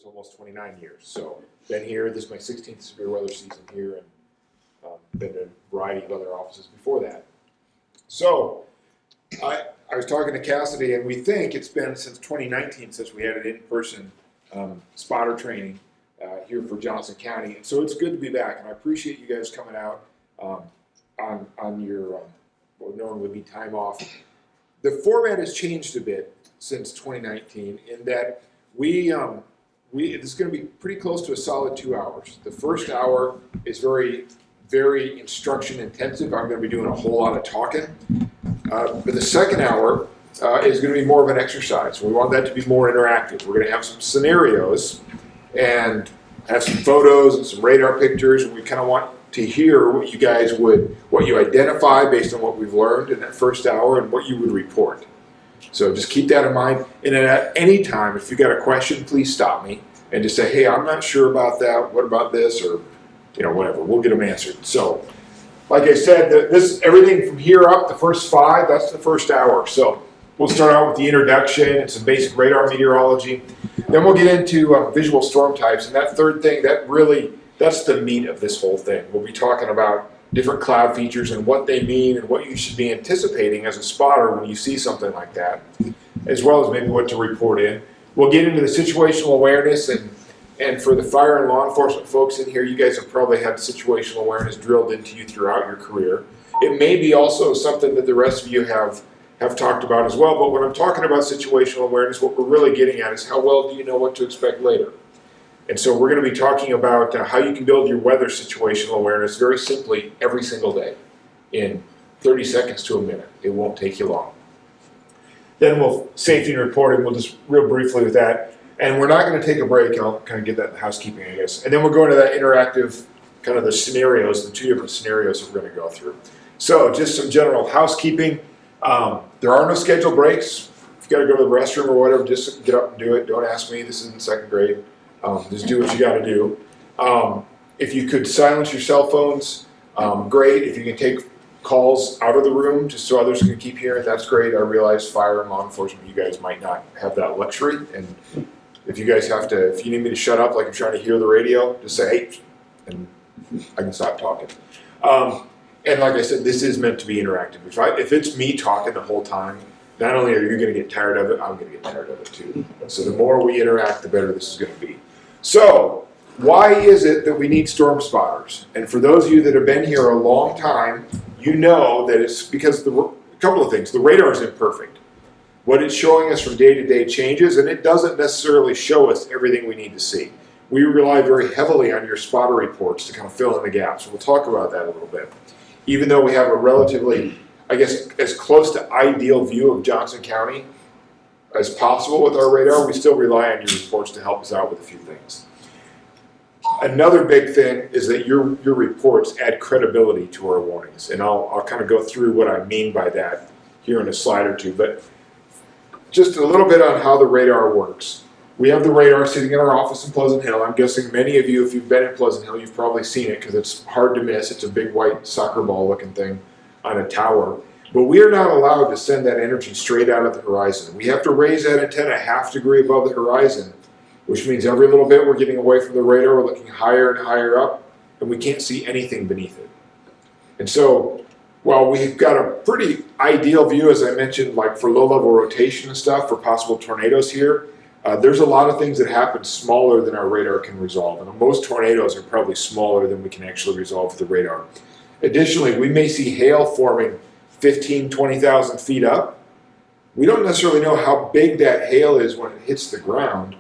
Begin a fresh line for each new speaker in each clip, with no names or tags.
it's almost 29 years. So been here, this is my 16th severe weather season here, and been in a variety of other offices before that. So I was talking to Cassidy, and we think it's been since 2019 since we had an in-person spotter training here for Johnson County. And so it's good to be back, and I appreciate you guys coming out on your what normally would be time off. The format has changed a bit since 2019 in that this is going to be pretty close to a solid 2 hours. The first hour is very instruction intensive. I'm going to be doing a whole lot of talking. But the second hour is going to be more of an exercise. We want that to be more interactive. We're going to have some scenarios and have some photos and some radar pictures, and we kind of want to hear what you identify based on what we've learned in that first hour and what you would report. So just keep that in mind. And then at any time, if you got a question, please stop me and just say, hey, I'm not sure about that. What about this? Or, whatever. We'll get them answered. So, like I said, everything from here up, the first 5, that's the first hour. So we'll start out with the introduction and some basic radar meteorology. Then we'll get into visual storm types. And that third thing, that's the meat of this whole thing. We'll be talking about different cloud features and what they mean and what you should be anticipating as a spotter when you see something like that, as well as maybe what to report in. We'll get into the situational awareness, and for the fire and law enforcement folks in here, you guys have probably had situational awareness drilled into you throughout your career. It may be also something that the rest of you have talked about as well, but when I'm talking about situational awareness, what we're really getting at is how well do you know what to expect later? And so we're going to be talking about how you can build your weather situational awareness very simply every single day in 30 seconds to a minute. It won't take you long. Then safety and reporting, we'll just real briefly with that. And we're not going to take a break. I'll kind of get that in housekeeping, I guess. And then we'll go into that interactive, kind of the scenarios, the 2 different scenarios that we're going to go through. So just some general housekeeping. There are no scheduled breaks. If you got to go to the restroom or whatever, just get up and do it. Don't ask me. This isn't 2nd grade. Just do what you got to do. If you could silence your cell phones, great. If you can take calls out of the room just so others can keep hearing, that's great. I realize fire and law enforcement, you guys might not have that luxury. And if you guys if you need me to shut up like you're trying to hear the radio, just say, hey, and I can stop talking. And like I said, this is meant to be interactive. If it's me talking the whole time, not only are you going to get tired of it, I'm going to get tired of it too. So the more we interact, the better this is going to be. So why is it that we need storm spotters? And for those of you that have been here a long time, you know that it's because a couple of things. The radar is imperfect. What it's showing us from day to day changes, and it doesn't necessarily show us everything we need to see. We rely very heavily on your spotter reports to kind of fill in the gaps. We'll talk about that a little bit. Even though we have a relatively, I guess, as close to ideal view of Johnson County as possible with our radar, we still rely on your reports to help us out with a few things. Another big thing is that your reports add credibility to our warnings, and I'll kind of go through what I mean by that here in a slide or two, but just a little bit on how the radar works. We have the radar sitting in our office in Pleasant Hill. I'm guessing many of you, if you've been in Pleasant Hill, you've probably seen it because it's hard to miss. It's a big white soccer ball looking thing on a tower. But we are not allowed to send that energy straight out of the horizon. We have to raise that antenna 1/2 degree above the horizon, which means every little bit we're getting away from the radar, we're looking higher and higher up, and we can't see anything beneath it. And so, while we've got a pretty ideal view, as I mentioned, like for low-level rotation and stuff, for possible tornadoes here, there's a lot of things that happen smaller than our radar can resolve. And most tornadoes are probably smaller than we can actually resolve with the radar. Additionally, we may see hail forming 15, 20,000 feet up. We don't necessarily know how big that hail is when it hits the ground,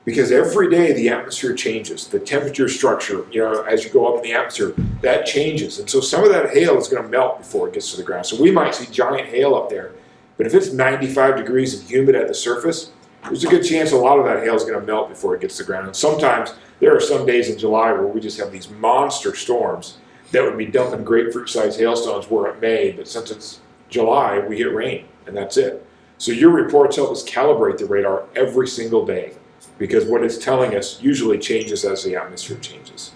because every day the atmosphere changes. The temperature structure, as you go up in the atmosphere, that changes. And so some of that hail is going to melt before it gets to the ground. So we might see giant hail up there, but if it's 95 degrees and humid at the surface, there's a good chance a lot of that hail is going to melt before it gets to the ground. And sometimes there are some days in July where we just have these monster storms that would be dumping grapefruit-sized hailstones where it may, but since it's July, we get rain, and that's it. So your reports help us calibrate the radar every single day, because what it's telling us usually changes as the atmosphere changes.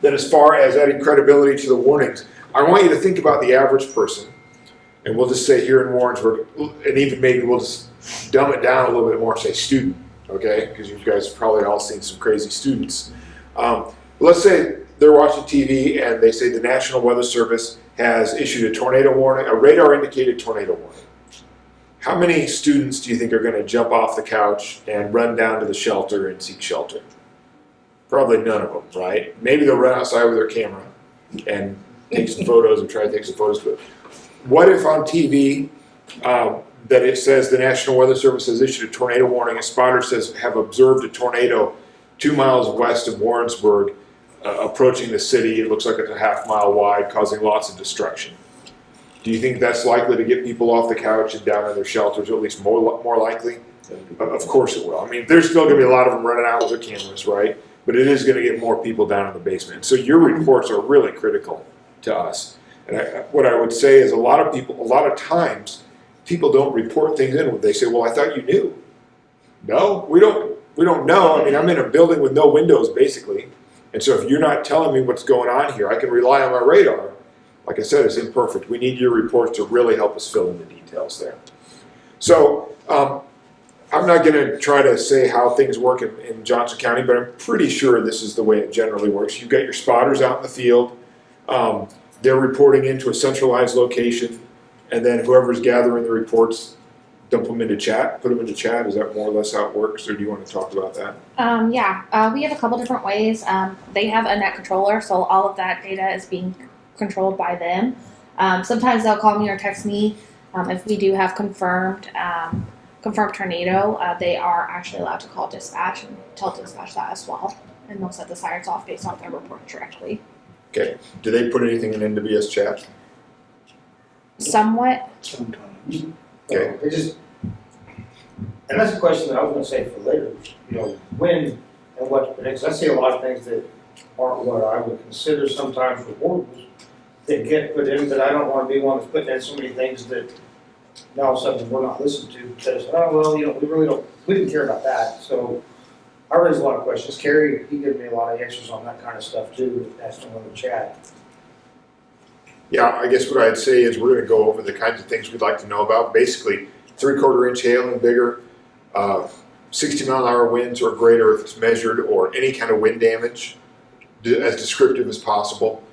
Then as far as adding credibility to the warnings, I want you to think about the average person, and we'll just say here in Warrensburg, and even maybe we'll just dumb it down a little bit more, say student. okay? Because you guys have probably all seen some crazy students. Let's say they're watching TV and they say the National Weather Service has issued a tornado warning, a radar-indicated tornado warning. How many students do you think are going to jump off the couch and run down to the shelter and seek shelter? Probably none of them, right? Maybe they'll run outside with their camera and take some photos or try to take some photos. But what if on TV that it says the National Weather Service has issued a tornado warning? A spotter says have observed a tornado 2 miles west of Warrensburg approaching the city. It looks like it's a half-mile wide, causing lots of destruction. Do you think that's likely to get people off the couch and down in their shelters, or at least more likely? Of course it will. I mean, there's still going to be a lot of them running out with their cameras, right? But it is going to get more people down in the basement. So your reports are really critical to us. And what I would say is a lot of times, people don't report things in. They say, well, I thought you knew. No, we don't know. I mean, I'm in a building with no windows, basically. And so if you're not telling me what's going on here, I can rely on my radar. Like I said, it's imperfect. We need your reports to really help us fill in the details there. So I'm not going to try to say how things work in Johnson County, but I'm pretty sure this is the way it generally works. You've got your spotters out in the field. They're reporting into a centralized location, and then whoever's gathering the reports, dump them into chat, put them into chat. Is that more or less how it works, or do you want to talk about that?
We have a couple different ways. They have a net controller, so all of that data is being controlled by them. Sometimes they'll call me or text me if we do have confirmed tornado. They are actually allowed to call dispatch and tell dispatch that as well, and they'll set the sirens off based off their report directly.
Okay. Do they put anything in NWS chat?
Somewhat.
Sometimes.
Okay.
And that's a question that I was going to say for later. You know, when and what to predict. I see a lot of things that aren't what I would consider sometimes reportables that get put in, but I don't want to be one that's putting in so many things that now all of a sudden we're not listened to because, oh, well, you know, we didn't care about that. So I raised a lot of questions. Kerry, he gave me a lot of answers on that kind of stuff too, asked him on the chat.
Yeah, I guess what I'd say is we're going to go over the kinds of things we'd like to know about. Basically, 3/4 inch hail and bigger, 60-mile-an-hour winds or greater if it's measured, or any kind of wind damage, as descriptive as possible.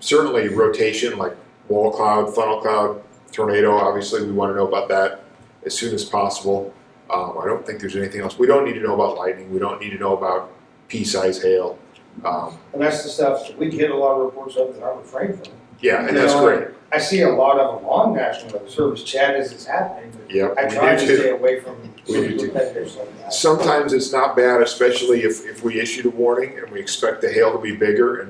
Certainly rotation, like wall cloud, funnel cloud, tornado, obviously we want to know about that as soon as possible. I don't think there's anything else. We don't need to know about lightning. We don't need to know about pea-size hail.
And that's the stuff that we get a lot of reports of that I refrain from.
Yeah, and that's great.
I see a lot of them on National Weather Service chat as it's happening, but
Yep,
I try to stay away from repetitive like that.
Sometimes it's not bad, especially if we issued a warning and we expect the hail to be bigger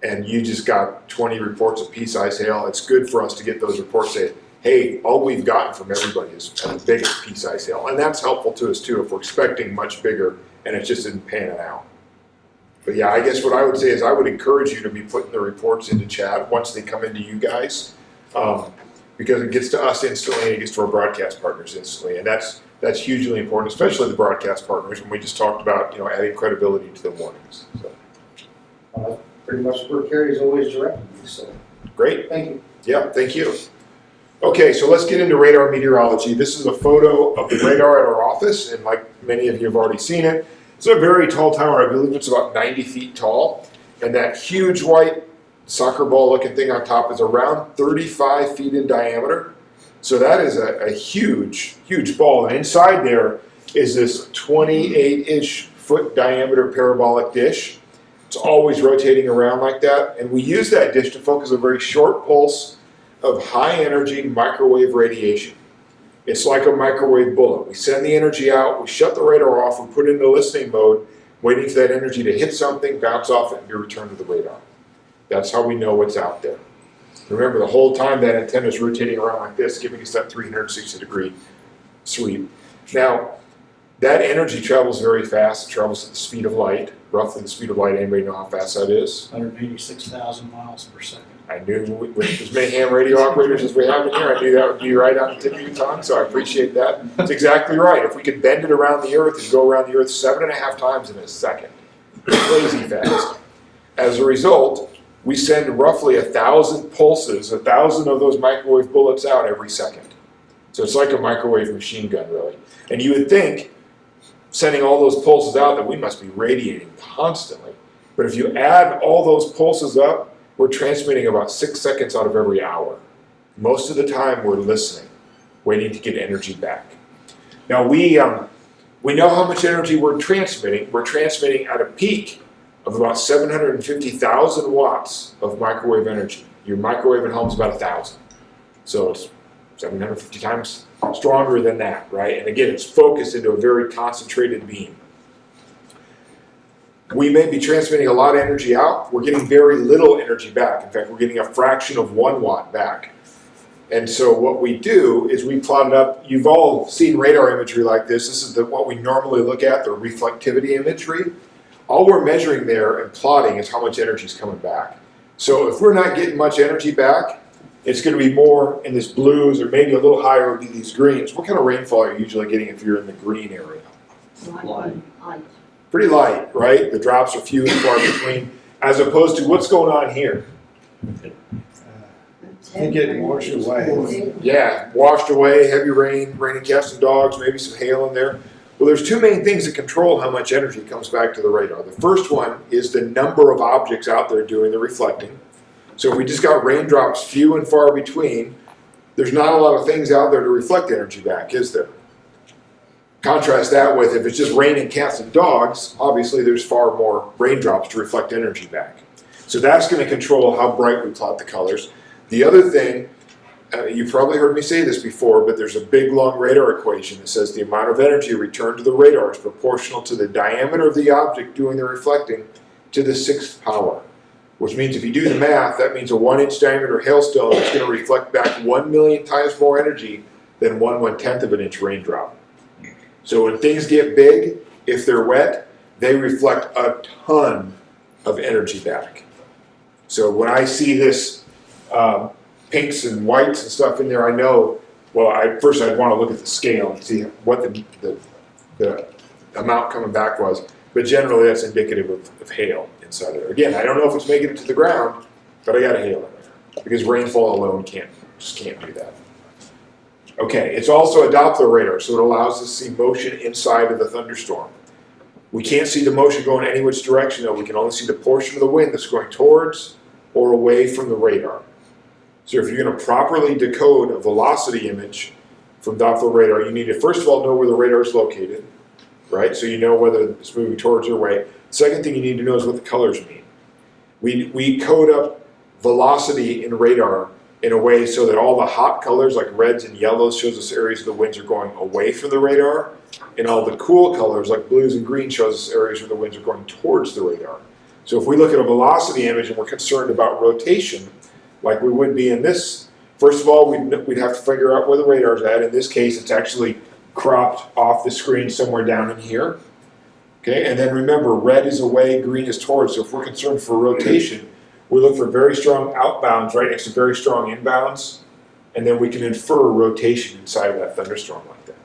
and you just got 20 reports of pea-size hail. It's good for us to get those reports saying, hey, all we've gotten from everybody is as big as pea-size hail. And that's helpful to us too if we're expecting much bigger and it just isn't panning out. But yeah, I guess what I would say is I would encourage you to be putting the reports into chat once they come into you guys, because it gets to us instantly and it gets to our broadcast partners instantly. And that's hugely important, especially the broadcast partners. And we just talked about, adding credibility to the warnings. So.
Pretty much where Kerry's always directed me, so.
Great.
Thank you.
Yeah, thank you. Okay, so let's get into radar meteorology. This is a photo of the radar at our office, and like many of you have already seen it, it's a very tall tower. I believe it's about 90 feet tall, and that huge white soccer ball looking thing on top is around 35 feet in diameter. So that is a huge, huge ball, and inside there is this 28-ish foot diameter parabolic dish. It's always rotating around like that, and we use that dish to focus a very short pulse of high energy microwave radiation. It's like a microwave bullet. We send the energy out, we shut the radar off, we put it into listening mode, waiting for that energy to hit something, bounce off it, and be returned to the radar. That's how we know what's out there. Remember, the whole time that antenna is rotating around like this, giving us that 360-degree sweep. Now, that energy travels very fast. It travels at the speed of light, roughly the speed of light. Anybody know how fast that is?
186,000 miles per second.
I knew with as many ham radio operators as we have in here, I knew that would be right on the tip of your tongue, so I appreciate that. That's exactly right. If we could bend it around the Earth and go around the Earth 7.5 times in a second, crazy fast. As a result, we send roughly 1,000 pulses, 1,000 of those microwave bullets out every second. So it's like a microwave machine gun, really. And you would think sending all those pulses out, then we must be radiating constantly. But if you add all those pulses up, we're transmitting about 6 seconds out of every hour. Most of the time we're listening, waiting to get energy back. Now we know how much energy we're transmitting. We're transmitting at a peak of about 750,000 watts of microwave energy. Your microwave at home is about 1,000. So it's 750 times stronger than that, right? And again, it's focused into a very concentrated beam. We may be transmitting a lot of energy out. We're getting very little energy back. In fact, we're getting a fraction of 1 watt back. And so what we do is we plot it up. You've all seen radar imagery like this. This is what we normally look at, the reflectivity imagery. All we're measuring there and plotting is how much energy is coming back. So if we're not getting much energy back, it's going to be more in this blues, or maybe a little higher would be these greens. What kind of rainfall are you usually getting if you're in the green area?
Light.
Pretty light, right? The drops are few and far between, as opposed to what's going on here.
You get washed away.
Yeah, washed away, heavy rain, raining cats and dogs, maybe some hail in there. Well, there's two main things that control how much energy comes back to the radar. The first one is the number of objects out there doing the reflecting. So if we just got raindrops few and far between, there's not a lot of things out there to reflect energy back, is there? Contrast that with if it's just raining cats and dogs, obviously there's far more raindrops to reflect energy back. So that's going to control how bright we plot the colors. The other thing, you've probably heard me say this before, but there's a big long radar equation that says the amount of energy returned to the radar is proportional to the diameter of the object doing the reflecting to the 6th power. Which means if you do the math, that means a 1-inch diameter hailstone is going to reflect back 1 million times more energy than 1/10 of an inch raindrop. So when things get big, if they're wet, they reflect a ton of energy back. So when I see this pinks and whites and stuff in there, I know, well, first I'd want to look at the scale and see what the amount coming back was. But generally that's indicative of hail inside there. Again, I don't know if it's making it to the ground, but I got hail in there. Because rainfall alone just can't do that. Okay, it's also a Doppler radar, so it allows us to see motion inside of the thunderstorm. We can't see the motion going any which direction, though. We can only see the portion of the wind that's going towards or away from the radar. So if you're going to properly decode a velocity image from Doppler radar, you need to first of all know where the radar is located, right? So you know whether it's moving towards or away. Second thing you need to know is what the colors mean. We code up velocity in radar in a way so that all the hot colors like reds and yellows shows us areas of the winds are going away from the radar, and all the cool colors like blues and greens shows us areas where the winds are going towards the radar. So if we look at a velocity image and we're concerned about rotation, like we would be in this, first of all, we'd have to figure out where the radar's at. In this case, it's actually cropped off the screen somewhere down in here. Okay, and then remember, red is away, green is towards. So if we're concerned for rotation, we look for very strong outbounds right next to very strong inbounds, and then we can infer rotation inside of that thunderstorm like that.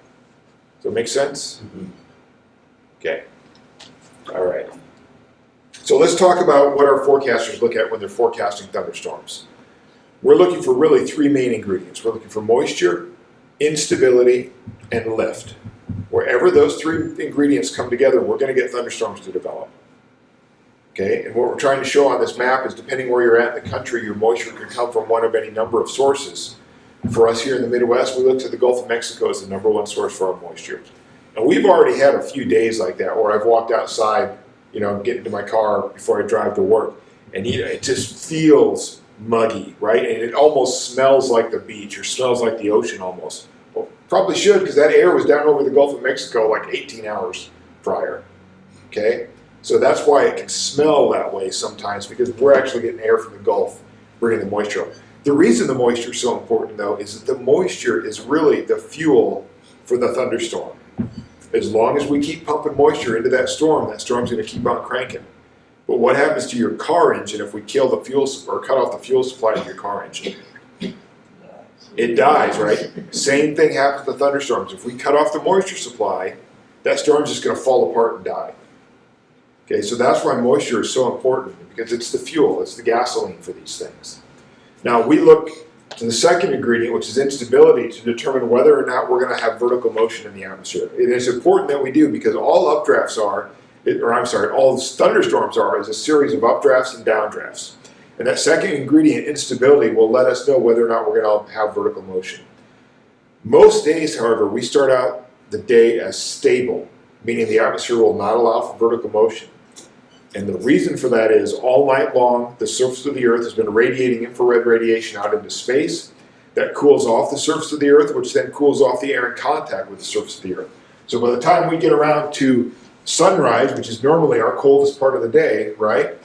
Does that make sense? Mm-hmm. Okay. All right. So let's talk about what our forecasters look at when they're forecasting thunderstorms. We're looking for really 3 main ingredients. We're looking for moisture, instability, and lift. Wherever those 3 ingredients come together, we're going to get thunderstorms to develop. Okay, and what we're trying to show on this map is depending where you're at in the country, your moisture can come from one of any number of sources. For us here in the Midwest, we look to the Gulf of Mexico as the #1 source for our moisture. And we've already had a few days like that where I've walked outside, get into my car before I drive to work, and it just feels muggy, right? And it almost smells like the beach or smells like the ocean almost. Well, probably should, because that air was down over the Gulf of Mexico like 18 hours prior, okay? So that's why it can smell that way sometimes, because we're actually getting air from the Gulf, bringing the moisture up. The reason the moisture is so important, though, is that the moisture is really the fuel for the thunderstorm. As long as we keep pumping moisture into that storm's going to keep on cranking. But what happens to your car engine if we kill the fuel or cut off the fuel supply to your car engine? It dies, right? Same thing happens with thunderstorms. If we cut off the moisture supply, that storm's just going to fall apart and die. Okay, so that's why moisture is so important, because it's the fuel, it's the gasoline for these things. Now we look to the second ingredient, which is instability, to determine whether or not we're going to have vertical motion in the atmosphere. It is important that we do, because all updrafts all thunderstorms is a series of updrafts and downdrafts. And that second ingredient, instability, will let us know whether or not we're going to have vertical motion. Most days, however, we start out the day as stable, meaning the atmosphere will not allow for vertical motion. And the reason for that is all night long, the surface of the Earth has been radiating infrared radiation out into space that cools off the surface of the Earth, which then cools off the air in contact with the surface of the Earth. So by the time we get around to sunrise, which is normally our coldest part of the day, right,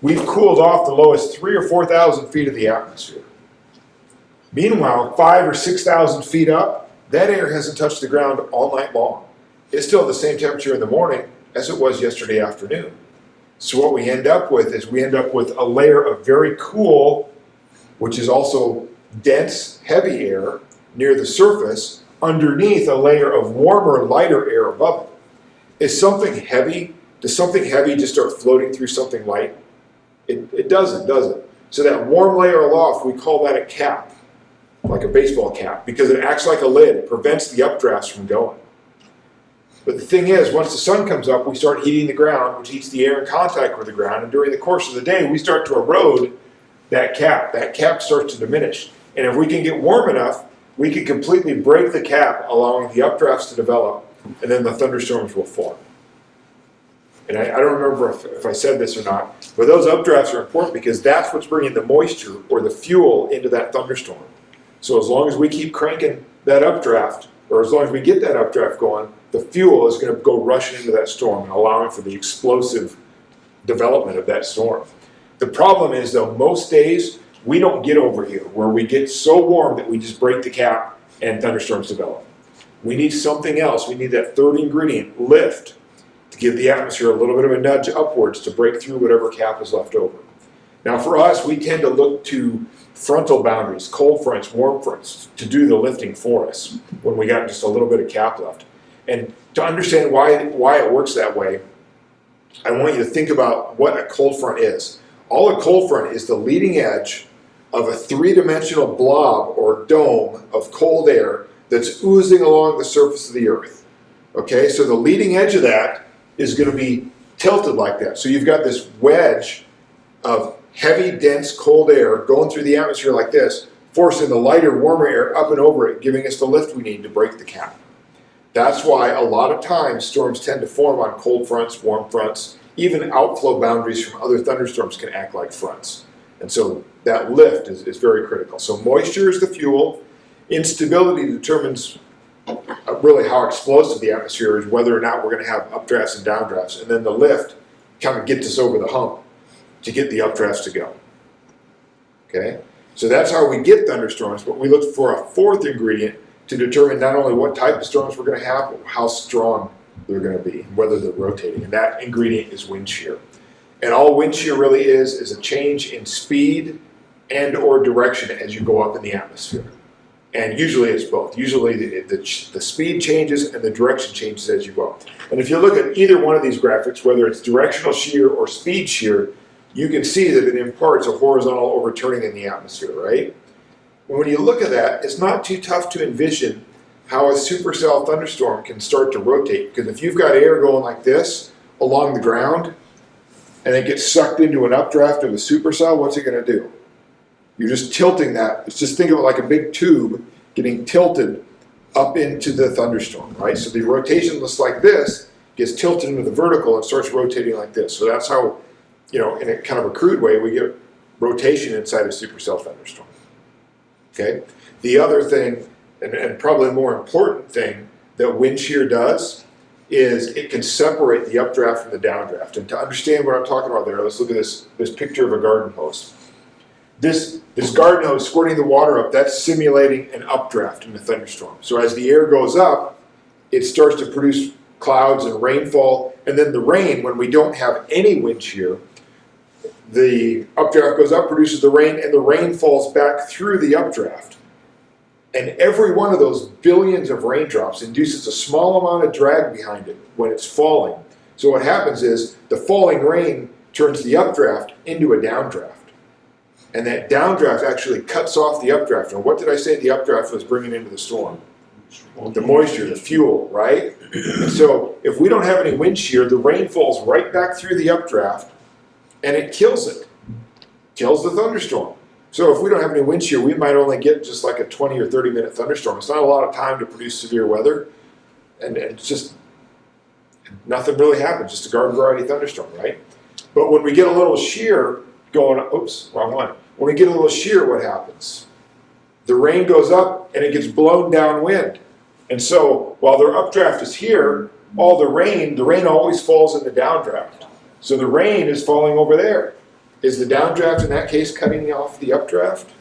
we've cooled off the lowest 3,000 or 4,000 feet of the atmosphere. Meanwhile, 5,000 or 6,000 feet up, that air hasn't touched the ground all night long. It's still the same temperature in the morning as it was yesterday afternoon. So what we end up with is a layer of very cool, which is also dense, heavy air near the surface, underneath a layer of warmer, lighter air above it. Is something heavy, does something heavy just start floating through something light? It doesn't, does it? So that warm layer aloft, we call that a cap, like a baseball cap, because it acts like a lid. It prevents the updrafts from going. But the thing is, once the sun comes up, we start heating the ground, which heats the air in contact with the ground, and during the course of the day, we start to erode that cap. That cap starts to diminish. And if we can get warm enough, we can completely break the cap, allowing the updrafts to develop, and then the thunderstorms will form. And I don't remember if I said this or not, but those updrafts are important because that's what's bringing the moisture or the fuel into that thunderstorm. So as long as we keep cranking that updraft, or as long as we get that updraft going, the fuel is going to go rushing into that storm and allowing for the explosive development of that storm. The problem is, though, most days we don't get over here where we get so warm that we just break the cap and thunderstorms develop. We need something else. We need that third ingredient, lift, to give the atmosphere a little bit of a nudge upwards to break through whatever cap is left over. Now for us, we tend to look to frontal boundaries, cold fronts, warm fronts, to do the lifting for us when we got just a little bit of cap left. And to understand why it works that way, I want you to think about what a cold front is. All a cold front is the leading edge of a three-dimensional blob or dome of cold air that's oozing along the surface of the Earth. Okay, so the leading edge of that is going to be tilted like that. So you've got this wedge of heavy, dense, cold air going through the atmosphere like this, forcing the lighter, warmer air up and over it, giving us the lift we need to break the cap. That's why a lot of times storms tend to form on cold fronts, warm fronts. Even outflow boundaries from other thunderstorms can act like fronts. And so that lift is very critical. So moisture is the fuel. Instability determines really how explosive the atmosphere is, whether or not we're going to have updrafts and downdrafts. And then the lift kind of gets us over the hump to get the updrafts to go. Okay? So that's how we get thunderstorms, but we look for a fourth ingredient to determine not only what type of storms we're going to have, but how strong they're going to be, whether they're rotating. And that ingredient is wind shear. And all wind shear really is a change in speed and or direction as you go up in the atmosphere. And usually it's both. Usually the speed changes and the direction changes as you go up. And if you look at either one of these graphics, whether it's directional shear or speed shear, you can see that it imparts a horizontal overturning in the atmosphere, right? When you look at that, it's not too tough to envision how a supercell thunderstorm can start to rotate. Because if you've got air going like this along the ground, and it gets sucked into an updraft of a supercell, what's it going to do? You're just tilting that. Just think of it like a big tube getting tilted up into the thunderstorm, right? So the rotation looks like this, gets tilted into the vertical and starts rotating like this. So that's how, in a kind of a crude way, we get rotation inside a supercell thunderstorm. Okay? The other thing, and probably more important thing that wind shear does, is it can separate the updraft from the downdraft. And to understand what I'm talking about there, let's look at this picture of a garden hose. This garden hose squirting the water up, that's simulating an updraft in a thunderstorm. So as the air goes up, it starts to produce clouds and rainfall, and then the rain, when we don't have any wind shear, the updraft goes up, produces the rain, and the rain falls back through the updraft. And every one of those billions of raindrops induces a small amount of drag behind it when it's falling. So what happens is the falling rain turns the updraft into a downdraft. And that downdraft actually cuts off the updraft. And what did I say the updraft was bringing into the storm? The moisture, the fuel, right? And so if we don't have any wind shear, the rain falls right back through the updraft and it kills it. Kills the thunderstorm. So if we don't have any wind shear, we might only get just like a 20 or 30 minute thunderstorm. It's not a lot of time to produce severe weather. And it's just, nothing really happens, just a garden variety thunderstorm, right? But when we get a little shear going, oops, wrong one. When we get a little shear, what happens? The rain goes up and it gets blown downwind. And so while their updraft is here, all the rain always falls in the downdraft. So the rain is falling over there. Is the downdraft in that case cutting off the updraft?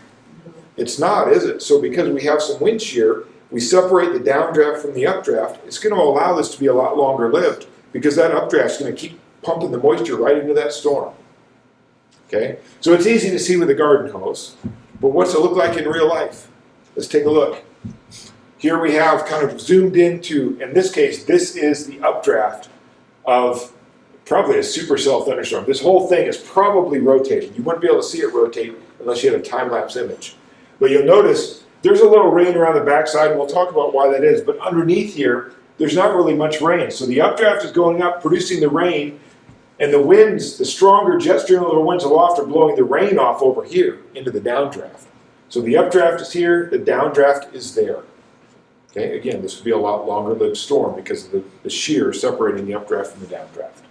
It's not, is it? So because we have some wind shear, we separate the downdraft from the updraft. It's going to allow this to be a lot longer lived because that updraft is going to keep pumping the moisture right into that storm. Okay? So it's easy to see with a garden hose, but what's it look like in real life? Let's take a look. Here we have kind of zoomed into, in this case, this is the updraft of probably a supercell thunderstorm. This whole thing is probably rotating. You wouldn't be able to see it rotate unless you had a time-lapse image. But you'll notice there's a little rain around the backside, and we'll talk about why that is. But underneath here, there's not really much rain. So the updraft is going up, producing the rain, and the winds, the stronger jet stream winds aloft are blowing the rain off over here into the downdraft. So the updraft is here, the downdraft is there. Okay, again, this would be a lot longer lived storm because of the shear separating the updraft from the downdraft.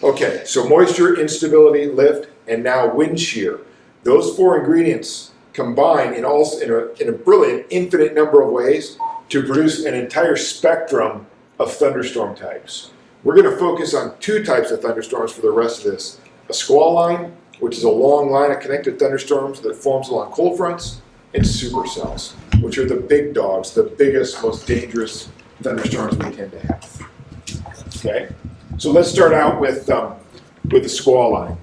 Okay, so moisture, instability, lift, and now wind shear. Those four ingredients combine in a brilliant, infinite number of ways to produce an entire spectrum of thunderstorm types. We're going to focus on two types of thunderstorms for the rest of this. A squall line, which is a long line of connected thunderstorms that forms along cold fronts, and supercells, which are the big dogs, the biggest, most dangerous thunderstorms we tend to have. Okay? So let's start out with the squall line.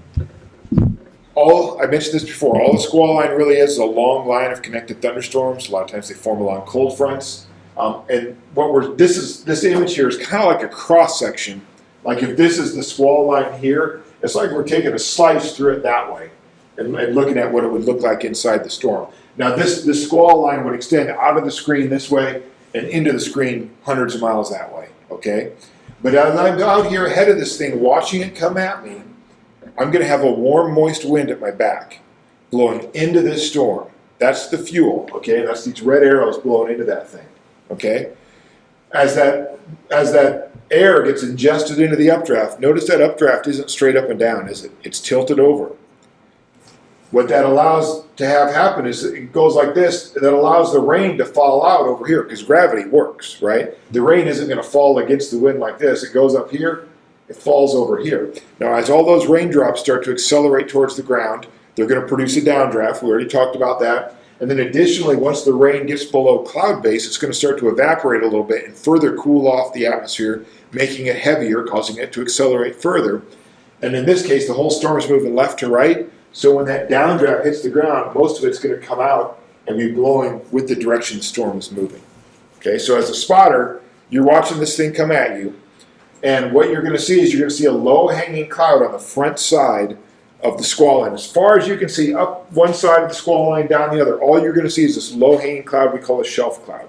I mentioned this before, all the squall line really is a long line of connected thunderstorms. A lot of times they form along cold fronts. And this image here is kind of like a cross section. Like if this is the squall line here, it's like we're taking a slice through it that way and looking at what it would look like inside the storm. Now this squall line would extend out of the screen this way and into the screen hundreds of miles that way, okay? But as I'm out here ahead of this thing watching it come at me, I'm going to have a warm, moist wind at my back blowing into this storm. That's the fuel, okay? That's these red arrows blowing into that thing, okay? As that air gets ingested into the updraft, notice that updraft isn't straight up and down, is it? It's tilted over. What that allows to have happen is it goes like this, that allows the rain to fall out over here because gravity works, right? The rain isn't going to fall against the wind like this. It goes up here, it falls over here. Now, as all those raindrops start to accelerate towards the ground, they're going to produce a downdraft. We already talked about that. And then additionally, once the rain gets below cloud base, it's going to start to evaporate a little bit and further cool off the atmosphere, making it heavier, causing it to accelerate further. And in this case, the whole storm is moving left to right. So when that downdraft hits the ground, most of it's going to come out and be blowing with the direction the storm is moving. Okay, so as a spotter, you're watching this thing come at you, and what you're going to see is you're going to see a low-hanging cloud on the front side of the squall line. As far as you can see, up one side of the squall line, down the other, all you're going to see is this low-hanging cloud we call a shelf cloud.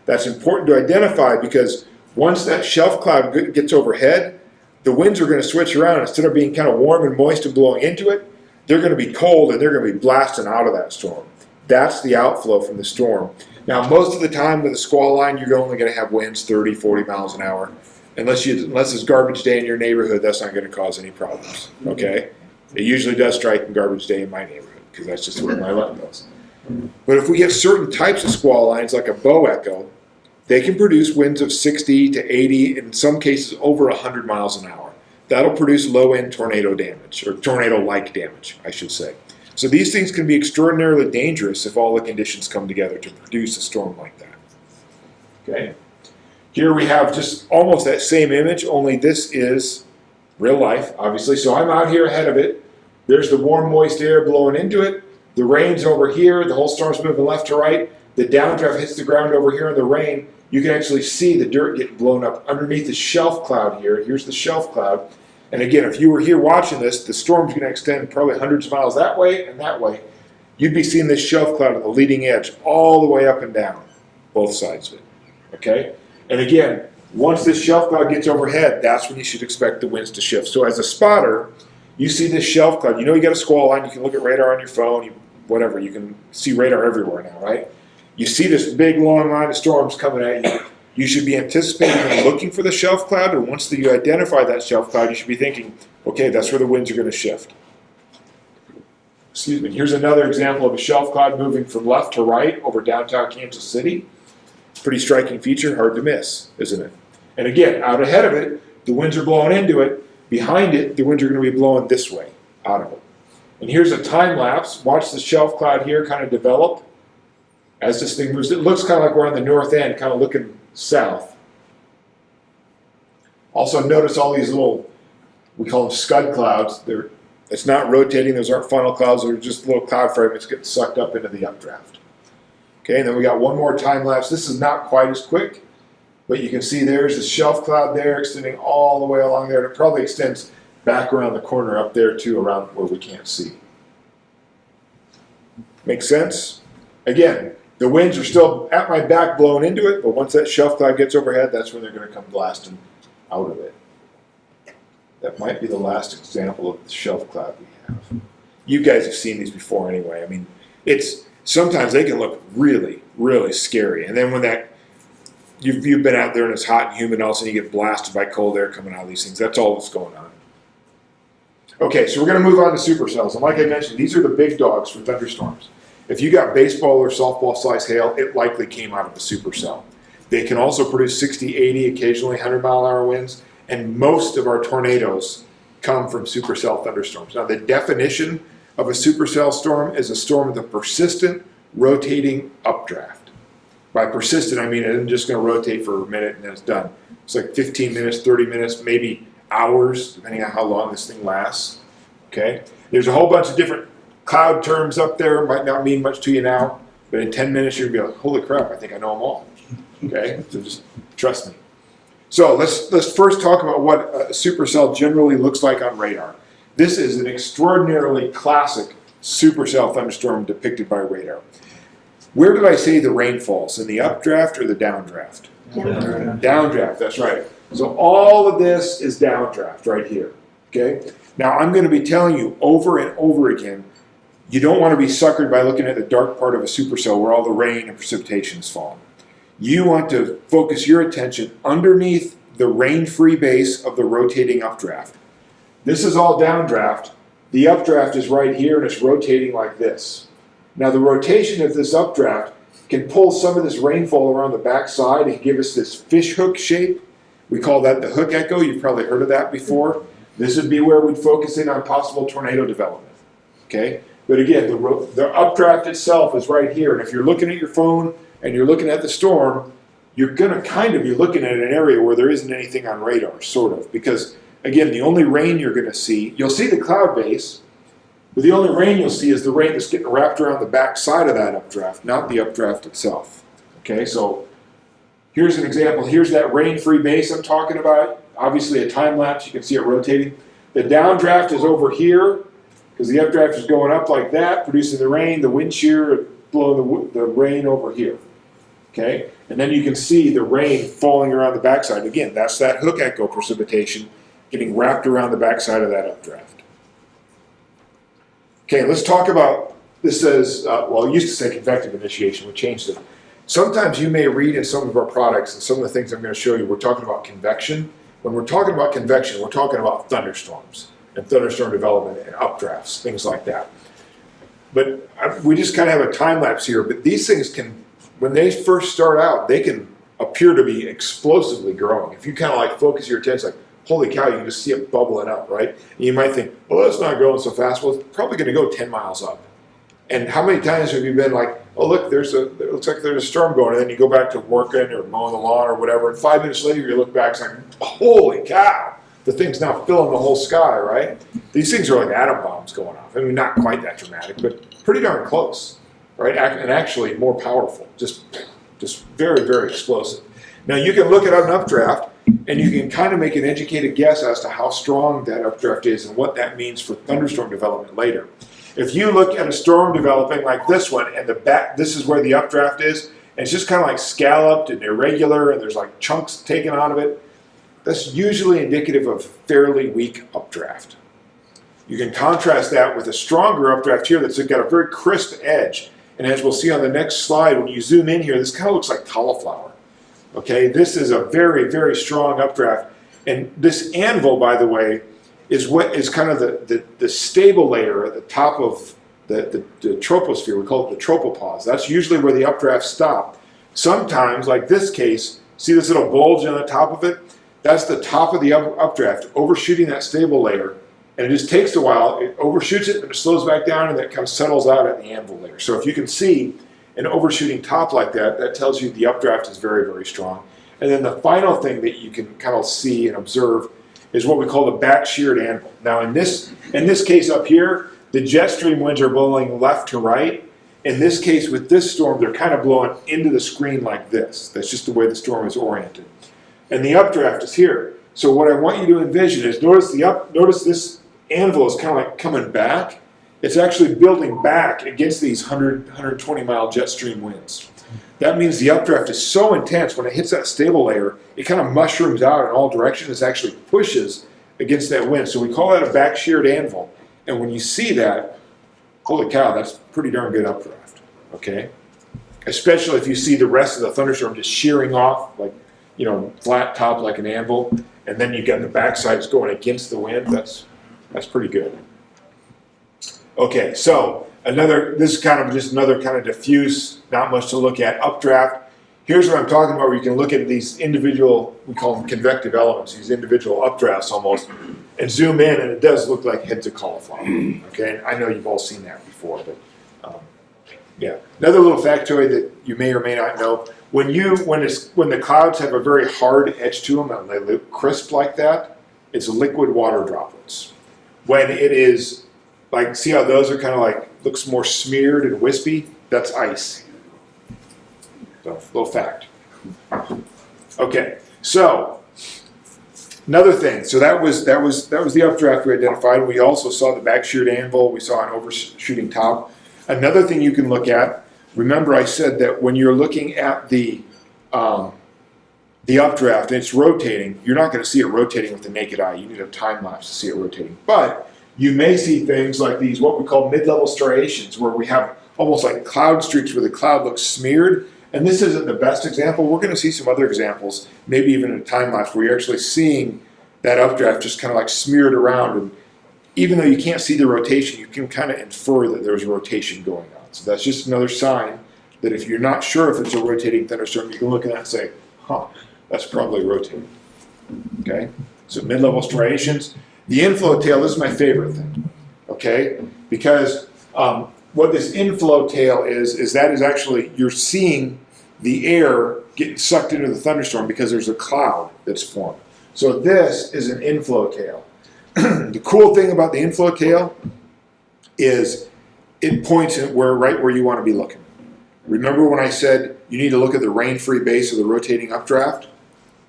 That's important to identify because once that shelf cloud gets overhead, the winds are going to switch around. Instead of being kind of warm and moist and blowing into it, they're going to be cold and they're going to be blasting out of that storm. That's the outflow from the storm. Now, most of the time with a squall line, you're only going to have winds 30, 40 miles an hour. Unless it's garbage day in your neighborhood, that's not going to cause any problems, okay? It usually does strike in garbage day in my neighborhood because that's just where my luck goes. But if we get certain types of squall lines, like a bow echo, they can produce winds of 60 to 80, in some cases over 100 miles an hour. That'll produce low-end tornado damage, or tornado-like damage, I should say. So these things can be extraordinarily dangerous if all the conditions come together to produce a storm like that. Okay? Here we have just almost that same image, only this is real life, obviously. So I'm out here ahead of it. There's the warm, moist air blowing into it. The rain's over here. The whole storm's moving left to right. The downdraft hits the ground over here in the rain. You can actually see the dirt get blown up underneath the shelf cloud here. Here's the shelf cloud. And again, if you were here watching this, the storm's going to extend probably hundreds of miles that way and that way. You'd be seeing this shelf cloud at the leading edge all the way up and down, both sides of it. Okay? And again, once this shelf cloud gets overhead, that's when you should expect the winds to shift. So as a spotter, you see this shelf cloud. You know you got a squall line. You can look at radar on your phone. Whatever. You can see radar everywhere now, right? You see this big long line of storms coming at you. You should be anticipating and looking for the shelf cloud. And once you identify that shelf cloud, you should be thinking, okay, that's where the winds are going to shift. Excuse me. Here's another example of a shelf cloud moving from left to right over downtown Kansas City. Pretty striking feature, hard to miss, isn't it? And again, out ahead of it, the winds are blowing into it. Behind it, the winds are going to be blowing this way, out of it. And here's a time lapse. Watch the shelf cloud here kind of develop as this thing moves. It looks kind of like we're on the north end, kind of looking south. Also notice all these little, we call them scud clouds. It's not rotating, those aren't funnel clouds, they're just little cloud fragments getting sucked up into the updraft. Okay, and then we got one more time lapse. This is not quite as quick, but you can see there's the shelf cloud there extending all the way along there, and it probably extends back around the corner up there too, around where we can't see. Make sense? Again, the winds are still at my back blowing into it, but once that shelf cloud gets overhead, that's when they're going to come blasting out of it. That might be the last example of the shelf cloud we have. You guys have seen these before anyway. I mean, sometimes they can look really, really scary. And then when you've been out there and it's hot and humid, all of a sudden you get blasted by cold air coming out of these things. That's all that's going on. Okay, so we're going to move on to supercells. And like I mentioned, these are the big dogs for thunderstorms. If you got baseball or softball size hail, it likely came out of a supercell. They can also produce 60, 80, occasionally 100-mile-an-hour winds, and most of our tornadoes come from supercell thunderstorms. Now, the definition of a supercell storm is a storm with a persistent, rotating updraft. By persistent, I mean it isn't just going to rotate for a minute and then it's done. It's like 15 minutes, 30 minutes, maybe hours, depending on how long this thing lasts. Okay? There's a whole bunch of different cloud terms up there. Might not mean much to you now, but in 10 minutes you're going to be like, holy crap, I think I know them all. Okay? So just trust me. So let's first talk about what a supercell generally looks like on radar. This is an extraordinarily classic supercell thunderstorm depicted by radar. Where did I say the rain falls? In the updraft or the downdraft? Downdraft, that's right. So all of this is downdraft right here. Okay? Now I'm going to be telling you over and over again, you don't want to be suckered by looking at the dark part of a supercell where all the rain and precipitation is falling. You want to focus your attention underneath the rain-free base of the rotating updraft. This is all downdraft. The updraft is right here and it's rotating like this. Now the rotation of this updraft can pull some of this rainfall around the backside and give us this fish hook shape. We call that the hook echo. You've probably heard of that before. This would be where we'd focus in on possible tornado development. Okay? But again, the updraft itself is right here. And if you're looking at your phone and you're looking at the storm, you're going to kind of be looking at an area where there isn't anything on radar, sort of. Because, again, the only rain you're going to see, you'll see the cloud base, but the only rain you'll see is the rain that's getting wrapped around the back side of that updraft, not the updraft itself. Okay, so here's an example. Here's that rain-free base I'm talking about. Obviously a time lapse, you can see it rotating. The downdraft is over here, because the updraft is going up like that, producing the rain, the wind shear blowing the rain over here. Okay? And then you can see the rain falling around the backside. Again, that's that hook echo precipitation getting wrapped around the backside of that updraft. Okay, let's talk about, this says, well, it used to say convective initiation, we changed it. Sometimes you may read in some of our products, and some of the things I'm going to show you, we're talking about convection. When we're talking about convection, we're talking about thunderstorms and thunderstorm development and updrafts, things like that. But we just kind of have a time lapse here, but these things can, when they first start out, they can appear to be explosively growing. If you kind of like focus your attention, like, holy cow, you can just see it bubbling up, right? And you might think, well, that's not growing so fast. Well, it's probably going to go 10 miles up. And how many times have you been like, oh, look, it looks like there's a storm going, and then you go back to working or mowing the lawn or whatever, and 5 minutes later you look back, it's like, holy cow, the thing's now filling the whole sky, right? These things are like atom bombs going off. I mean, not quite that dramatic, but pretty darn close, right? And actually more powerful, just very, very explosive. Now you can look at an updraft, and you can kind of make an educated guess as to how strong that updraft is and what that means for thunderstorm development later. If you look at a storm developing like this one, and this is where the updraft is, and it's just kind of like scalloped and irregular, and there's like chunks taken out of it, that's usually indicative of fairly weak updraft. You can contrast that with a stronger updraft here that's got a very crisp edge. And as we'll see on the next slide, when you zoom in here, this kind of looks like cauliflower. Okay, this is a very, very strong updraft. And this anvil, by the way, is what is kind of the stable layer at the top of the troposphere. We call it the tropopause. That's usually where the updrafts stop. Sometimes, like this case, see this little bulge on the top of it? That's the top of the updraft, overshooting that stable layer. And it just takes a while. It overshoots it, but it slows back down, and then it kind of settles out at the anvil layer. So if you can see an overshooting top like that, that tells you the updraft is very, very strong. And then the final thing that you can kind of see and observe is what we call the back-sheared anvil. Now in this case up here, the jet stream winds are blowing left to right. In this case with this storm, they're kind of blowing into the screen like this. That's just the way the storm is oriented. And the updraft is here. So what I want you to envision is notice this anvil is kind of like coming back. It's actually building back against these 120 mile jet stream winds. That means the updraft is so intense when it hits that stable layer, it kind of mushrooms out in all directions. It actually pushes against that wind. So we call that a back sheared anvil. And when you see that, holy cow, that's pretty darn good updraft. Okay? Especially if you see the rest of the thunderstorm just shearing off, like, flat top like an anvil, and then you get the backsides going against the wind. That's pretty good. Okay, so this is kind of just another kind of diffuse, not much to look at, updraft. Here's what I'm talking about, where you can look at these individual, we call them convective elements, these individual updrafts almost, and zoom in, and it does look like heads of cauliflower. Okay, I know you've all seen that before, but yeah. Another little factoid that you may or may not know: when the clouds have a very hard edge to them and they look crisp like that, it's liquid water droplets. When it is like, see how those are kind of like, looks more smeared and wispy? That's ice. So, little fact. Okay, so another thing. So that was the updraft we identified. We also saw the back sheared anvil. We saw an overshooting top. Another thing you can look at. Remember, I said that when you're looking at the updraft and it's rotating, you're not going to see it rotating with the naked eye. You need a time lapse to see it rotating. But you may see things like these, what we call mid-level striations, where we have almost like cloud streaks where the cloud looks smeared. And this isn't the best example. We're going to see some other examples, maybe even in a time lapse, where you're actually seeing that updraft just kind of like smeared around. And even though you can't see the rotation, you can kind of infer that there's rotation going on. So that's just another sign that if you're not sure if it's a rotating thunderstorm, you can look at that and say, that's probably rotating. Okay? So mid-level striations. The inflow tail, this is my favorite thing. Okay? Because what this inflow tail is that is actually, you're seeing the air getting sucked into the thunderstorm because there's a cloud that's formed. So this is an inflow tail. The cool thing about the inflow tail is it points at right where you want to be looking. Remember when I said you need to look at the rain-free base of the rotating updraft?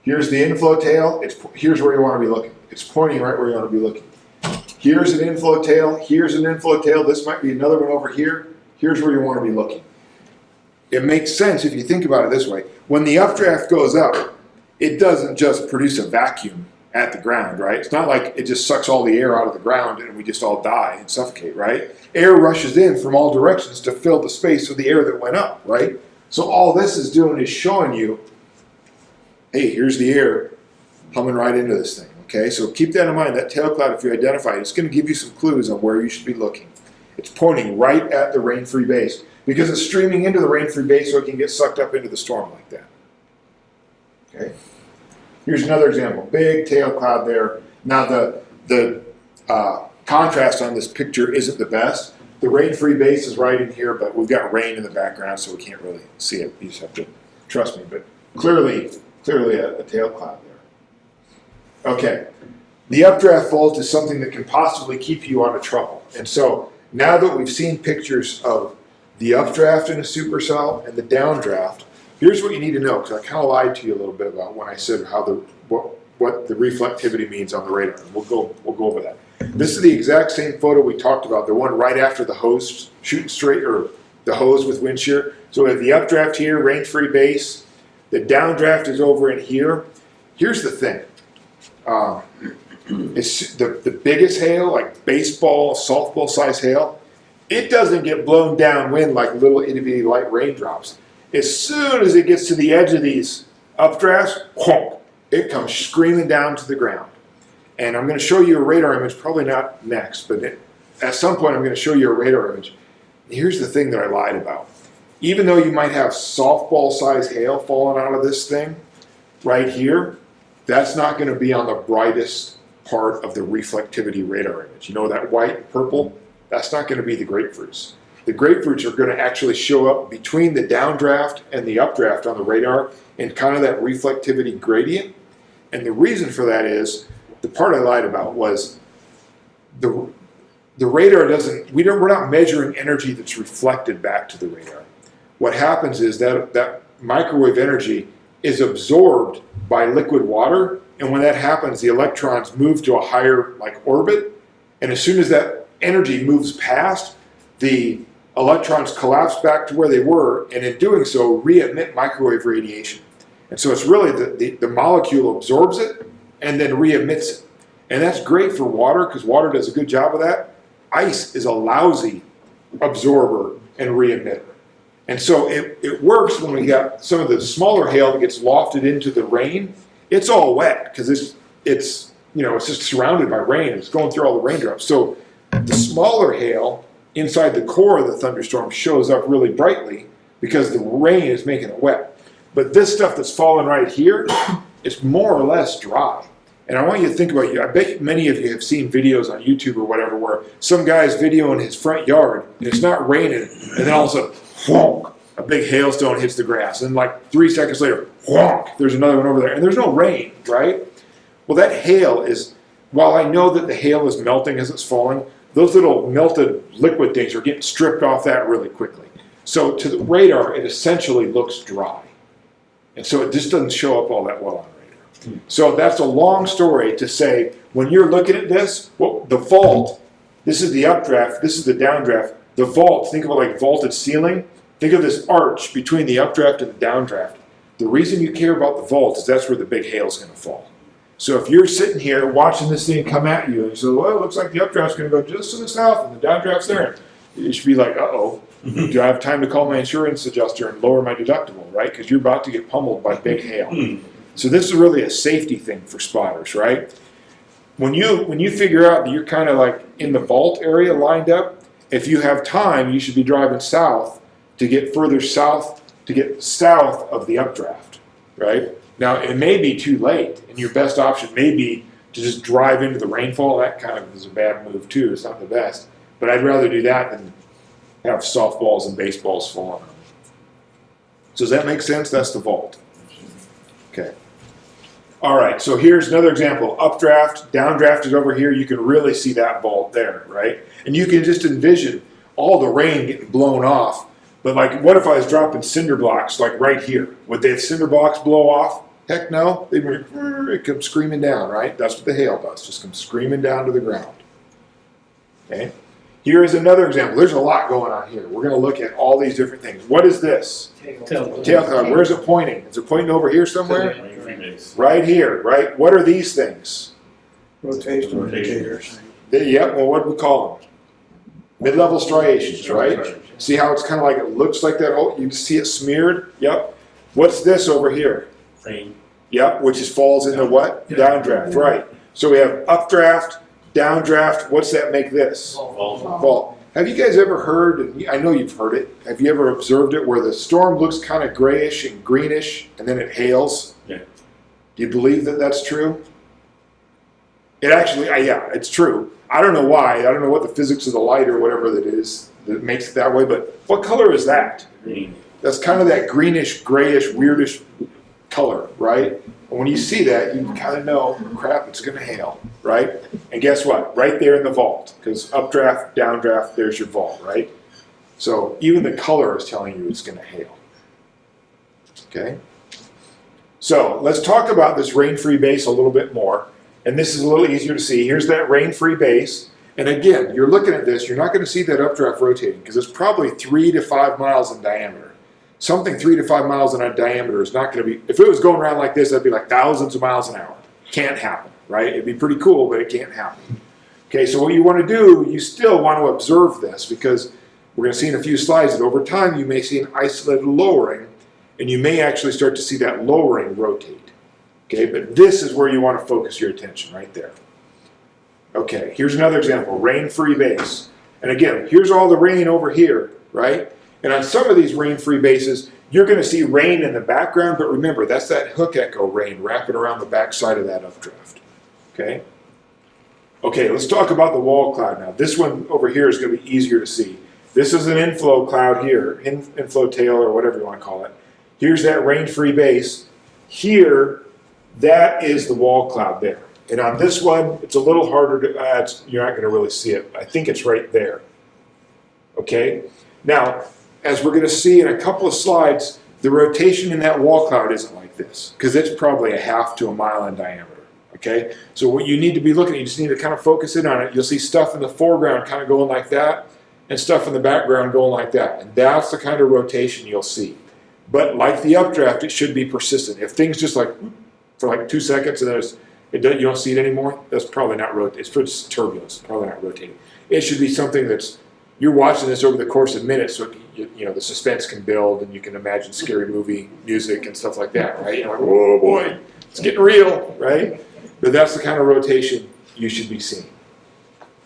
Here's the inflow tail. Here's where you want to be looking. It's pointing right where you want to be looking. Here's an inflow tail. Here's an inflow tail. This might be another one over here. Here's where you want to be looking. It makes sense if you think about it this way. When the updraft goes up, it doesn't just produce a vacuum at the ground, right? It's not like it just sucks all the air out of the ground and we just all die and suffocate, right? Air rushes in from all directions to fill the space of the air that went up, right? So all this is doing is showing you, hey, here's the air coming right into this thing, okay? So keep that in mind. That tail cloud, if you identify it, it's going to give you some clues on where you should be looking. It's pointing right at the rain-free base because it's streaming into the rain-free base so it can get sucked up into the storm like that, okay? Here's another example. Big tail cloud there. Now the contrast on this picture isn't the best. The rain-free base is right in here, but we've got rain in the background, so we can't really see it. You just have to trust me. But clearly a tail cloud there. Okay. The updraft fault is something that can possibly keep you out of trouble. And so now that we've seen pictures of the updraft in a supercell and the downdraft, here's what you need to know, because I kind of lied to you a little bit about when I said how what the reflectivity means on the radar. We'll go over that. This is the exact same photo we talked about, the one right after the hose shooting straight, or the hose with wind shear. So we have the updraft here, rain-free base. The downdraft is over in here. Here's the thing. It's the biggest hail, like baseball, softball size hail, it doesn't get blown downwind like little itty bitty light raindrops. As soon as it gets to the edge of these updrafts, whonk, it comes screaming down to the ground. And I'm going to show you a radar image, probably not next, but at some point I'm going to show you a radar image. Here's the thing that I lied about. Even though you might have softball size hail falling out of this thing right here, that's not going to be on the brightest part of the reflectivity radar image. You know that white and purple? That's not going to be the grapefruits. The grapefruits are going to actually show up between the downdraft and the updraft on the radar in kind of that reflectivity gradient. And the reason for that is, the part I lied about was the radar doesn't, we're not measuring energy that's reflected back to the radar. What happens is that microwave energy is absorbed by liquid water, and when that happens, the electrons move to a higher orbit, and as soon as that energy moves past, the electrons collapse back to where they were, and in doing so, re-emit microwave radiation. And so it's really the molecule absorbs it and then re-emits it. And that's great for water, because water does a good job of that. Ice is a lousy absorber and re-emitter. And so it works when we got some of the smaller hail that gets lofted into the rain. It's all wet because it's just surrounded by rain. It's going through all the raindrops. So the smaller hail inside the core of the thunderstorm shows up really brightly because the rain is making it wet. But this stuff that's falling right here, it's more or less dry. And I want you to think about I bet many of you have seen videos on YouTube or whatever where some guy's videoing his front yard and it's not raining, and then all of a sudden, whonk, a big hailstone hits the grass. And 3 seconds later, whonk, there's another one over there. And there's no rain, right? Well, that hail is, while I know that the hail is melting as it's falling, those little melted liquid things are getting stripped off that really quickly. So to the radar, it essentially looks dry. And so it just doesn't show up all that well on radar. So that's a long story to say, when you're looking at this, well, the vault, this is the updraft, this is the downdraft. The vault, think of it like vaulted ceiling. Think of this arch between the updraft and the downdraft. The reason you care about the vault is that's where the big hail is going to fall. So if you're sitting here watching this thing come at you and you say, well, it looks like the updraft's going to go just to the south and the downdraft's there, you should be like, uh-oh, do I have time to call my insurance adjuster and lower my deductible, right? Because you're about to get pummeled by big hail. So this is really a safety thing for spotters, right? When you figure out that you're kind of in the vault area lined up, if you have time, you should be driving south to get further south, to get south of the updraft, right? Now, it may be too late, and your best option may be to just drive into the rainfall. That kind of is a bad move, too. It's not the best. But I'd rather do that than have softballs and baseballs fall on them. So does that make sense? That's the vault. Okay. All right, so here's another example. Updraft, downdraft is over here. You can really see that vault there, right? And you can just envision all the rain getting blown off. But what if I was dropping cinder blocks right here? Would the cinder blocks blow off? Heck no. It comes screaming down, right? That's what the hail does. Just comes screaming down to the ground. Okay. Here is another example. There's a lot going on here. We're going to look at all these different things. What is this? Tail cloud. Where's it pointing? Is it pointing over here somewhere? Right here, right? What are these things?
Rotators.
Yep, well, what do we call them? Mid-level striations, right? See how it's kind of it looks like that? Oh, you can see it smeared? Yep. What's this over here?
Rain.
Yep, which falls in the what? Downdraft, right. So we have updraft, downdraft. What's that make this? Vault. Have you guys ever heard, and I know you've heard it, have you ever observed it where the storm looks kind of grayish and greenish and then it hails?
Yeah.
Do you believe that that's true? It actually, yeah, it's true. I don't know why. I don't know what the physics of the light or whatever that is that makes it that way, but what color is that?
Green.
That's kind of that greenish, grayish, weirdish color, right? And when you see that, you kind of know, crap, it's going to hail, right? And guess what? Right there in the vault, because updraft, downdraft, there's your vault, right? So even the color is telling you it's going to hail. Okay? So let's talk about this rain-free base a little bit more. And this is a little easier to see. Here's that rain-free base. And again, you're looking at this, you're not going to see that updraft rotating because it's probably 3 to 5 miles in diameter. Something 3 to 5 miles in diameter is not going to be, if it was going around like this, that'd be like thousands of miles an hour. Can't happen, right? It'd be pretty cool, but it can't happen. Okay, so what you want to do, you still want to observe this because we're going to see in a few slides that over time you may see an isolated lowering and you may actually start to see that lowering rotate. Okay, but this is where you want to focus your attention, right there. Okay, here's another example, rain-free base. And again, here's all the rain over here, right? And on some of these rain-free bases, you're going to see rain in the background, but remember, that's that hook echo rain wrapping around the backside of that updraft. Okay? Okay, let's talk about the wall cloud now. This one over here is going to be easier to see. This is an inflow cloud here, inflow tail or whatever you want to call it. Here's that rain-free base. Here, that is the wall cloud there. And on this one, it's a little harder to, you're not going to really see it. I think it's right there. Okay? Now, as we're going to see in a couple of slides, the rotation in that wall cloud isn't like this because it's probably a half to a mile in diameter. Okay? So what you need to be looking at, you just need to kind of focus in on it. You'll see stuff in the foreground kind of going like that and stuff in the background going like that. And that's the kind of rotation you'll see. But like the updraft, it should be persistent. If things just like, for like 2 seconds and then you don't see it anymore, that's probably not rotating. It's just turbulence, probably not rotating. It should be something that's, you're watching this over the course of minutes, so you know the suspense can build and you can imagine scary movie music and stuff like that, right? You're like, whoa boy, it's getting real, right? But that's the kind of rotation you should be seeing.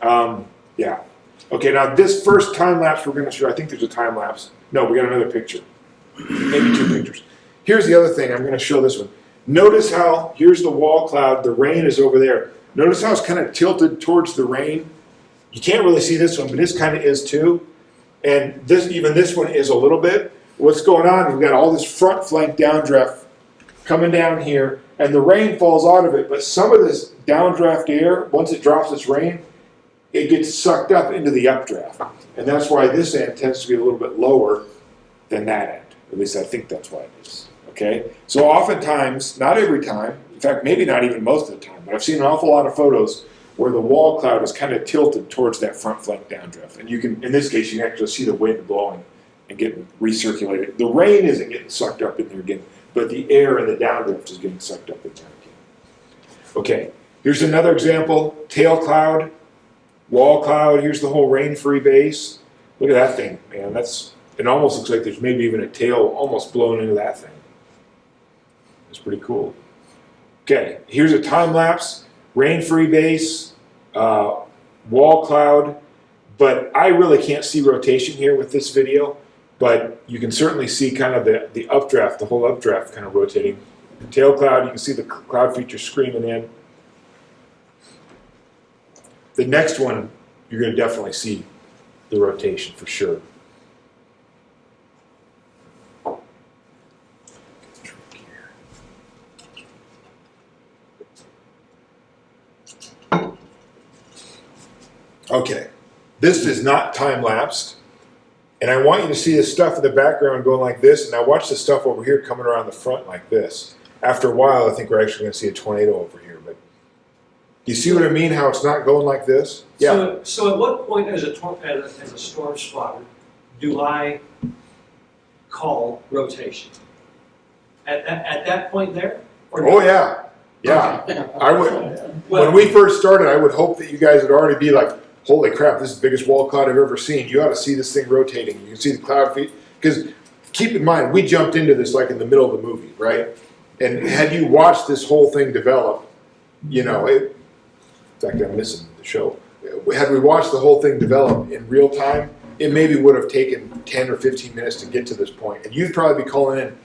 Yeah. Okay, now this first time lapse we're going to show, I think there's a time lapse. No, we got another picture. Maybe 2 pictures. Here's the other thing, I'm going to show this one. Notice how, here's the wall cloud, the rain is over there. Notice how it's kind of tilted towards the rain. You can't really see this one, but this kind of is too. And even this one is a little bit. What's going on, we've got all this front flank downdraft coming down here, and the rain falls out of it, but some of this downdraft air, once it drops its rain, it gets sucked up into the updraft. And that's why this end tends to be a little bit lower than that end. At least I think that's why it is. Okay? So oftentimes, not every time, in fact, maybe not even most of the time, but I've seen an awful lot of photos where the wall cloud is kind of tilted towards that front flank downdraft. And you can, in this case, you can actually see the wind blowing and getting recirculated. The rain isn't getting sucked up in there again, but the air in the downdraft is getting sucked up in there again. Okay, here's another example. Tail cloud, wall cloud, here's the whole rain-free base. Look at that thing, man. It almost looks like there's maybe even a tail almost blown into that thing. It's pretty cool. Okay, here's a time lapse, rain-free base, wall cloud, but I really can't see rotation here with this video, but you can certainly see kind of the updraft, the whole updraft kind of rotating. The tail cloud, you can see the cloud feature screaming in. The next one, you're going to definitely see the rotation for sure. Okay, this is not time-lapsed, and I want you to see the stuff in the background going like this, and now watch the stuff over here coming around the front like this. After a while, I think we're actually going to see a tornado over here, but do you see what I mean, how it's not going like this? Yeah.
So at what point as a storm spotter do I call rotation? At that point there? Or
Oh, yeah. Yeah.
Okay.
I would, when we first started, I would hope that you guys would already be like, holy crap, this is the biggest wall cloud I've ever seen. You ought to see this thing rotating. You can see the cloud feet. Because keep in mind, we jumped into this like in the middle of the movie, right? And had you watched this whole thing develop, you know, in fact, I'm missing the show. Had we watched the whole thing develop in real time, it maybe would have taken 10 or 15 minutes to get to this point. And you'd probably be calling in,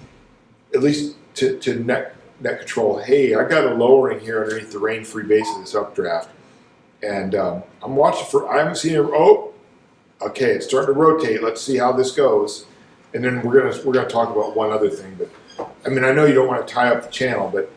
at least to net control, hey, I got a lowering here underneath the rain-free base of this updraft. And I'm watching I haven't seen it, oh, okay, it's starting to rotate. Let's see how this goes. And then we're gonna talk about one other thing. But I mean, I know you don't want to tie up the channel, but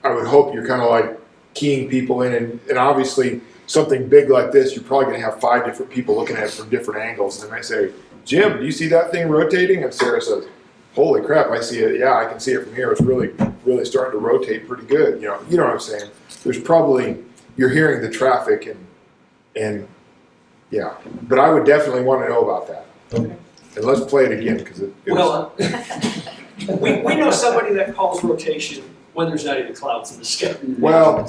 I would hope you're kind of like keying people in. And obviously, something big like this, you're probably gonna have 5 different people looking at it from different angles. And they might say, Jim, do you see that thing rotating? And Sarah says, holy crap, I see it. Yeah, I can see it from here. It's really, really starting to rotate pretty good. You know what I'm saying? There's probably, you're hearing the traffic and yeah, but I would definitely want to know about that.
Okay.
And let's play it again because it was,
Well, we know somebody that calls rotation when there's not even clouds in the sky.
well,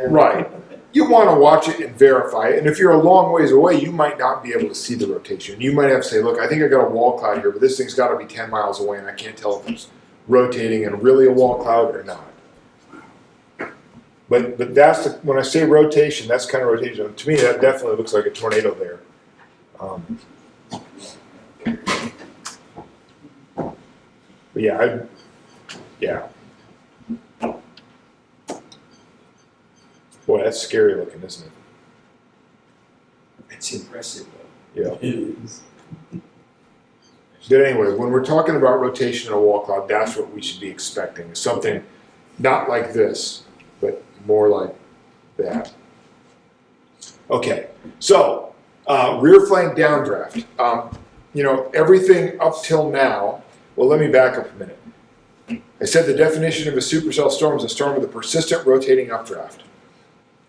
right. You want to watch it and verify it. And if you're a long ways away, you might not be able to see the rotation. You might have to say, look, I think I got a wall cloud here, but this thing's got to be 10 miles away and I can't tell if it's rotating and really a wall cloud or not. But that's when I say rotation, that's kind of rotation. To me, that definitely looks like a tornado there. But yeah, yeah. Boy, that's scary looking, isn't it?
It's impressive though.
Yeah.
It is.
But anyway, when we're talking about rotation in a wall cloud, that's what we should be expecting. Something not like this, but more like that. Okay, so rear flank downdraft. Everything up till now, well, let me back up a minute. I said the definition of a supercell storm is a storm with a persistent rotating updraft.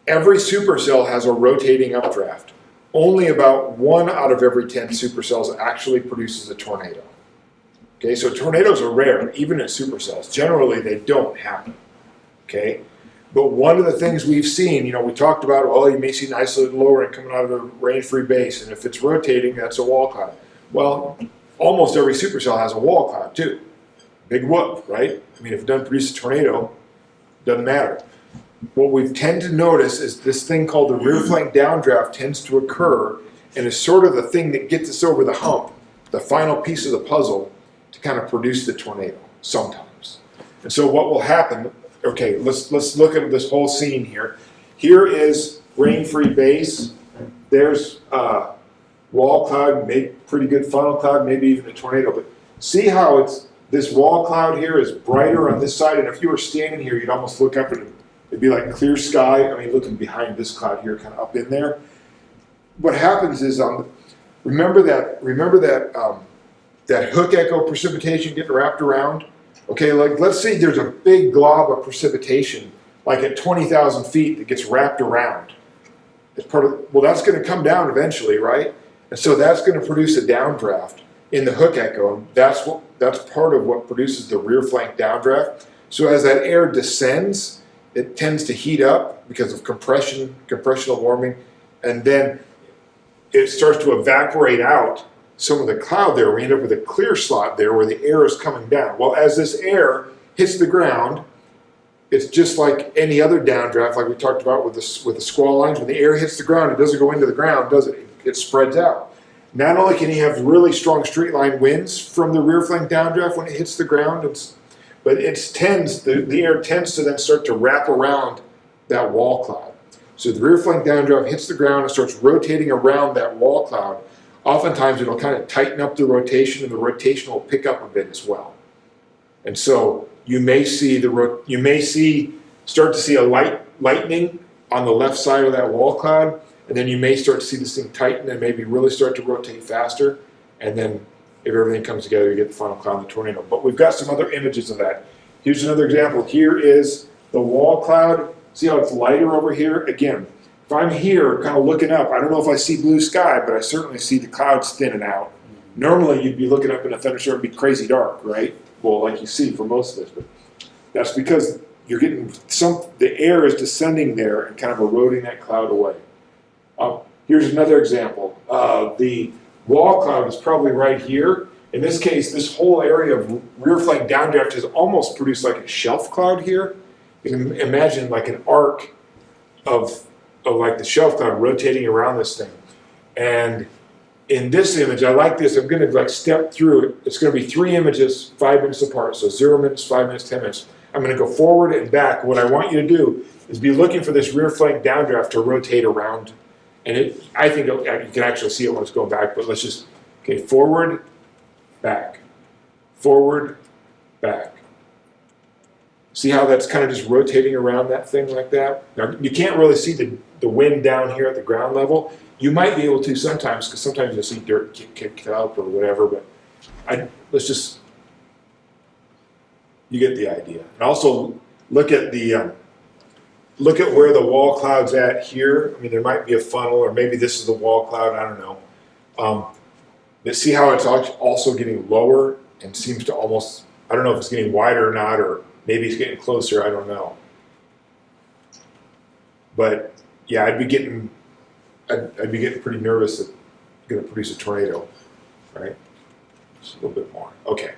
Every supercell has a rotating updraft. Only about 1 out of every 10 supercells actually produces a tornado. Okay, so tornadoes are rare, even in supercells. Generally, they don't happen. Okay, but one of the things we've seen, we talked about, you may see an isolated lowering coming out of a rain-free base, and if it's rotating, that's a wall cloud. Well, almost every supercell has a wall cloud too. Big whoop, right? I mean, if it doesn't produce a tornado, it doesn't matter. What we tend to notice is this thing called the rear flank downdraft tends to occur and is sort of the thing that gets us over the hump, the final piece of the puzzle to kind of produce the tornado sometimes. And so what will happen, okay, let's look at this whole scene here. Here is rain-free base. There's wall cloud, maybe pretty good funnel cloud, maybe even a tornado. But see how this wall cloud here is brighter on this side, and if you were standing here, you'd almost look up and it'd be like clear sky. I mean, looking behind this cloud here, kind of up in there. What happens is, remember that hook echo precipitation getting wrapped around? Okay, like let's say there's a big glob of precipitation, like at 20,000 feet, that gets wrapped around. It's that's going to come down eventually, right? And so that's going to produce a downdraft in the hook echo. And that's part of what produces the rear flank downdraft. So as that air descends, it tends to heat up because of compressional warming, and then it starts to evaporate out some of the cloud there. We end up with a clear slot there where the air is coming down. Well, as this air hits the ground, it's just like any other downdraft, like we talked about with the squall lines. When the air hits the ground, it doesn't go into the ground, does it? It spreads out. Not only can you have really strong straight line winds from the rear flank downdraft when it hits the ground, but the air tends to then start to wrap around that wall cloud. So the rear flank downdraft hits the ground and starts rotating around that wall cloud. Oftentimes it'll kind of tighten up the rotation, and the rotation will pick up a bit as well. And so you may start to see a lightning on the left side of that wall cloud, and then you may start to see this thing tighten and maybe really start to rotate faster, and then if everything comes together, you get the final cloud and the tornado. But we've got some other images of that. Here's another example. Here is the wall cloud. See how it's lighter over here? Again, if I'm here kind of looking up, I don't know if I see blue sky, but I certainly see the clouds thinning out. Normally, you'd be looking up in a thunderstorm, it'd be crazy dark, right? Well, like you see for most of this, but that's because you're getting the air is descending there and kind of eroding that cloud away. Here's another example. The wall cloud is probably right here. In this case, this whole area of rear flank downdraft has almost produced like a shelf cloud here. You can imagine like an arc of like the shelf cloud rotating around this thing. And in this image, I like this. I'm going to like step through it. It's going to be 3 images, 5 minutes apart. So 0 minutes, 5 minutes, 10 minutes. I'm going to go forward and back. What I want you to do is be looking for this rear flank downdraft to rotate around. And I think you can actually see it when it's going back, but let's just, okay, forward, back, forward, back. See how that's kind of just rotating around that thing like that? Now, you can't really see the wind down here at the ground level. You might be able to sometimes, because sometimes you'll see dirt kicked up or whatever, but let's just You get the idea. And also look at look at where the wall cloud's at here. I mean, there might be a funnel, or maybe this is the wall cloud. I don't know. But see how it's also getting lower and seems to almost, I don't know if it's getting wider or not, or maybe it's getting closer. I don't know. But yeah, I'd be getting pretty nervous that it's going to produce a tornado, right? Just a little bit more. Okay,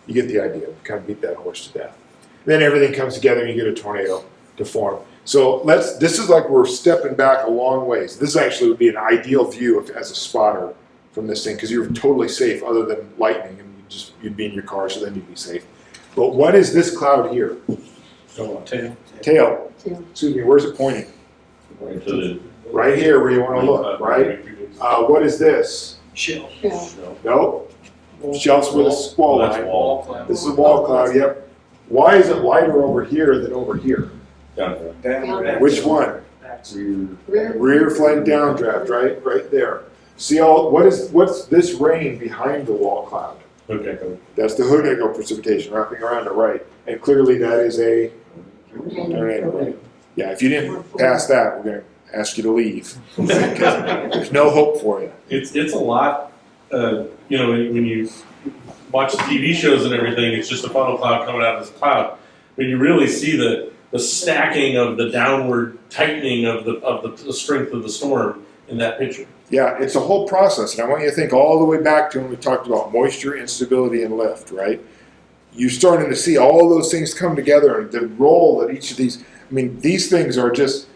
you get the idea. We kind of beat that horse to death. Then everything comes together and you get a tornado to form. So this is like we're stepping back a long ways. This actually would be an ideal view as a spotter from this thing, because you're totally safe other than lightning, and you'd be in your car, so then you'd be safe. But what is this cloud here? Tail. Excuse me, where's it pointing? Right here where you want to look, right? What is this?
Shell.
No. Shells with a squall
That's
line.
wall cloud.
This is a wall cloud, yep. Why is it lighter over here than over here? Which one? Rear flank downdraft, right? Right there. See what's this rain behind the wall cloud?
Okay.
That's the hood echo precipitation wrapping around the right. And clearly that is a tornado, right? Yeah, if you didn't pass that, we're going to ask you to leave. There's no hope for you.
It's a lot, you know, when you watch TV shows and everything, it's just a funnel cloud coming out of this cloud. But you really see the stacking of the downward tightening of the strength of the storm in that picture.
Yeah, it's a whole process. And I want you to think all the way back to when we talked about moisture, instability, and lift, right? You're starting to see all those things come together, and the role that each of these, I mean, these things are just,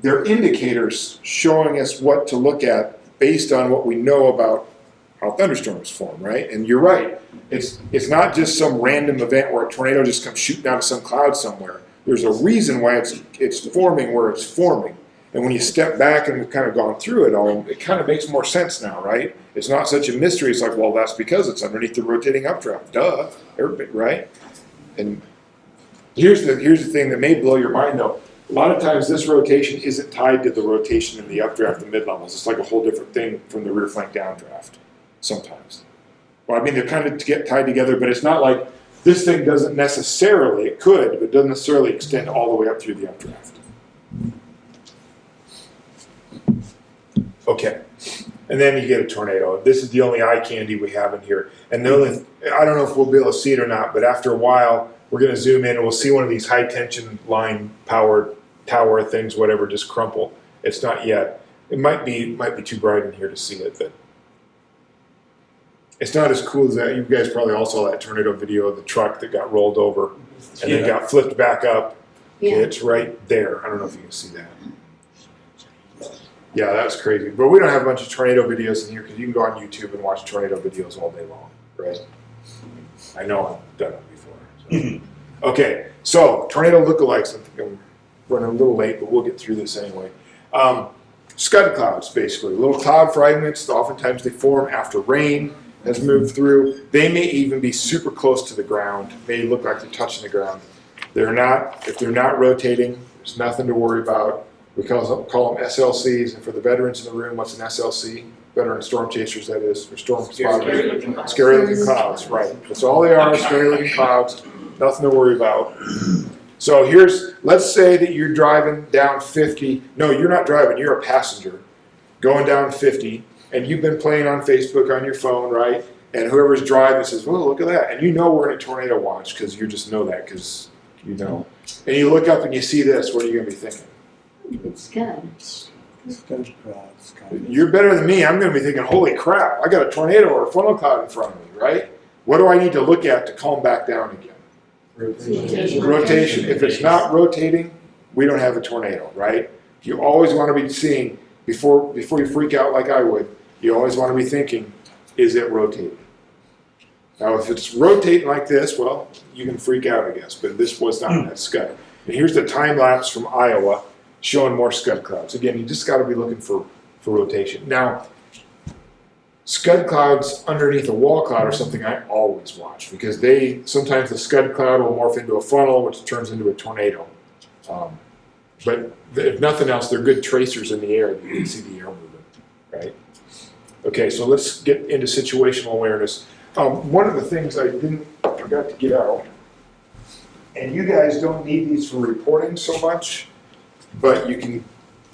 they're indicators showing us what to look at based on what we know about how thunderstorms form, right? And you're right. It's not just some random event where a tornado just comes shooting out of some cloud somewhere. There's a reason why it's forming where it's forming. And when you step back and we've kind of gone through it all, it kind of makes more sense now, right? It's not such a mystery. It's like, well, that's because it's underneath the rotating updraft. Duh, everybody, right? And here's the thing that may blow your mind, though. A lot of times this rotation isn't tied to the rotation in the updraft and mid-levels. It's like a whole different thing from the rear flank downdraft sometimes. Well, I mean, they're kind of get tied together, but it's not like this thing doesn't necessarily, it could, but it doesn't necessarily extend all the way up through the updraft. Okay, and then you get a tornado. This is the only eye candy we have in here. And the only, I don't know if we'll be able to see it or not, but after a while, we're going to zoom in and we'll see one of these high tension line powered tower things, whatever, just crumple. It's not yet. It might be too bright in here to see it, but it's not as cool as that. You guys probably all saw that tornado video of the truck that got rolled over and then got flipped back up.
Yeah.
It's right there. I don't know if you can see that. Yeah, that was crazy. But we don't have a bunch of tornado videos in here because you can go on YouTube and watch tornado videos all day long, right? I know I've done it before. So. Okay, so tornado lookalikes. I think I'm running a little late, but we'll get through this anyway. Scud clouds, basically. Little cloud fragments. Oftentimes they form after rain has moved through. They may even be super close to the ground. May look like they're touching the ground. They're not. If they're not rotating, there's nothing to worry about. We call them SLCs, and for the veterans in the room, what's an SLC? Veteran storm chasers, that is, or storm spotters. Scary looking clouds, right. That's all they are, scary looking clouds, nothing to worry about. So let's say that you're driving down 50. No, you're not driving, you're a passenger going down 50, and you've been playing on Facebook on your phone, right? And whoever's driving says, well, look at that. And you know we're in a tornado watch because you just know that because you know. And you look up and you see this, what are you going to be thinking?
It's good.
You're better than me. I'm going to be thinking, holy crap, I got a tornado or a funnel cloud in front of me, right? What do I need to look at to calm back down again? Rotation. If it's not rotating, we don't have a tornado, right? You always want to be seeing, before you freak out like I would, you always want to be thinking, is it rotating? Now, if it's rotating like this, well, you can freak out, I guess, but this was not that Scud. And here's the time lapse from Iowa showing more Scud clouds. Again, you just got to be looking for rotation. Now, Scud clouds underneath a wall cloud are something I always watch because sometimes the Scud cloud will morph into a funnel, which turns into a tornado. But if nothing else, they're good tracers in the air. You can see the air moving, right? Okay, so let's get into situational awareness. One of the things I forgot to get out And you guys don't need these for reporting so much, but you can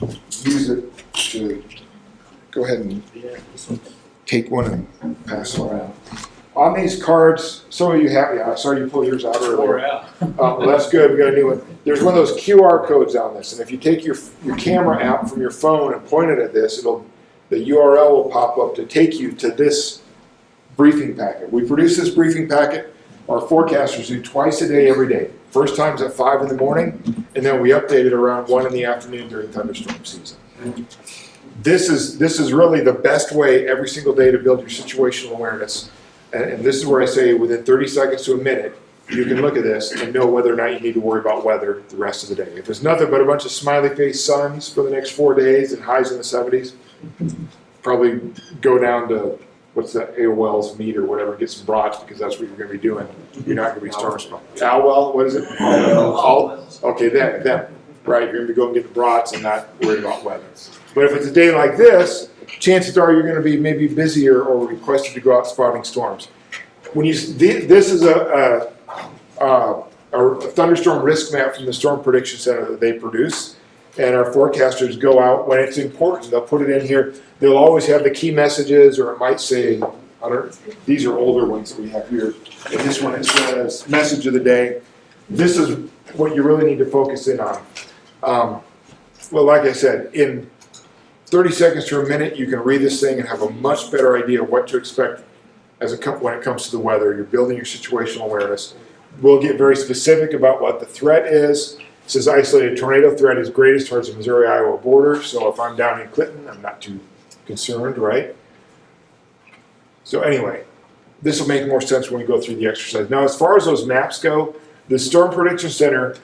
use it to, go ahead and take one and pass it around. On these cards, some of you have, I saw you pull yours out earlier. Well, that's good, we got a new one. There's one of those QR codes on this, and if you take your camera app from your phone and point it at this, the URL will pop up to take you to this briefing packet. We produce this briefing packet, our forecasters do twice a day, every day. First time's at 5 in the morning, and then we update it around 1 in the afternoon during thunderstorm season. This is really the best way every single day to build your situational awareness. And this is where I say within 30 seconds to a minute, you can look at this and know whether or not you need to worry about weather the rest of the day. If it's nothing but a bunch of smiley face suns for the next 4 days and highs in the 70s, probably go down to, what's that, AOL's meet or whatever, get some brats because that's what you're going to be doing. You're not going to be storm sprung. Alwell, what is it? Okay, them. Right, you're going to be going to get the brats and not worried about weather. But if it's a day like this, chances are you're going to be maybe busier or requested to go out spotting storms. When you this is a thunderstorm risk map from the Storm Prediction Center that they produce, and our forecasters go out when it's important. They'll put it in here. They'll always have the key messages, or it might say, these are older ones that we have here. And this one it says message of the day. This is what you really need to focus in on. Well, like I said, in 30 seconds to a minute, you can read this thing and have a much better idea of what to expect when it comes to the weather. You're building your situational awareness. We'll get very specific about what the threat is. It says isolated tornado threat is greatest towards the Missouri-Iowa border. So if I'm down in Clinton, I'm not too concerned, right? So anyway, this will make more sense when we go through the exercise. Now, as far as those maps go, the Storm Prediction Center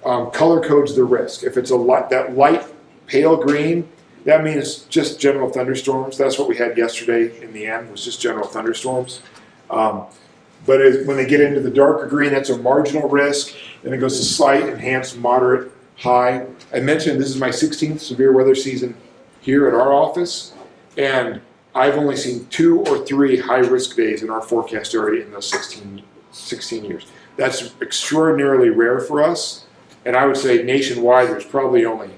color codes the risk. If it's that light pale green, that means just general thunderstorms. That's what we had yesterday in the end, was just general thunderstorms. But when they get into the darker green, that's a marginal risk. Then it goes to slight, enhanced, moderate, high. I mentioned this is my 16th severe weather season here at our office, and I've only seen 2 or 3 high-risk days in our forecast area in those 16 years. That's extraordinarily rare for us, and I would say nationwide there's probably only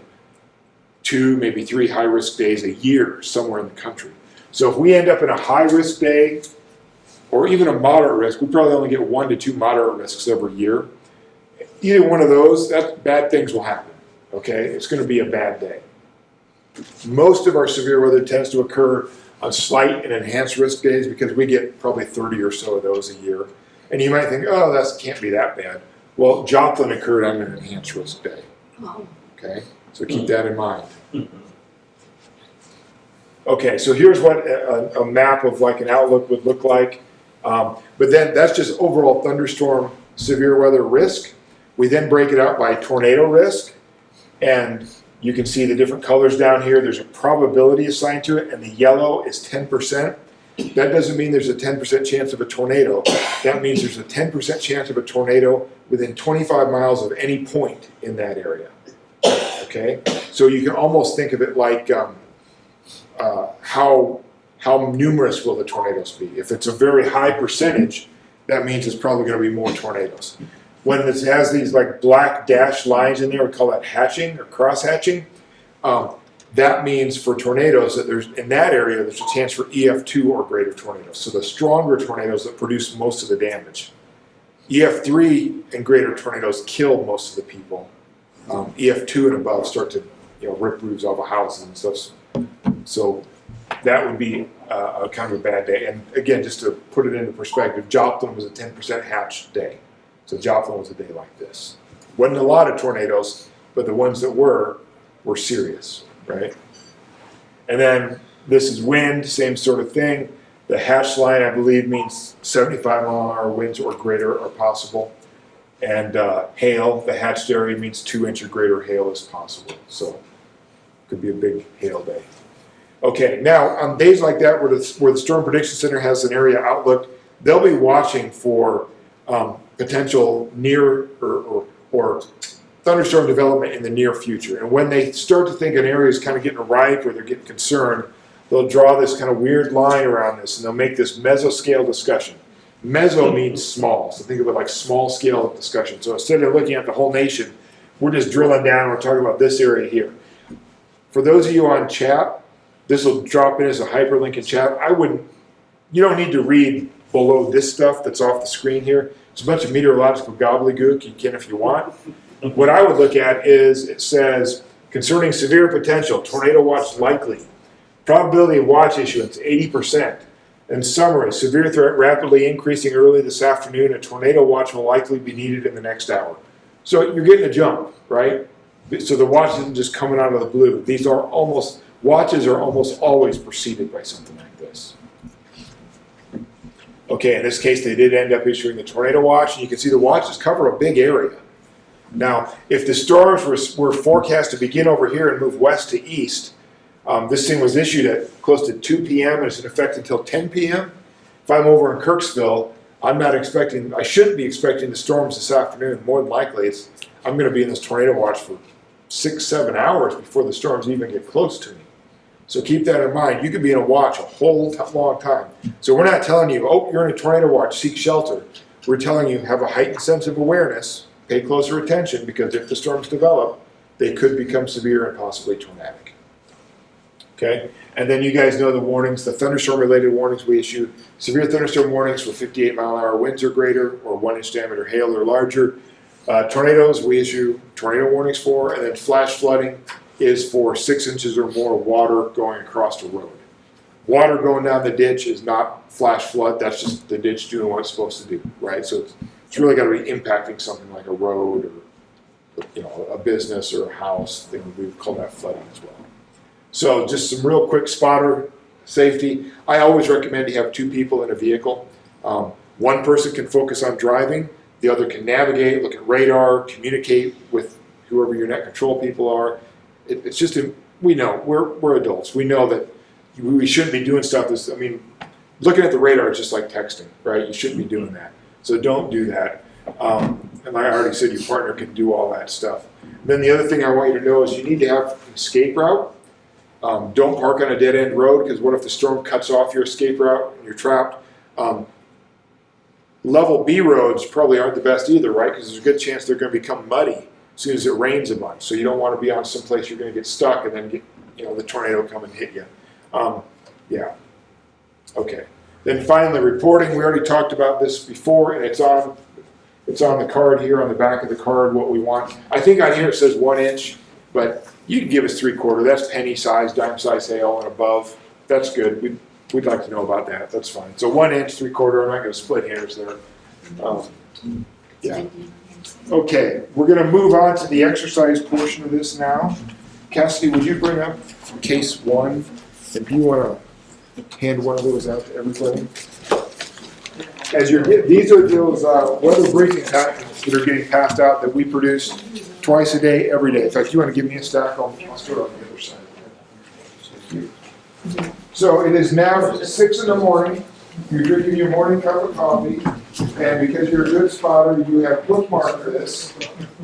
2, maybe 3 high-risk days a year somewhere in the country. So if we end up in a high-risk day, or even a moderate risk, we probably only get 1 to 2 moderate risks every year. Either one of those, bad things will happen, okay? It's going to be a bad day. Most of our severe weather tends to occur on slight and enhanced risk days because we get probably 30 or so of those a year. And you might think, oh, that can't be that bad. Well, Joplin occurred on an enhanced risk day, okay? So keep that in mind. Okay, so here's what a map of like an outlook would look like. But then that's just overall thunderstorm severe weather risk. We then break it out by tornado risk, and you can see the different colors down here. There's a probability assigned to it, and the yellow is 10%. That doesn't mean there's a 10% chance of a tornado. That means there's a 10% chance of a tornado within 25 miles of any point in that area. Okay, so you can almost think of it like how numerous will the tornadoes be? If it's a very high percentage, that means it's probably going to be more tornadoes. When it has these like black dashed lines in there, we call that hatching or cross hatching. That means for tornadoes that there's in that area there's a chance for EF2 or greater tornadoes. So the stronger tornadoes that produce most of the damage. EF3 and greater tornadoes kill most of the people. EF2 and above start to rip roofs off of houses and stuff. So that would be a kind of a bad day. And again, just to put it into perspective, Joplin was a 10% hatch day. So Joplin was a day like this. Wasn't a lot of tornadoes, but the ones that were serious, right? And then this is wind, same sort of thing. The hatch line, I believe, means 75-mile-an-hour winds or greater are possible. And hail, the hatched area means 2-inch or greater hail is possible. So it could be a big hail day. Okay, now on days like that where the Storm Prediction Center has an area outlook, they'll be watching for potential near or thunderstorm development in the near future. And when they start to think an area is kind of getting ripe or they're getting concerned, they'll draw this kind of weird line around this and they'll make this mesoscale discussion. Meso means small, so think of it like small scale discussion. So instead of looking at the whole nation, we're just drilling down, we're talking about this area here. For those of you on chat, this will drop in as a hyperlink in chat. You don't need to read below this stuff that's off the screen here. It's a bunch of meteorological gobbledygook, you can if you want. What I would look at is, it says, concerning severe potential, tornado watch likely. Probability of watch issuance, 80%. In summary, severe threat rapidly increasing early this afternoon. A tornado watch will likely be needed in the next hour. So you're getting a jump, right? So the watch isn't just coming out of the blue. Watches are almost always preceded by something like this. Okay, in this case, they did end up issuing the tornado watch, and you can see the watches cover a big area. Now, if the storms were forecast to begin over here and move west to east, this thing was issued at close to 2 p.m. and it's in effect until 10 p.m. If I'm over in Kirksville, I shouldn't be expecting the storms this afternoon. More than likely, I'm going to be in this tornado watch for 6-7 hours before the storms even get close to me. So keep that in mind. You could be in a watch a whole long time. So we're not telling you, oh, you're in a tornado watch, seek shelter. We're telling you, have a heightened sense of awareness, pay closer attention, because if the storms develop, they could become severe and possibly tornadic. Okay? And then you guys know the warnings, the thunderstorm-related warnings we issue. Severe thunderstorm warnings for 58-mile-an-hour winds or greater, or 1-inch diameter hail or larger. Tornadoes, we issue tornado warnings for, and then flash flooding is for 6 inches or more water going across the road. Water going down the ditch is not flash flood, that's just the ditch doing what it's supposed to do, right? So it's really got to be impacting something like a road or a business or a house. We would call that flooding as well. So just some real quick spotter safety. I always recommend you have 2 people in a vehicle. One person can focus on driving, the other can navigate, look at radar, communicate with whoever your net control people are. It's just, we know, we're adults. We know that we shouldn't be doing stuff looking at the radar is just like texting, right? You shouldn't be doing that. So don't do that. And I already said your partner can do all that stuff. Then the other thing I want you to know is you need to have an escape route. Don't park on a dead-end road, because what if the storm cuts off your escape route and you're trapped? Level B roads probably aren't the best either, right? Because there's a good chance they're going to become muddy as soon as it rains a bunch. So you don't want to be on some place you're going to get stuck and then get, the tornado come and hit you. Yeah. Okay. Then finally, reporting. We already talked about this before, and it's on the card here on the back of the card what we want. I think on here it says 1 inch, but you can give us 3/4. That's penny size, dime size hail and above. That's good. We'd like to know about that. That's fine. So 1 inch, 3/4. I'm not going to split hairs there. Yeah. Okay, we're going to move on to the exercise portion of this now. Cassidy, would you bring up case 1? And do you want to hand one of those out to everybody? These are those weather briefing packets that are getting passed out that we produce twice a day, every day. In fact, you want to give me a stack? I'll start on the other side. So it is now 6 in the morning. You're drinking your morning cup of coffee, and because you're a good spotter, you have bookmarked this,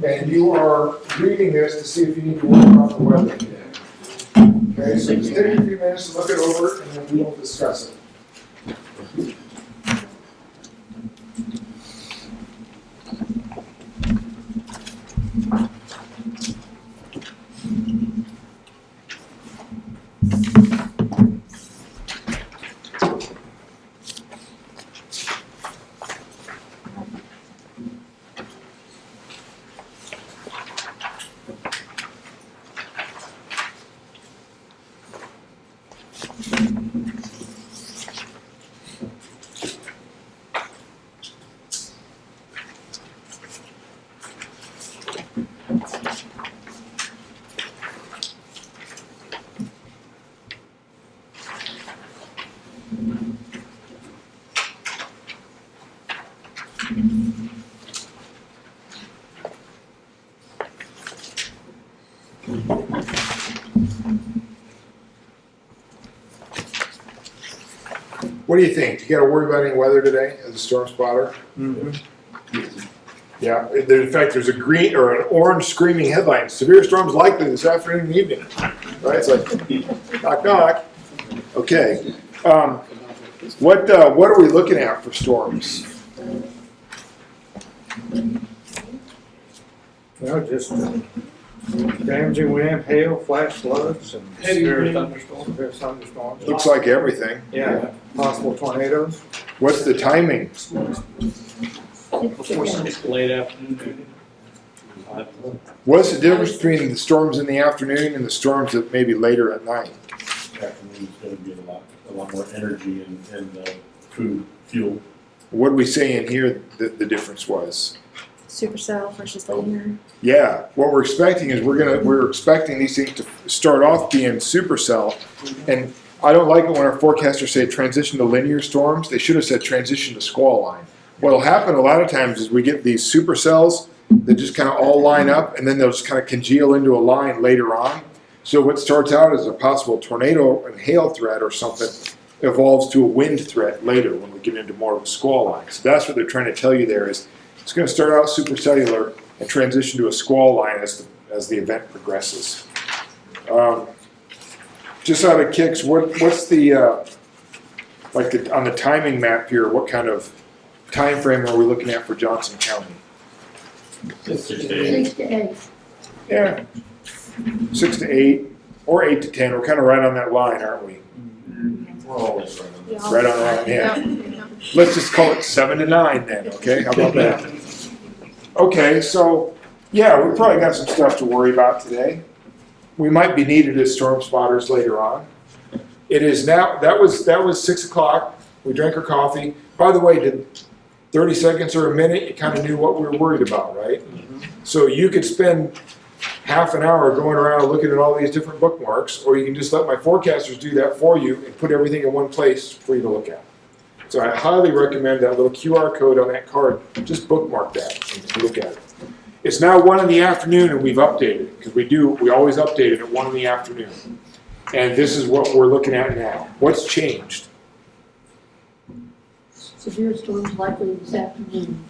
and you are reading this to see if you need to work on the weather today. Okay, so just take a few minutes to look it over, and then we will discuss it. What do you think? You got to worry about any weather today as a storm spotter? Mm-hmm. Yeah. In fact, there's a green or an orange screaming headline: "Severe storms likely this afternoon and evening." Right? It's like knock knock. Okay. What are we looking at for storms?
Well, just damaging wind, hail, flash floods, and
Severe thunderstorms.
severe thunderstorms.
Looks like everything.
Yeah, possible tornadoes.
What's the timing?
Before late afternoon.
What's the difference between the storms in the afternoon and the storms that maybe later at night?
Afternoon's gonna be a lot more energy and food, fuel.
What did we say in here that the difference was?
Supercell versus linear.
Yeah, what we're expecting is we're expecting these things to start off being supercell, and I don't like it when our forecasters say transition to linear storms. They should have said transition to squall line. What'll happen a lot of times is we get these supercells that just kind of all line up, and then they'll just kind of congeal into a line later on. So what starts out as a possible tornado and hail threat or something evolves to a wind threat later when we get into more of a squall line. So that's what they're trying to tell you there is it's going to start out supercellular and transition to a squall line as the event progresses. Just out of kicks, what's the on the timing map here? What kind of time frame are we looking at for Johnson County?
6 to 8.
Yeah, 6 to 8 or 8 to 10. We're kind of right on that line, aren't we?
We're always running.
Right on that, yeah. Let's just call it 7 to 9 then, okay? How about that? Okay, so yeah, we probably got some stuff to worry about today. We might be needed as storm spotters later on. It is now, that was 6 o'clock. We drank our coffee. By the way, did 30 seconds or a minute, you kind of knew what we were worried about, right? So you could spend half an hour going around and looking at all these different bookmarks, or you can just let my forecasters do that for you and put everything in one place for you to look at. So I highly recommend that little QR code on that card. Just bookmark that and look at it. It's now 1 in the afternoon and we've updated because we always update it at 1 in the afternoon. And this is what we're looking at now. What's changed?
Severe storms likely this afternoon.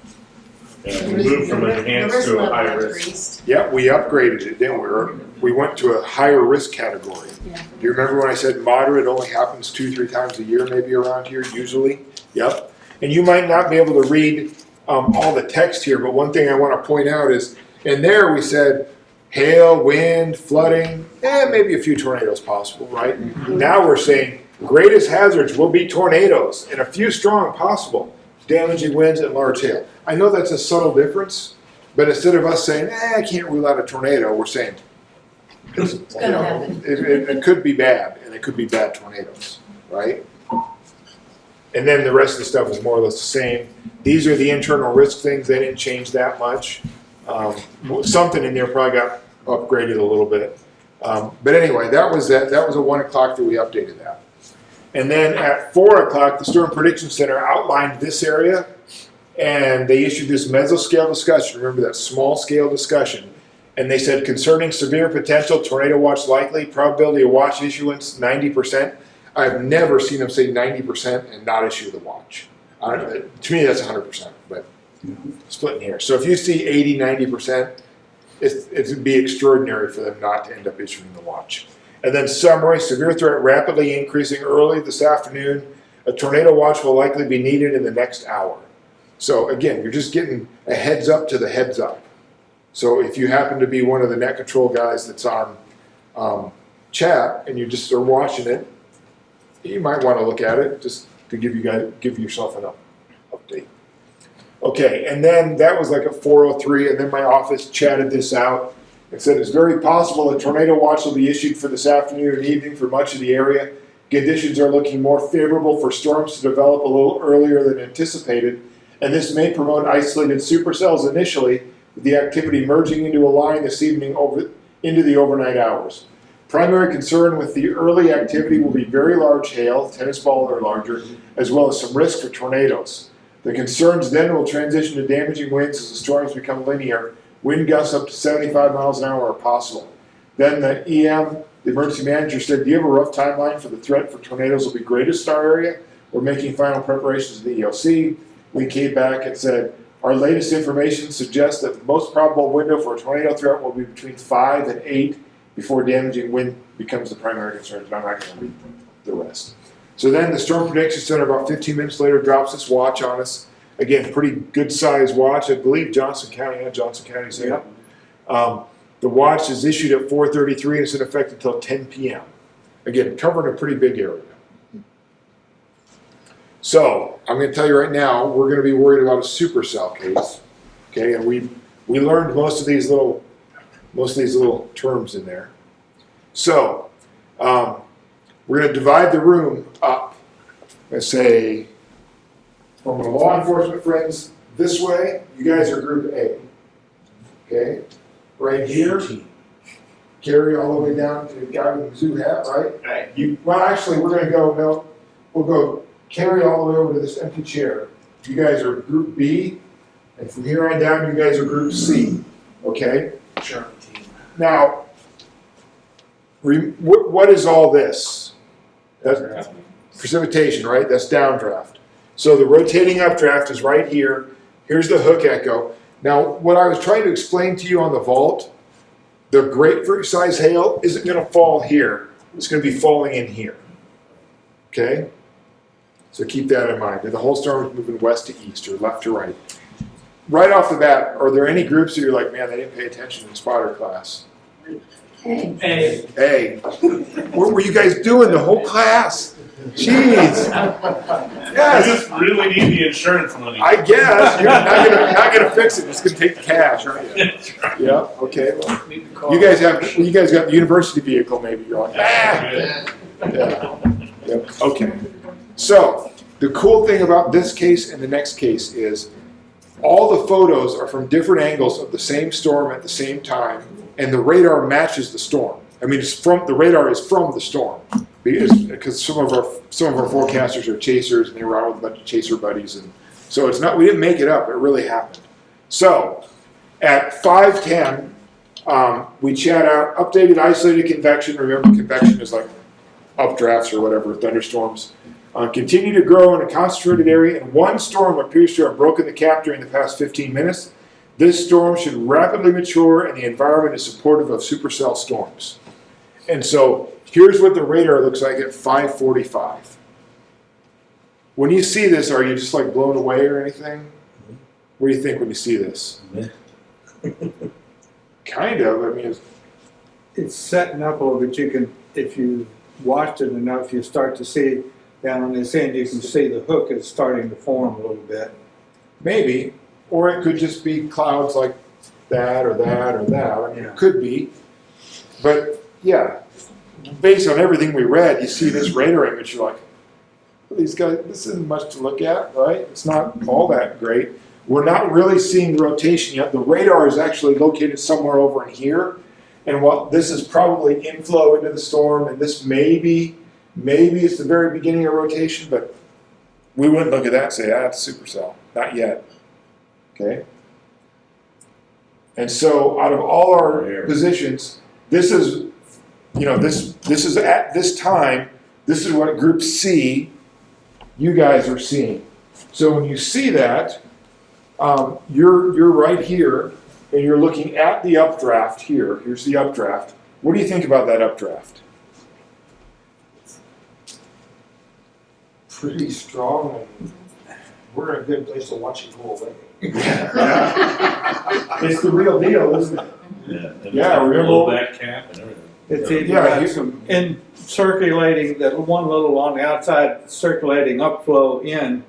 And we moved from enhanced to a high risk.
Yeah, we upgraded it, didn't we? We went to a higher risk category.
Yeah.
Do you remember when I said moderate only happens 2-3 times a year, maybe around here, usually? Yep. And you might not be able to read all the text here, but one thing I want to point out is, in there we said hail, wind, flooding, and maybe a few tornadoes possible, right? Now we're saying greatest hazards will be tornadoes and a few strong possible, damaging winds and large hail. I know that's a subtle difference, but instead of us saying, I can't rule out a tornado, we're saying it's
gonna happen.
It could be bad, and it could be bad tornadoes, right? And then the rest of the stuff is more or less the same. These are the internal risk things. They didn't change that much. Something in there probably got upgraded a little bit. But anyway, that was at 1 o'clock that we updated that. And then at 4 o'clock, the Storm Prediction Center outlined this area, and they issued this mesoscale discussion. Remember that small scale discussion. And they said concerning severe potential, tornado watch likely, probability of watch issuance 90%. I've never seen them say 90% and not issue the watch. To me, that's 100%, but splitting here. So if you see 80, 90%, it would be extraordinary for them not to end up issuing the watch. And then summary, severe threat rapidly increasing early this afternoon. A tornado watch will likely be needed in the next hour. So again, you're just getting a heads up to the heads up. So if you happen to be one of the net control guys that's on chat and you just are watching it, you might want to look at it just to give yourself an update. Okay, and then that was like at 4:03, and then my office chatted this out and said it's very possible a tornado watch will be issued for this afternoon and evening for much of the area. Conditions are looking more favorable for storms to develop a little earlier than anticipated, and this may promote isolated supercells initially, with the activity merging into a line this evening into the overnight hours. Primary concern with the early activity will be very large hail, tennis ball or larger, as well as some risk for tornadoes. The concerns then will transition to damaging winds as the storms become linear. Wind gusts up to 75 miles an hour are possible. Then the EM, the emergency manager, said, do you have a rough timeline for the threat for tornadoes will be greatest in our area? We're making final preparations to the EOC. We came back and said, our latest information suggests that the most probable window for a tornado threat will be between 5 and 8 before damaging wind becomes the primary concern, but I'm not going to read the rest. So then the Storm Prediction Center about 15 minutes later drops this watch on us. Again, pretty good sized watch. I believe Johnson County's there. The watch is issued at 4:33 and it's in effect until 10 p.m. Again, covering a pretty big area. So I'm going to tell you right now, we're going to be worried about a supercell case. Okay, and we learned most of these little terms in there. So we're going to divide the room up. Let's say from the law enforcement friends this way, you guys are group A. Okay, right here, carry all the way down to the guy with the zoo hat, right?
Right.
Well, actually, we're going to go. No, we'll go carry all the way over to this empty chair. You guys are group B, and from here on down, you guys are group C. Okay.
Sure.
Now, what is all this? That's precipitation, right? That's downdraft. So the rotating updraft is right here. Here's the hook echo. Now, what I was trying to explain to you on the vault, the grapefruit size hail isn't going to fall here. It's going to be falling in here. Okay? So keep that in mind. The whole storm is moving west to east or left to right. Right off the bat, are there any groups that you're like, man, they didn't pay attention in spotter class?
Hey,
Hey, what were you guys doing the whole class? Jeez.
I
Yes,
just really need the insurance money.
I guess. You're not gonna fix it. It's gonna take the cash, aren't you? Yeah. Okay. Well, you guys got the university vehicle. Maybe you're like, ah. Yeah. Yep. Okay. So the cool thing about this case and the next case is all the photos are from different angles of the same storm at the same time, and the radar matches the storm. I mean, the radar is from the storm because some of our forecasters are chasers, and they were out with a bunch of chaser buddies, and so it's not, we didn't make it up. It really happened. So at 5:10, we chat out updated isolated convection. Remember, convection is like updrafts or whatever, thunderstorms. Continue to grow in a concentrated area, and one storm appears to have broken the cap during the past 15 minutes. This storm should rapidly mature, and the environment is supportive of supercell storms. And so here's what the radar looks like at 5:45. When you see this, are you just like blown away or anything? What do you think when you see this? Kind of. I mean,
It's setting up a little bit. You can, if you watched it enough, you start to see down on this end, you can see the hook is starting to form a little bit.
maybe, or it could just be clouds like that or that or that. I mean,
Yeah.
it could be. But yeah, based on everything we read, you see this radar image, you're like, these guys, this isn't much to look at, right? It's not all that great. We're not really seeing the rotation yet. The radar is actually located somewhere over in here. And while this is probably inflow into the storm, and this maybe it's the very beginning of rotation, but we wouldn't look at that and say, it's a supercell. Not yet. Okay? And so out of all our positions, this is, this is at this time, this is what group C you guys are seeing. So when you see that, you're right here, and you're looking at the updraft here. Here's the updraft. What do you think about that updraft?
Pretty strong, and we're in a good place to watch it go away.
It's the real deal, isn't it? Yeah, remember-
roll back cap and everything.
It's even
Yeah,
got
you-
some in circulating, that one little on the outside circulating upflow in.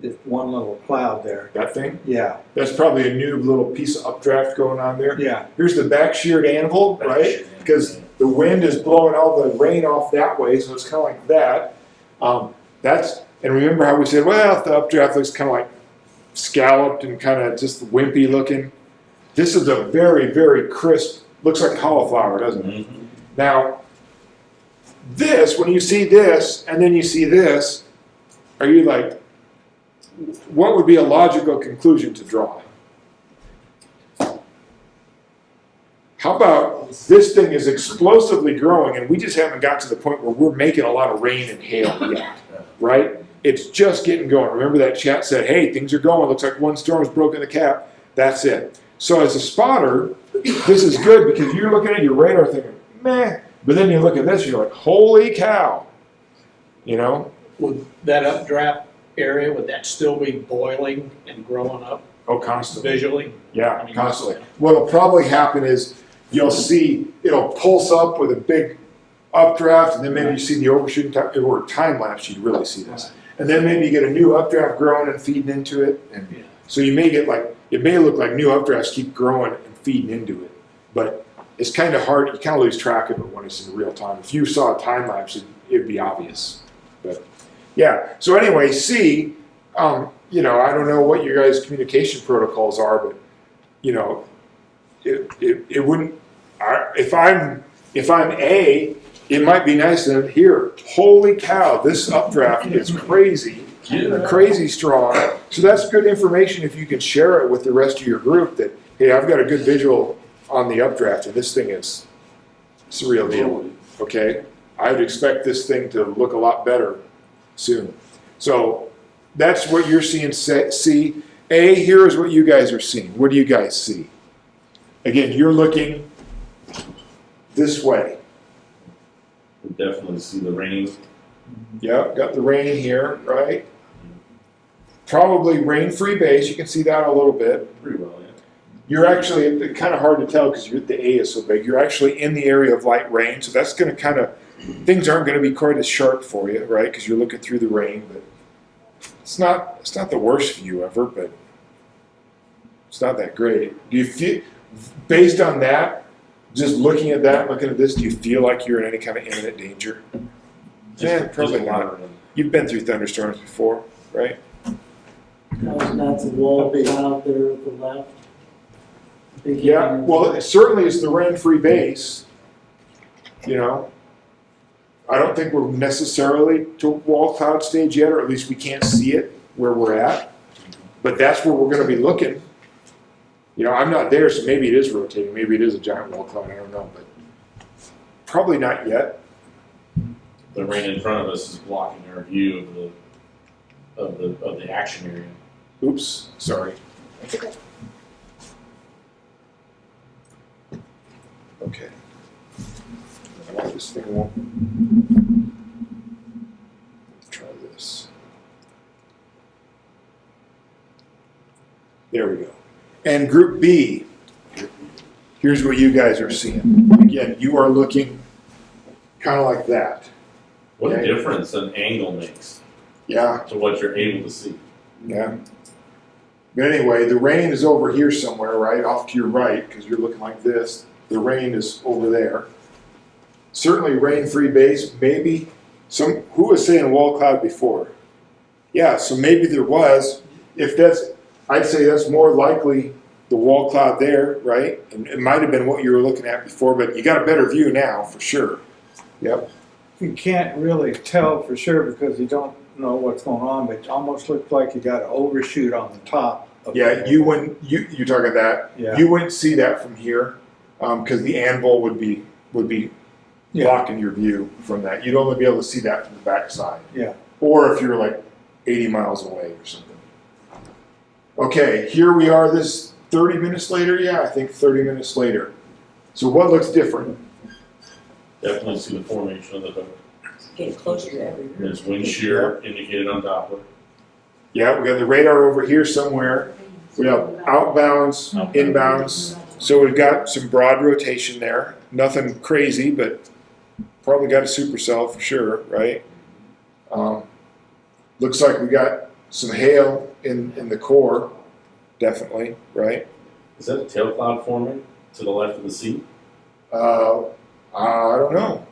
Just one little cloud there.
That thing?
Yeah,
That's probably a new little piece of updraft going on there.
yeah.
Here's the back sheared anvil, right? Because the wind is blowing all the rain off that way, so it's kind of like that. And remember how we said, well, if the updraft looks kind of like scalloped and kind of just wimpy looking. This is a very, very crisp, looks like cauliflower, doesn't it?
Mhm.
Now, this, when you see this and then you see this, are you like, what would be a logical conclusion to draw? How about this thing is explosively growing and we just haven't got to the point where we're making a lot of rain and hail yet, right? It's just getting going. Remember that chat said, hey, things are going. Looks like one storm's broken the cap. That's it. So as a spotter, this is good because you're looking at your radar thinking, meh. But then you look at this, you're like, holy cow. you know?
Would that updraft area, would that still be boiling and growing up
Oh, constantly.
visually?
Yeah, constantly. What'll probably happen is you'll see it'll pulse up with a big updraft, and then maybe you see the overshooting time, or time lapse. You'd really see this, and then maybe you get a new updraft growing and feeding into it, and
Yeah.
so you may get like it may look like new updrafts keep growing and feeding into it, but it's kind of hard. You kind of lose track of it when it's in real time. If you saw a time lapse, it'd be obvious. But yeah. So anyway, C. You know, I don't know what your guys' communication protocols are, but you know, it wouldn't. If I'm A, it might be nice to hear. Holy cow, this updraft is crazy, crazy strong. So that's good information if you can share it with the rest of your group. That hey, I've got a good visual on the updraft, and this thing it's a real deal. Okay, I would expect this thing to look a lot better soon. So. That's what you're seeing, C. A, here is what you guys are seeing. What do you guys see? Again, you're looking this way.
We definitely see the rain.
Yep, got the rain here, right? Probably rain-free base. You can see that a little bit.
Pretty well, yeah.
You're actually, it's kind of hard to tell because the A is so big. You're actually in the area of light rain, so that's going to kind of, things aren't going to be quite as sharp for you, right? Because you're looking through the rain, but it's not the worst view ever, but it's not that great. Do you feel, based on that, just looking at that, looking at this, do you feel like you're in any kind of imminent danger? Yeah, probably not. You've been through thunderstorms before, right?
That's a wall out there at the left.
Yeah, well, it certainly it's the rain-free base, you know. I don't think we're necessarily to wall cloud stage yet, or at least we can't see it where we're at. But that's where we're going to be looking. You know, I'm not there, so maybe it is rotating. Maybe it is a giant wall cloud. I don't know, but probably not yet.
The rain in front of us is blocking our view of the action area.
Oops, sorry.
It's okay.
Okay. Why this thing won't. Try this. There we go. And group B, here's what you guys are seeing. Again, you are looking kind of like that.
What
Yeah.
difference an angle makes
Yeah,
to what you're able to see.
yeah. But anyway, the rain is over here somewhere, right? Off to your right, because you're looking like this. The rain is over there. Certainly rain-free base, maybe who was saying wall cloud before? Yeah, so maybe there was. If that's, I'd say that's more likely the wall cloud there, right? And it might have been what you were looking at before, but you got a better view now for sure. Yep.
You can't really tell for sure because you don't know what's going on, but it almost looks like you got an overshoot on the top. Of
Yeah,
the
you wouldn't. You're talking that.
Yeah.
You wouldn't see that from here, because the anvil would be
Yeah.
blocking your view from that. You'd only be able to see that from the backside.
Yeah.
Or if you're like 80 miles away or something. Okay, here we are. This 30 minutes later. Yeah, I think 30 minutes later. So what looks different?
Definitely see the formation of the hook.
Getting closer to everything.
There's wind shear indicated on Doppler.
Yeah, we got the radar over here somewhere. We have outbounds, inbounds. So we've got some broad rotation there. Nothing crazy, but probably got a supercell for sure, right? Looks like we got some hail in the core, definitely, right?
Is that a tail cloud forming to the left of the sea?
I don't know.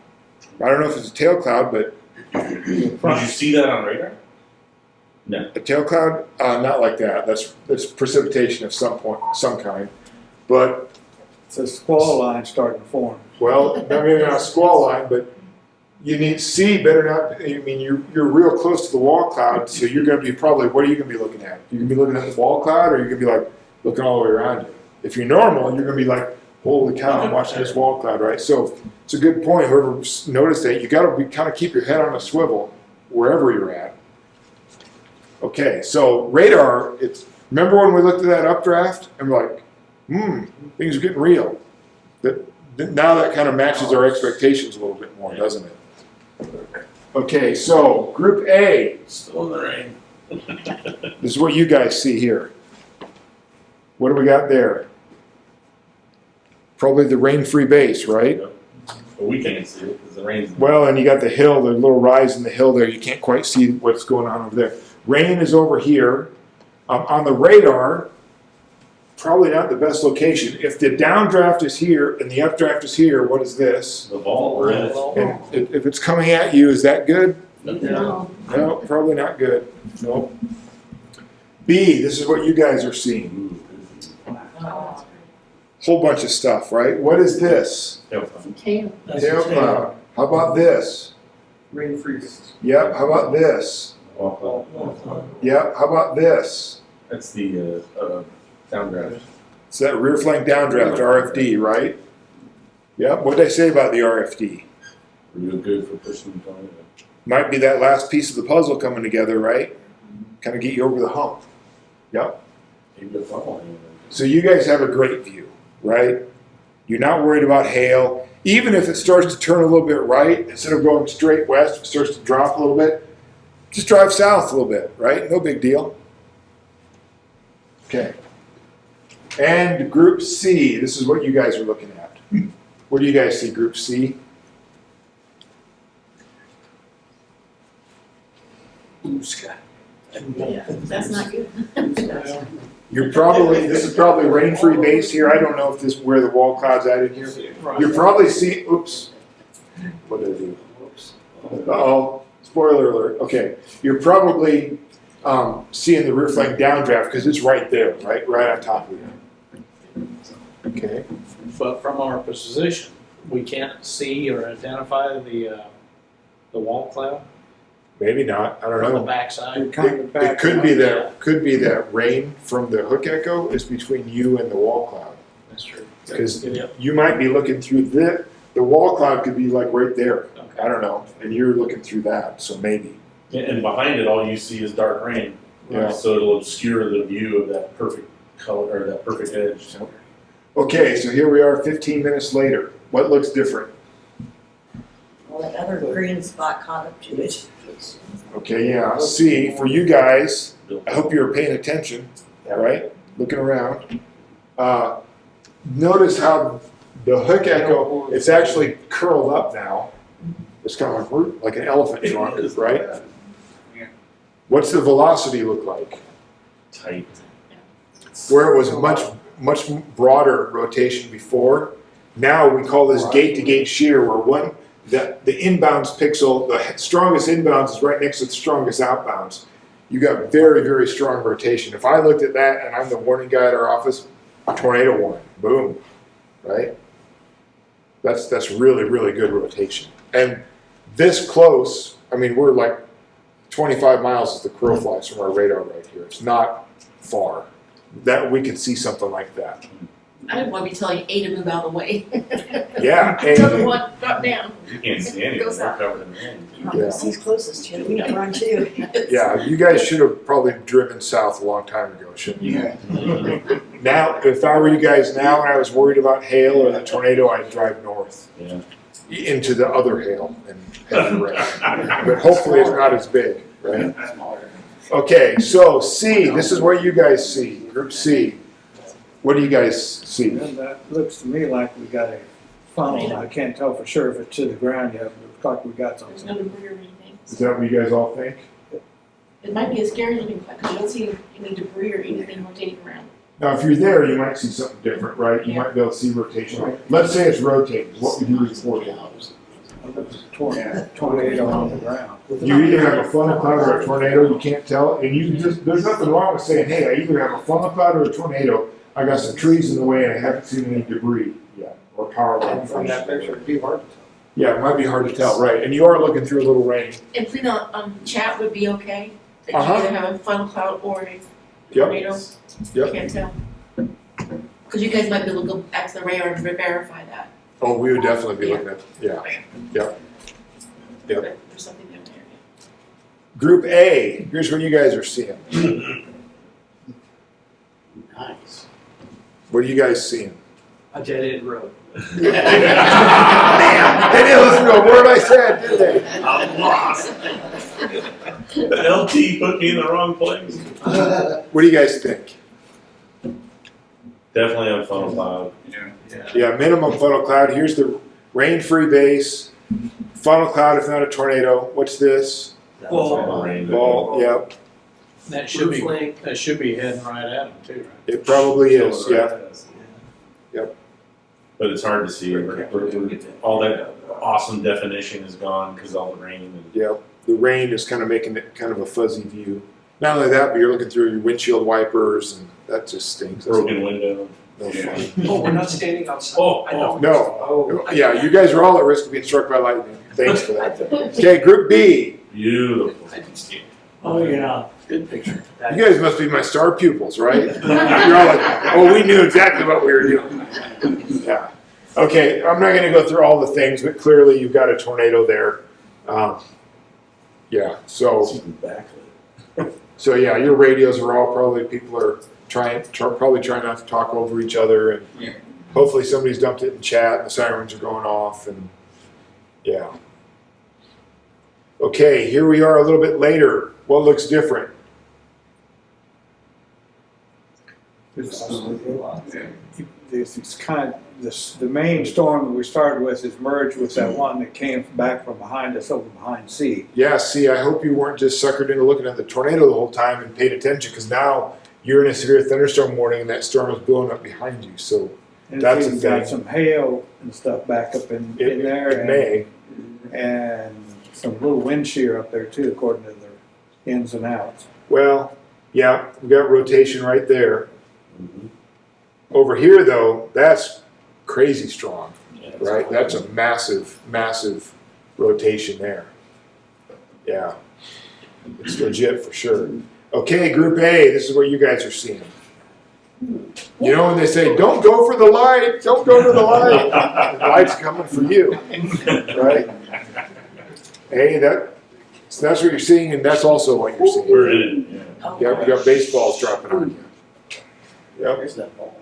I don't know if it's a tail cloud, but
Did you see that on radar? No.
a tail cloud, not like that. That's precipitation of some kind. But
It's a squall line starting to form.
well, maybe not a squall line, but you need C better not. I mean, you're real close to the wall cloud, so you're going to be probably. What are you going to be looking at? You're going to be looking at the wall cloud, or you're going to be like looking all the way around you. If you're normal, you're going to be like, holy cow, I'm watching this wall cloud, right? So it's a good point. Whoever noticed that, you got to kind of keep your head on a swivel wherever you're at. Okay, so radar. Remember when we looked at that updraft and we're like, things are getting real. Now that kind of matches our expectations a little bit more, doesn't it? Okay, so Group A,
Still in the rain.
this is what you guys see here. What do we got there? Probably the rain-free base, right?
But we can't see it because the rain's.
Well, and you got the hill, the little rise in the hill there. You can't quite see what's going on over there. Rain is over here. On the radar, probably not the best location. If the downdraft is here and the updraft is here, what is this?
The vault we're in.
And if it's coming at you, is that good?
No.
No, probably not good. No. B, this is what you guys are seeing. Whole bunch of stuff, right? What is this?
Tail.
Tail cloud. How about this?
Rain free.
Yep. How about this? Yep. How about this?
That's the downdraft.
It's that rear flank downdraft, RFD, right? Yep. What did I say about the RFD?
Real good for pushing the tornado.
Might be that last piece of the puzzle coming together, right? Kind of get you over the hump. Yep.
Maybe a funnel anyway.
So you guys have a great view, right? You're not worried about hail. Even if it starts to turn a little bit right, instead of going straight west, if it starts to drop a little bit, just drive south a little bit, right? No big deal. Okay. And Group C, this is what you guys are looking at. What do you guys see, Group C?
Blue sky.
Yeah, that's not good.
This is probably rain-free base here. I don't know if this where the wall cloud's at in here. You're probably seeing, oops. What did I do? Uh-oh, spoiler alert. Okay, you're probably seeing the rear flank downdraft because it's right there, right on top of you. Okay.
But from our position, we can't see or identify the wall cloud
Maybe not. I don't
from the
know.
backside.
You're kind of
It
back.
could be that rain from the hook echo is between you and the wall cloud.
That's true.
Because
Yeah.
you might be looking through the wall cloud could be like right there. I
Okay.
don't know. And you're looking through that, so maybe.
And behind it, all you see is dark rain.
Yeah.
So it'll obscure the view of that perfect color or that perfect edge.
Okay, so here we are 15 minutes later. What looks different?
Well, that other green spot caught up to it.
Okay, yeah. C, for you guys, I hope you're paying attention, right? Looking around. Notice how the hook echo, it's actually curled up now. It's kind of like an elephant trunk, right? What's the velocity look like?
Tight.
Where it was much broader rotation before, now we call this gate-to-gate shear, where the inbounds pixel, the strongest inbounds is right next to the strongest outbounds. You got very, very strong rotation. If I looked at that and I'm the warning guy at our office, tornado warning, boom, right? That's really, really good rotation. And this close, I mean, we're like 25 miles as the crow flies from our radar right here. It's not far. That we could see something like that.
I didn't want to be telling A to move out of the way.
Yeah,
Tell the
and
one, drop down.
You can't see anything.
Goes
We're
out.
covered in rain.
Yeah.
He's closest to it. We got run too.
yeah, you guys should have probably driven south a long time ago, shouldn't you? Now, if I were you guys now and I was worried about hail or the tornado, I'd drive north
Yeah.
into the other hail and heavy rain. But hopefully it's not as big, right? Okay, so C, this is what you guys see, Group C. What do you guys see?
And that looks to me like we got a funnel. I can't tell for sure if it's to the ground yet, but it looks like we got
There's
something.
no debris or anything.
Is that what you guys all think?
It might be a scary looking cloud because you don't see any debris or anything rotating around.
Now, if you're there, you might see something different, right? You might be able to see rotation. Let's say it's rotating. What would you report?
Tornado on the ground.
You either have a funnel cloud or a tornado, you can't tell, and you can just, there's nothing wrong with saying, hey, I either have a funnel cloud or a tornado, I got some trees in the way and I haven't seen any debris yet, or power
And
lines.
from that picture, it'd be hard to tell.
Yeah, it might be hard to tell, right, and you are looking through a little rain.
And putting on chat would be okay? That you
Uh-huh.
either have a funnel cloud or a
Yep,
tornado?
Yep.
Can't tell. Because you guys might be able to go back to the radar and verify that.
oh, we would definitely be looking at, yeah. Yep. Yep.
There's something down there.
Group A, here's what you guys are seeing.
Nice.
What are you guys seeing?
A dead end road.
Damn, they didn't listen to a word I said, did they?
I'm lost. The LT put me in the wrong place.
What do you guys think?
Definitely have funnel cloud.
Yeah, minimum funnel cloud. Here's the rain-free base. Funnel cloud, if not a tornado. What's this?
Well,
Ball, yep.
That should be,
Roof link.
that should be heading right at them too, right?
It probably is, yeah.
But it's hard to see. All that awesome definition is gone because all the rain. And
Yep. The rain is kind of making it kind of a fuzzy view. Not only that, but you're looking through your windshield wipers, and that just stinks. That's
broken window.
no fun.
Oh, we're not standing outside.
Oh,
I know.
No.
Oh,
Yeah, you guys are all at risk of being struck by lightning. Thanks for that. Okay, Group B.
Beautiful.
Oh, yeah.
Good picture.
You guys must be my star pupils, right? You're all like, oh, we knew exactly what we were doing. Yeah. Okay, I'm not going to go through all the things, but clearly you've got a tornado there. Yeah, so yeah, your radios are all probably, people are probably trying not to talk over each other, and hopefully somebody's dumped it in chat and the sirens are going off, and yeah. Okay, here we are a little bit later. What looks different?
It's kind of, the main storm that we started with is merged with that one that came back from behind us over behind C.
Yeah, see, I hope you weren't just suckered into looking at the tornado the whole time and paid attention, because now you're in a severe thunderstorm warning and that storm is blowing up behind you. So
And
That's
it's
the
even got
thing.
some hail and stuff back up in there.
it may.
And some little wind shear up there too, according to the ins and outs.
Well, yeah, we got rotation right there. Over here, though, that's crazy strong, right? That's a massive, massive rotation there. Yeah, it's legit for sure. Okay, Group A, this is what you guys are seeing. You know when they say, don't go for the light, don't go to the light. The light's coming for you, right? Hey, so that's what you're seeing, and that's also what you're seeing.
We're in it.
Yeah, we got baseballs dropping on you. Yep.
There's that ball.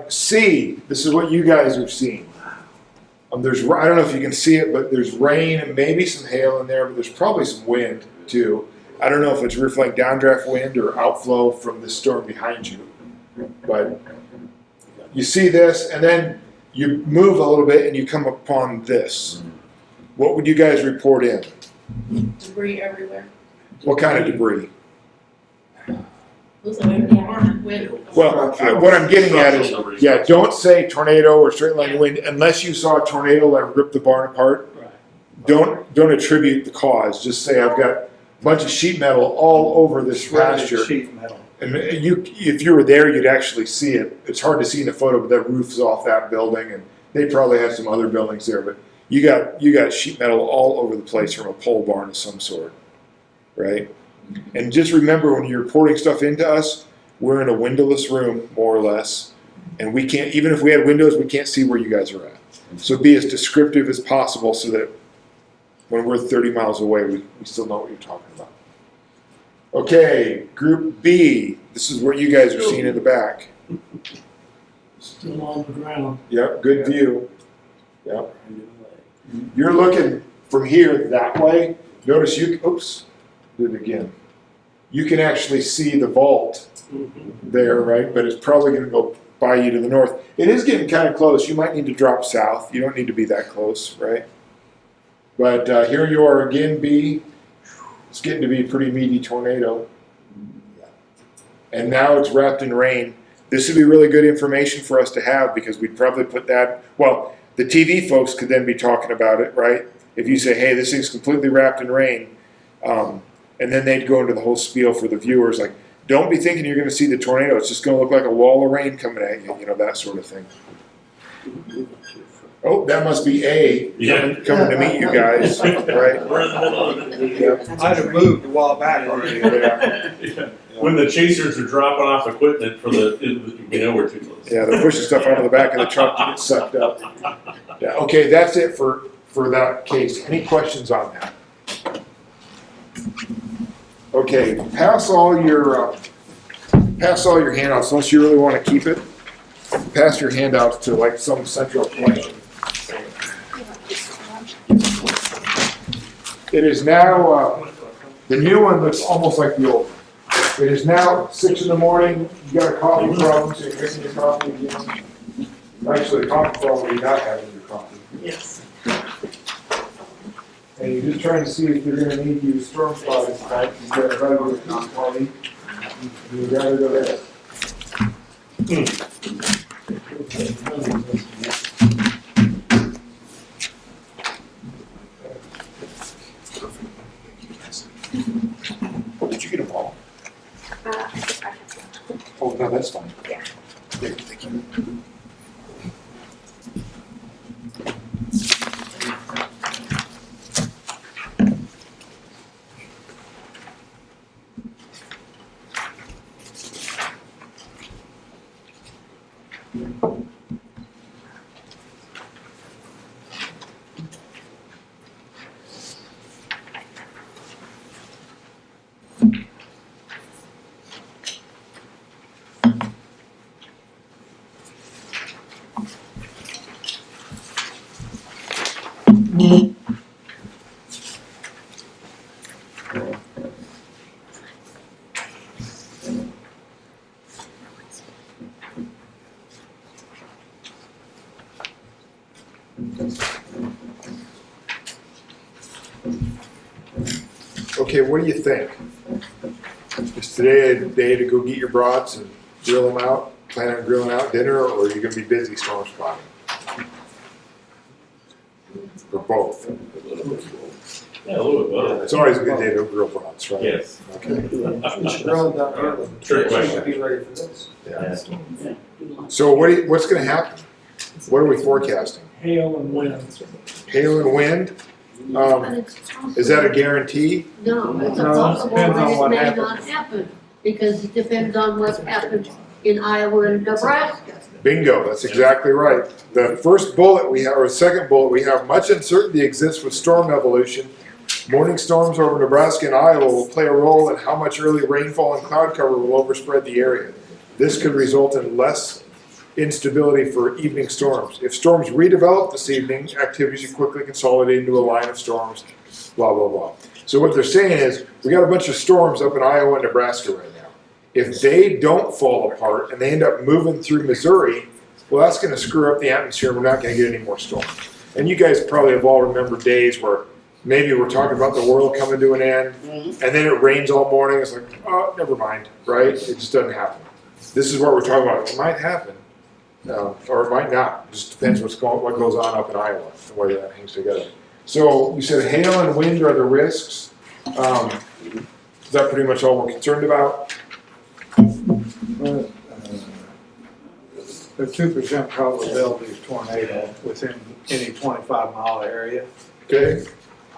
C, this is what you guys are seeing. There's, I don't know if you can see it, but there's rain and maybe some hail in there, but there's probably some wind too. I don't know if it's reflecting downdraft wind or outflow from the storm behind you. But you see this, and then you move a little bit and you come upon this. What would you guys report in?
Debris everywhere.
What kind of debris?
Looks like wind.
Well, what I'm getting at is, yeah, don't say tornado or straight line wind unless you saw a tornado that ripped the barn apart. Don't attribute the cause. Just say I've got a bunch of sheet metal all over this pasture.
Sheet metal.
And if you were there, you'd actually see it. It's hard to see in the photo, but that roof's off that building, and they probably have some other buildings there. But you got sheet metal all over the place from a pole barn of some sort, right? And just remember, when you're reporting stuff into us, we're in a windowless room, more or less, and we can't, even if we had windows, we can't see where you guys are at. So be as descriptive as possible so that when we're 30 miles away, we still know what you're talking about. Okay, Group B, this is what you guys are seeing in the back.
Still on the ground.
Yep, good view. Yep. You're looking from here that way. Notice oops, do it again. You can actually see the vault there, right? But it's probably going to go by you to the north. It is getting kind of close. You might need to drop south. You don't need to be that close, right? But here you are again, B. It's getting to be a pretty meaty tornado. And now it's wrapped in rain. This would be really good information for us to have, because we'd probably put that, well, the TV folks could then be talking about it, right? If you say, hey, this thing's completely wrapped in rain, and then they'd go into the whole spiel for the viewers, like, don't be thinking you're going to see the tornado. It's just going to look like a wall of rain coming at you, that sort of thing. Oh, that must be A coming to meet you guys, right?
We're in the middle of it.
Yep.
I'd have moved a while back already.
Yeah.
When the chasers are dropping off equipment for we're too close.
Yeah, they're pushing stuff out of the back of the truck to get sucked up. Yeah, okay, that's it for that case. Any questions on that? Okay, pass all your handouts unless you really want to keep it. pass your handouts to like some central point. It is now, the new one looks almost like the old one. It is now 6 in the morning, you got a coffee problem, so you're drinking your coffee again. Actually, a coffee problem, you're not having your coffee.
Yes.
And you're just trying to see if you're gonna need to use storm spotters tonight, you gotta rather go to the party. You'd rather go there. Oh, did you get them all? Oh, no, that's fine.
Yeah.
Yeah, thank you. Okay, what do you think? Is today a day to go get your brats and grill them out? Plan on grilling out dinner, or are you gonna be busy storm spotting? Or both?
Yeah, a little bit better.
It's always a good day to grill brats, right?
Yes.
Okay.
We should grill them down early.
Trick
So we
question.
should be ready for this.
Yeah. So what's gonna happen? What are we forecasting?
Hail and wind.
Hail and wind? Is that a guarantee?
No, it's a
No, it
possible,
depends on
but it
what
may
happens.
not happen, because it depends on what happens in Iowa and Nebraska.
Bingo, that's exactly right. The first bullet we have, or second bullet we have, much uncertainty exists with storm evolution. Morning storms over Nebraska and Iowa will play a role in how much early rainfall and cloud cover will overspread the area. This could result in less instability for evening storms. If storms redevelop this evening, activity should quickly consolidate into a line of storms, blah, blah, blah. So what they're saying is, we got a bunch of storms up in Iowa and Nebraska right now. If they don't fall apart and they end up moving through Missouri, well, that's gonna screw up the atmosphere and we're not gonna get any more storms. And you guys probably have all remembered days where maybe we're talking about the world coming to an end, and then it rains all morning, it's like, oh, never mind, right? It just doesn't happen. This is what we're talking about, it might happen. Or it might not. It just depends what goes on up in Iowa and whether that hangs together. So you said hail and wind are the risks. Is that pretty much all we're concerned about?
The 2% probability of tornado within any 25-mile area.
Okay.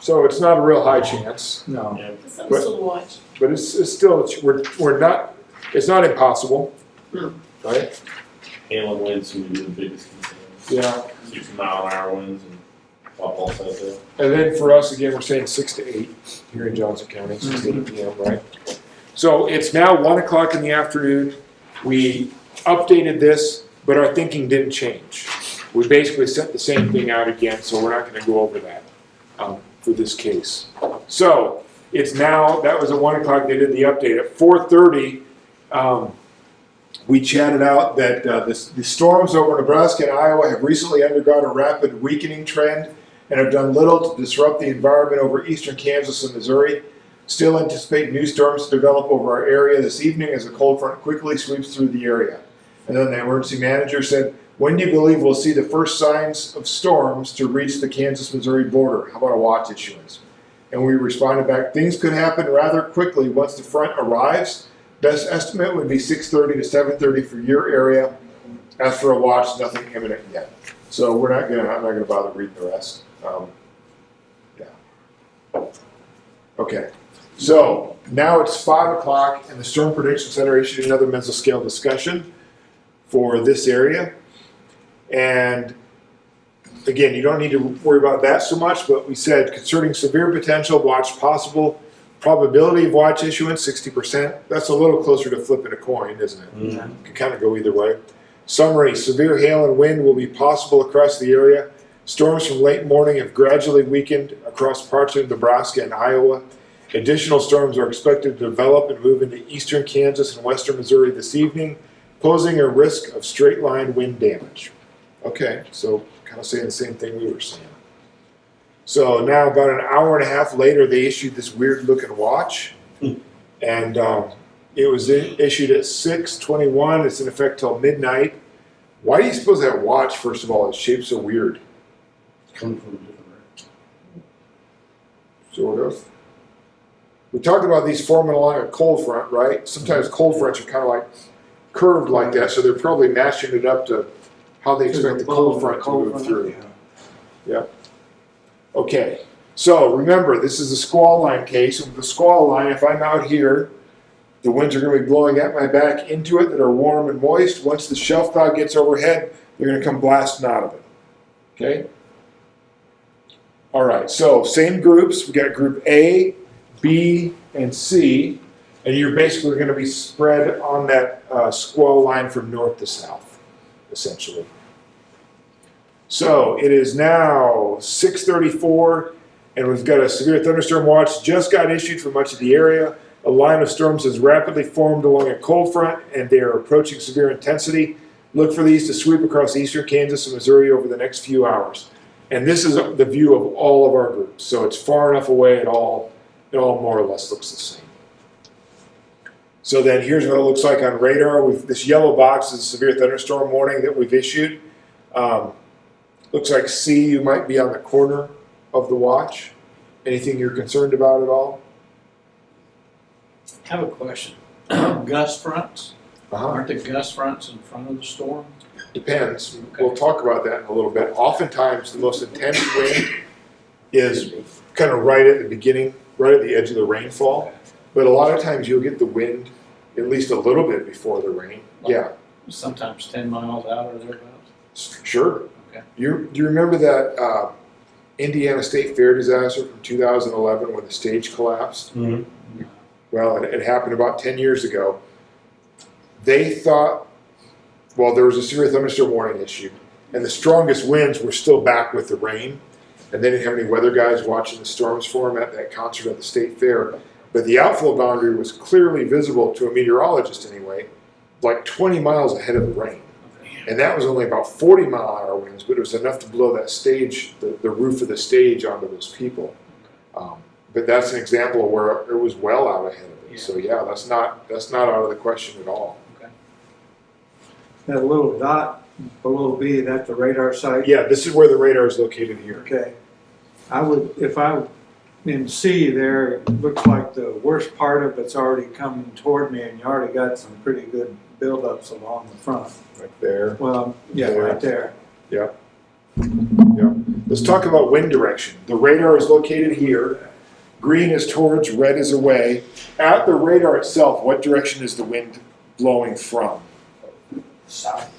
So it's not a real high chance.
No.
Something still to watch.
But it's still, we're not, it's not impossible.
No.
Right?
Hail and winds seem to be the biggest concern.
Yeah.
60-mile-an-hour winds and all set there.
And then for us, again, we're saying 6 to 8 here in Johnson County, 6 to 8 p.m., right? So it's now 1 o'clock in the afternoon. We updated this, but our thinking didn't change. We basically sent the same thing out again, so we're not going to go over that for this case. So it's now, that was at 1 o'clock, they did the update. At 4:30, we chatted out that the storms over Nebraska and Iowa have recently undergone a rapid weakening trend and have done little to disrupt the environment over eastern Kansas and Missouri. Still anticipate new storms to develop over our area this evening as a cold front quickly sweeps through the area. And then the emergency manager said, when do you believe we'll see the first signs of storms to reach the Kansas-Missouri border? How about a watch issuance? And we responded back, things could happen rather quickly once the front arrives. Best estimate would be 6:30 to 7:30 for your area. As for a watch, nothing imminent yet. So I'm not gonna bother reading the rest. Yeah. Okay. So now it's 5 o'clock and the Storm Prediction Center issued another mesoscale discussion for this area. And again, you don't need to worry about that so much, but we said concerning severe potential, watch possible. Probability of watch issuance, 60%. That's a little closer to flipping a coin, isn't it?
Mm-hmm.
Can kind of go either way. Summary, severe hail and wind will be possible across the area. Storms from late morning have gradually weakened across parts of Nebraska and Iowa. Additional storms are expected to develop and move into eastern Kansas and western Missouri this evening, posing a risk of straight-line wind damage. Okay, so kind of saying the same thing we were saying. So now about an hour and a half later, they issued this weird-looking watch, and it was issued at 6:21. It's in effect till midnight. Why do you suppose that watch, first of all, its shape's so weird?
Coming from a different direction.
Sort of. We talked about these forming along a cold front, right? Sometimes cold fronts are kind of like curved like that, so they're probably matching it up to how they expect the cold front to move through. Yep. Okay, so remember, this is a squall line case. And with the squall line, if I'm out here, the winds are going to be blowing at my back into it that are warm and moist. Once the shelf cloud gets overhead, they're going to come blasting out of it. Okay? All right, so same groups. We got group A, B, and C, and you're basically going to be spread on that squall line from north to south, essentially. So it is now 6:34, and we've got a severe thunderstorm watch just got issued for much of the area. A line of storms has rapidly formed along a cold front, and they are approaching severe intensity. Look for these to sweep across eastern Kansas and Missouri over the next few hours. And this is the view of all of our groups, so it's far enough away it all more or less looks the same. So then here's what it looks like on radar. This yellow box is a severe thunderstorm warning that we've issued. Looks like C, you might be on the corner of the watch. Anything you're concerned about at all?
I have a question. Gust fronts,
Uh-huh.
aren't the gust fronts in front of the storm?
Depends. We'll talk about that in a little bit. Oftentimes, the most intense wind is kind of right at the beginning, right at the edge of the rainfall. But a lot of times you'll get the wind at least a little bit before the rain. Yeah,
Sometimes 10 miles out or thereabouts.
sure.
Okay.
Do you remember that Indiana State Fair disaster from 2011 when the stage collapsed?
Mm-hmm.
Well, it happened about 10 years ago. They thought, well, there was a severe thunderstorm warning issued, and the strongest winds were still back with the rain, and they didn't have any weather guys watching the storms for them at that concert at the State Fair. But the outflow boundary was clearly visible to a meteorologist anyway, like 20 miles ahead of the rain. And that was only about 40-mile-an-hour winds, but it was enough to blow that stage, the roof of the stage onto those people. But that's an example of where it was well out ahead of it.
Yeah.
So yeah, that's not out of the question at all.
That little dot below B, that's the radar site?
Yeah, this is where the radar is located here.
Okay. If I, in C there, it looks like the worst part of it's already coming toward me, and you already got some pretty good buildups along the front.
Right there.
Well, yeah,
There.
right there.
Yeah. Let's talk about wind direction. The radar is located here. Green is towards, red is away. At the radar itself, what direction is the wind blowing from?
South.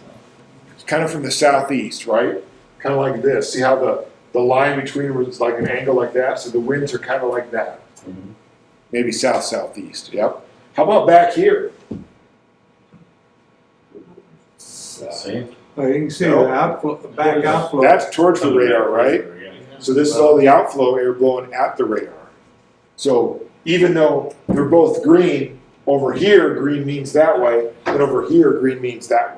It's kind of from the southeast, right? Kind of like this. See how the line between them is like an angle like that? So the winds are kind of like that.
Mhm.
Maybe south-southeast, yep. How about back here?
Same.
Well, you can see
No.
the outflow, the back outflow.
That's towards the radar, right?
Yeah.
So this is all the outflow air blowing at the radar. So even though they're both green, over here green means that way, and over here green means that way.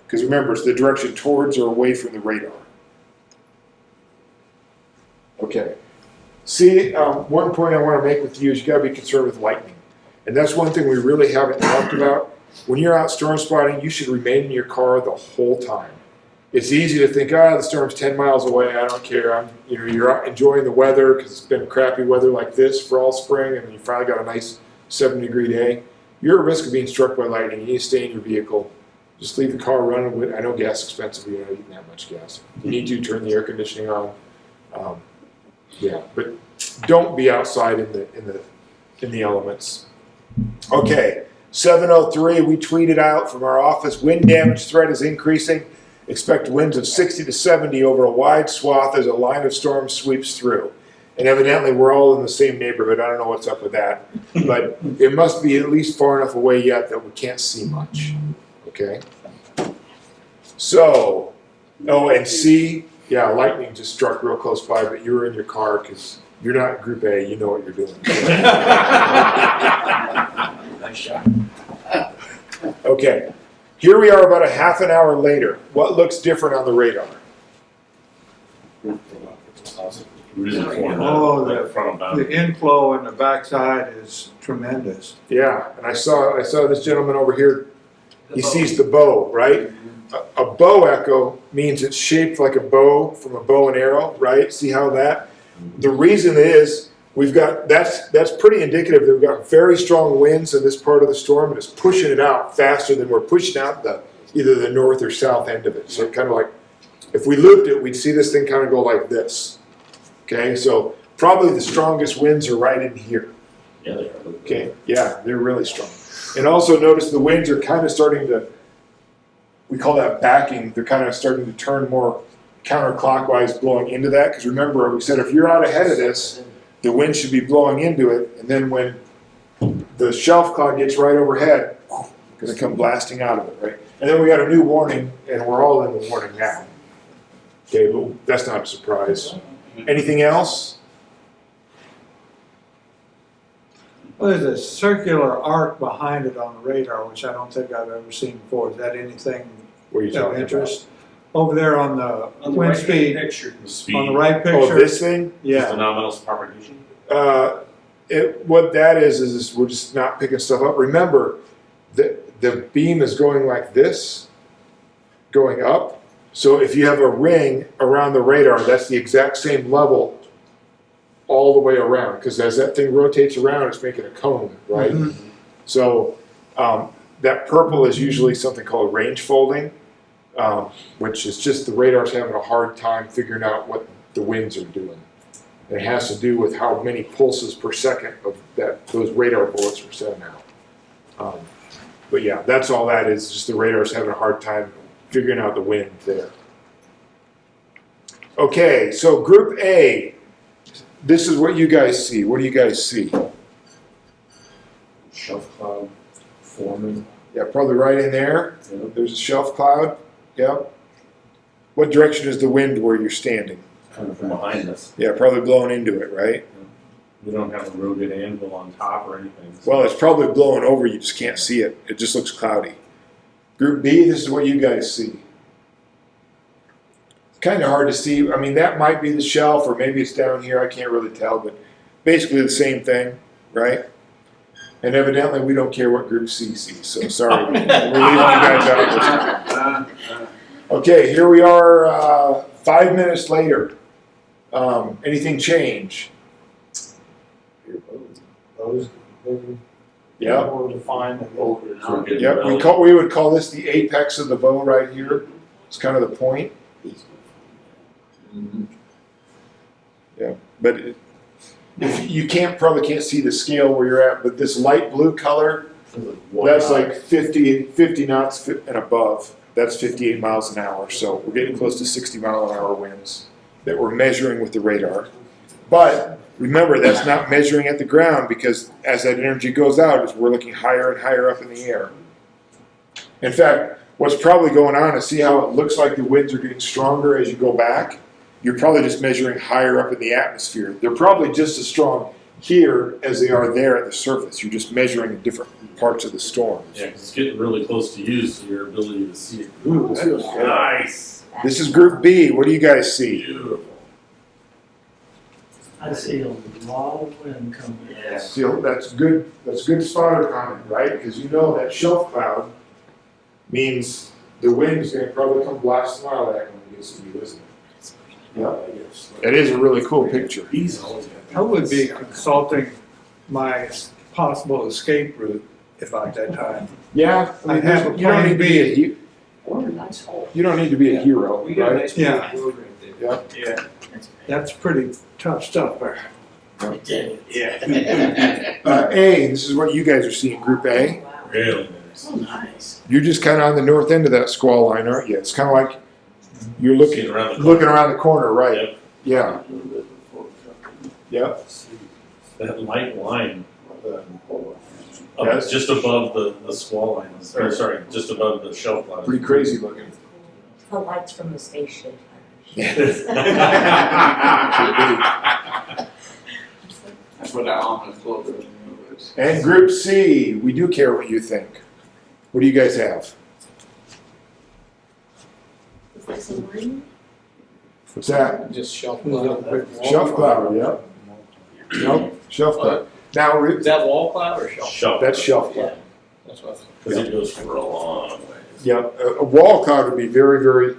Because remember, it's the direction towards or away from the radar. Okay. See, one point I want to make with you is you got to be concerned with lightning. And that's one thing we really haven't talked about. When you're out storm spotting, you should remain in your car the whole time. It's easy to think, the storm's 10 miles away, I don't care. You're out enjoying the weather because it's been crappy weather like this for all spring, and you finally got a nice 70-degree day. You're at risk of being struck by lightning. You need to stay in your vehicle. Just leave the car running. I know gas is expensive, but you're not eating that much gas. You need to turn the air conditioning on. But don't be outside in the elements. Okay, 7:03. We tweeted out from our office: wind damage threat is increasing. Expect winds of 60 to 70 over a wide swath as a line of storms sweeps through. And evidently, we're all in the same neighborhood. I don't know what's up with that, but it must be at least far enough away yet that we can't see much. Okay. So, oh, and C, yeah, lightning just struck real close by, but you were in your car because you're not Group A. You know what you're doing.
Nice shot.
Okay, here we are about a half an hour later. What looks different on the radar?
Really formed
Oh,
that front
The
boundary.
inflow in the backside is tremendous.
Yeah, and I saw this gentleman over here. He sees the bow, right? A bow echo means it's shaped like a bow from a bow and arrow, right? See how that? The reason is we've got that's pretty indicative that we've got very strong winds in this part of the storm, and it's pushing it out faster than we're pushing out either the north or south end of it. So kind of like if we looped it, we'd see this thing kind of go like this. Okay, so probably the strongest winds are right in here.
Yeah, they are.
Okay, yeah, they're really strong. And also notice the winds are kind of starting to, we call that backing, they're kind of starting to turn more counterclockwise blowing into that. Because remember, we said if you're out ahead of this, the wind should be blowing into it. And then when the shelf cloud gets right overhead, it's going to come blasting out of it, right? And then we got a new warning, and we're all in the warning now. Okay, but that's not a surprise. Anything else?
Well, there's a circular arc behind it on the radar, which I don't think I've ever seen before. Is that anything
What are you
of
talking
interest? Over there on the
On the
wind
right-hand
speed,
picture.
The speed.
on the right
about? Oh,
picture.
this thing?
Just the
Yeah,
nominal propagation.
What that is we're just not picking stuff up. Remember, the beam is going like this, going up. So if you have a ring around the radar, that's the exact same level all the way around. Because as that thing rotates around, it's making a cone, right?
Mhm.
So that purple is usually something called range folding, which is just the radar's having a hard time figuring out what the winds are doing. It has to do with how many pulses per second of those radar bullets were sending out. But yeah, that's all that is, just the radar's having a hard time figuring out the wind there. Okay, so Group A, this is what you guys see. What do you guys see?
Shelf cloud forming.
Yeah, probably right in there.
You know,
There's a shelf cloud. Yep. What direction is the wind where you're standing?
kind of from behind us.
Yeah, probably blowing into it, right?
We don't have a rounded anvil on top or anything.
Well, it's probably blowing over, you just can't see it. It just looks cloudy. Group B, this is what you guys see. It's kind of hard to see. I mean, that might be the shelf, or maybe it's down here. I can't really tell, but basically the same thing, right? And evidently, we don't care what Group C sees, so sorry. We're leaving you guys out this time. Okay, here we are 5 minutes later. Anything change?
Those,
Yeah.
more defined and
So we're getting
Yep,
really-
we would call this the apex of the bow right here. It's kind of the point. Yeah, but you probably can't see the scale where you're at, but this light blue color, that's like 50 knots and above. That's 58 miles an hour. So we're getting close to 60-mile-an-hour winds that we're measuring with the radar. But remember, that's not measuring at the ground, because as that energy goes out, we're looking higher and higher up in the air. In fact, what's probably going on is, see how it looks like the winds are getting stronger as you go back? You're probably just measuring higher up in the atmosphere. They're probably just as strong here as they are there at the surface. You're just measuring in different parts of the storm.
Yeah, 'cause it's getting really close to you, so your ability to see it.
Ooh, this feels good.
Nice.
This is Group B. What do you guys see?
Beautiful.
I see a lot of wind coming.
Yes.
See, that's good. That's good spotter comment, right? Because you know that shelf cloud means the wind is going to probably come blasting out of that when it gets to you, isn't it? Yeah. That is a really cool picture.
He's always got
I would be consulting my possible escape route if at that time.
Yeah, I mean,
I have a
you don't
plan
need to be a
What a nice hole.
you don't need to be a hero,
We got a
right?
nice
Yeah.
big road right there.
Yeah.
That's pretty tough stuff there.
A, this is what you guys are seeing, Group A.
really nice.
Oh, nice.
You're just kind of on the north end of that squall line, aren't you? It's kind of like you're
Seeing around the
looking around the corner, right?
Yep.
Yeah. Yep.
That light line,
Yes.
just above the squall line, or sorry, just above the shelf line.
Pretty crazy looking.
the lights from the spaceship.
That's what that ominous logo is.
And Group C, we do care what you think. What do you guys have?
Is that some ring?
What's that?
Just shelf cloud.
Shelf cloud, yep. Nope, shelf cloud. Now,
Is that wall cloud or shelf?
Shelf.
that's shelf cloud.
That's what I thought.
Because it goes for a long ways.
Yep, a wall cloud would be very, very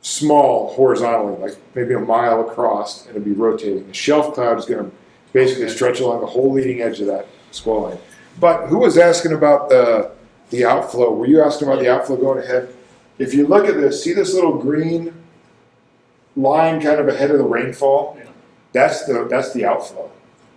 small horizontally, like maybe a mile across, and it'd be rotating. A shelf cloud is gonna basically stretch along the whole leading edge of that squall line. But who was asking about the outflow? Were you asking about the outflow going ahead? If you look at this, see this little green line kind of ahead of the rainfall?
Yeah.
That's the outflow.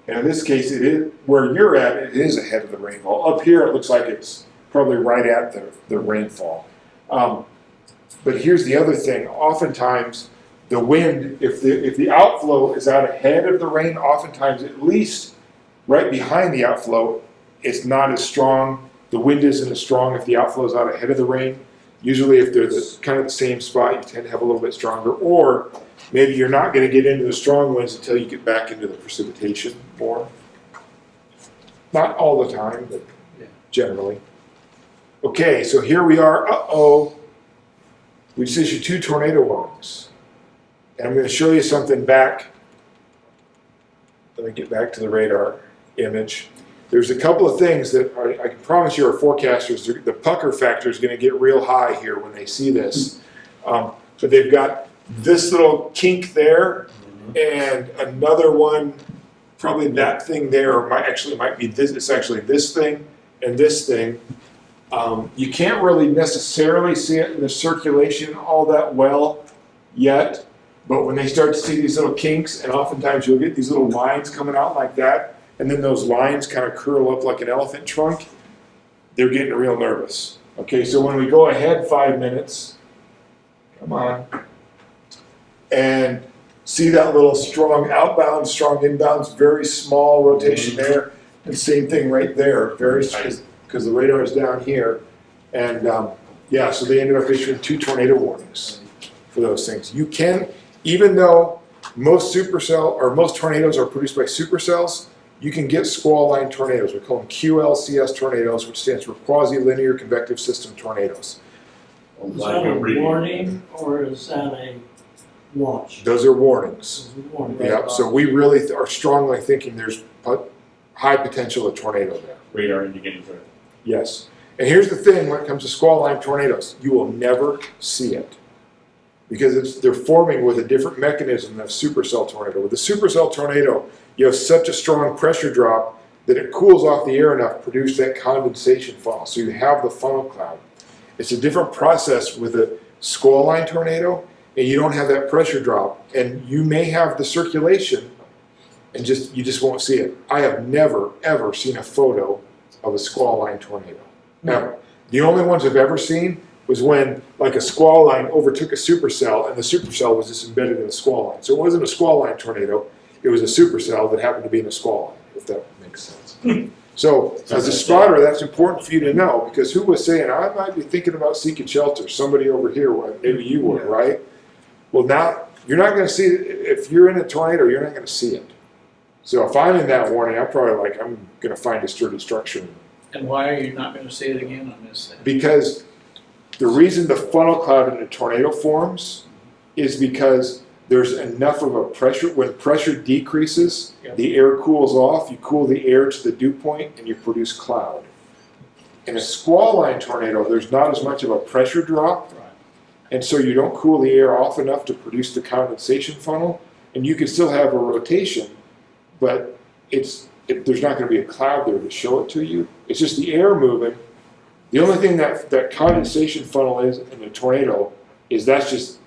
And in this case, it is where you're at, it is ahead of the rainfall. Up here, it looks like it's probably right at the rainfall. But here's the other thing. Oftentimes, the wind, if the outflow is out ahead of the rain, oftentimes at least right behind the outflow, it's not as strong. The wind isn't as strong if the outflow is out ahead of the rain. Usually if they're kind of the same spot, you tend to have a little bit stronger. Or maybe you're not going to get into the strong winds until you get back into the precipitation more. Not all the time, but generally. Okay, so here we are. Uh-oh. We just issued 2 tornado warnings. And I'm going to show you something back. Let me get back to the radar image. There's a couple of things that I can promise you our forecasters, the pucker factor is going to get real high here when they see this. But they've got this little kink there and another one, probably that thing there, or might be this, it's actually this thing and this thing. You can't really necessarily see it in the circulation all that well yet, but when they start to see these little kinks, and oftentimes you'll get these little lines coming out like that, and then those lines kind of curl up like an elephant trunk, they're getting real nervous. Okay, so when we go ahead 5 minutes, come on, and see that little strong outbound, strong inbounds, very small rotation there, and same thing right there, very, because the radar is down here, and yeah, so they ended up issuing 2 tornado warnings for those things. You can, even though most tornadoes are produced by supercells, you can get squall line tornadoes. We call them QLCS tornadoes, which stands for quasi-linear convective system tornadoes.
Is that a warning or is that a watch?
Those are warnings.
It's a warning.
Yeah, so we really are strongly thinking there's high potential of tornado there.
Radar indicating for it.
Yes. And here's the thing when it comes to squall line tornadoes, you will never see it. Because they're forming with a different mechanism than a supercell tornado. With a supercell tornado, you have such a strong pressure drop that it cools off the air enough to produce that condensation funnel. So you have the funnel cloud. It's a different process with a squall line tornado, and you don't have that pressure drop. And you may have the circulation, and you just won't see it. I have never, ever seen a photo of a squall line tornado. Never. The only ones I've ever seen was when like a squall line overtook a supercell, and the supercell was just embedded in the squall line. So it wasn't a squall line tornado, it was a supercell that happened to be in a squall line, if that makes sense. So as a spotter, that's important for you to know, because who was saying, I might be thinking about seeking shelter? Somebody over here would, maybe you would, right? Well, now, you're not going to see it. If you're in a tornado, you're not going to see it. So if I'm in that warning, I'm probably like, I'm going to find a sturdy structure.
And why are you not going to see it again on this thing?
Because the reason the funnel cloud in a tornado forms is because there's enough of a pressure. When pressure decreases, the air cools off. You cool the air to the dew point, and you produce cloud. In a squall line tornado, there's not as much of a pressure drop, and so you don't cool the air off enough to produce the condensation funnel, and you can still have a rotation, but there's not going to be a cloud there to show it to you. It's just the air moving. The only thing that condensation funnel is in a tornado is that's just,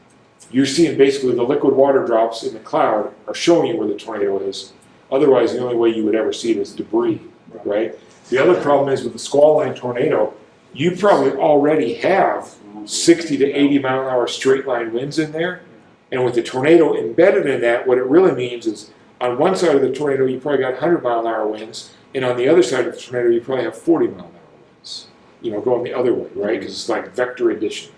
you're seeing basically the liquid water drops in the cloud are showing you where the tornado is. Otherwise, the only way you would ever see it is debris, right? The other problem is with the squall line tornado, you probably already have 60 to 80 mile an hour straight line winds in there. And with the tornado embedded in that, what it really means is on one side of the tornado, you probably got 100 mile an hour winds. And on the other side of the tornado, you probably have 40 mile an hour winds, going the other way, right? Because it's like vector addition.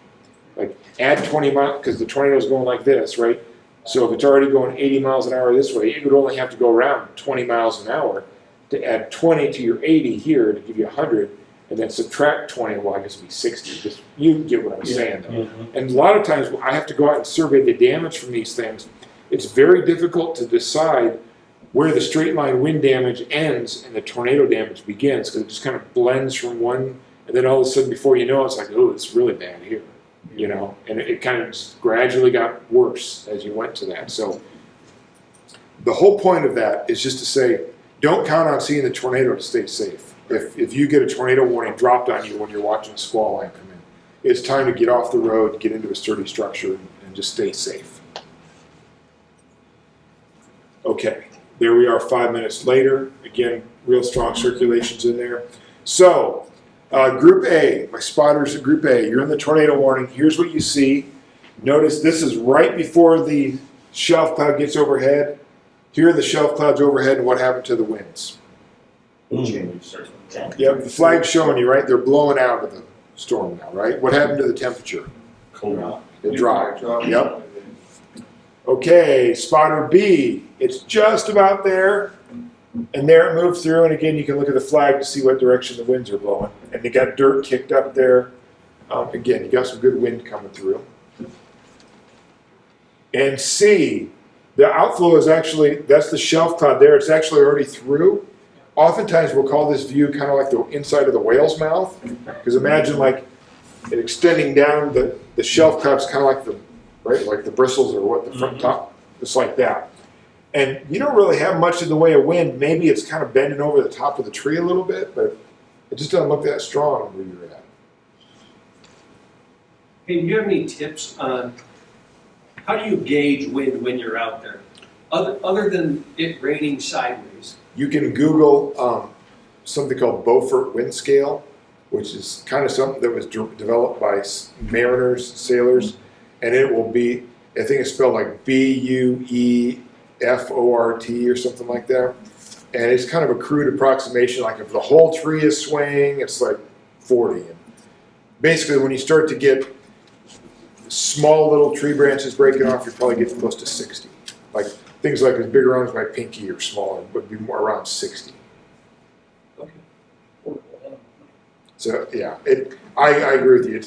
Like add 20 miles, because the tornado's going like this, right? So if it's already going 80 miles an hour this way, it would only have to go around 20 miles an hour to add 20 to your 80 here to give you 100, and then subtract 20, well, I guess it'd be 60. Just, you get what I'm saying. And a lot of times I have to go out and survey the damage from these things. It's very difficult to decide where the straight line wind damage ends and the tornado damage begins, because it just kind of blends from one, and then all of a sudden before you know it, it's like, oh, it's really bad here. You know, and it kind of just gradually got worse as you went to that. So the whole point of that is just to say, don't count on seeing the tornado to stay safe. If you get a tornado warning dropped on you when you're watching a squall line come in, it's time to get off the road, get into a sturdy structure, and just stay safe. Okay, there we are 5 minutes later. Again, real strong circulations in there. So, Group A, my spotters at Group A, you're in the tornado warning. Here's what you see. Notice this is right before the shelf cloud gets overhead. Here are the shelf clouds overhead and what happened to the winds. Yep, the flag's showing you, right? They're blowing out of the storm now, right? What happened to the temperature?
Cold.
It dropped. Yep. Okay, spotter B, it's just about there. And there it moved through, and again, you can look at the flag to see what direction the winds are blowing. And they got dirt kicked up there. Again, you got some good wind coming through. And C, the outflow is actually, that's the shelf cloud there. It's actually already through. Oftentimes, we'll call this view kind of like the inside of the whale's mouth. Because imagine like it extending down, the shelf cloud's kind of like the, right, like the bristles or what the front top, just like that. And you don't really have much in the way of wind. Maybe it's kind of bending over the top of the tree a little bit, but it just doesn't look that strong where you're at.
Hey, do you have any tips on how do you gauge wind when you're out there? Other than it raining sideways.
You can Google something called Beaufort wind scale, which is kind of something that was developed by mariners, sailors, and it will be, I think it's spelled like BUEFORT or something like that. And it's kind of a crude approximation, like if the whole tree is swaying, it's like 40. And basically, when you start to get small little tree branches breaking off, you're probably getting close to 60. Like things like as big around as my pinky or smaller would be more around 60.
Okay.
So yeah, I agree with you.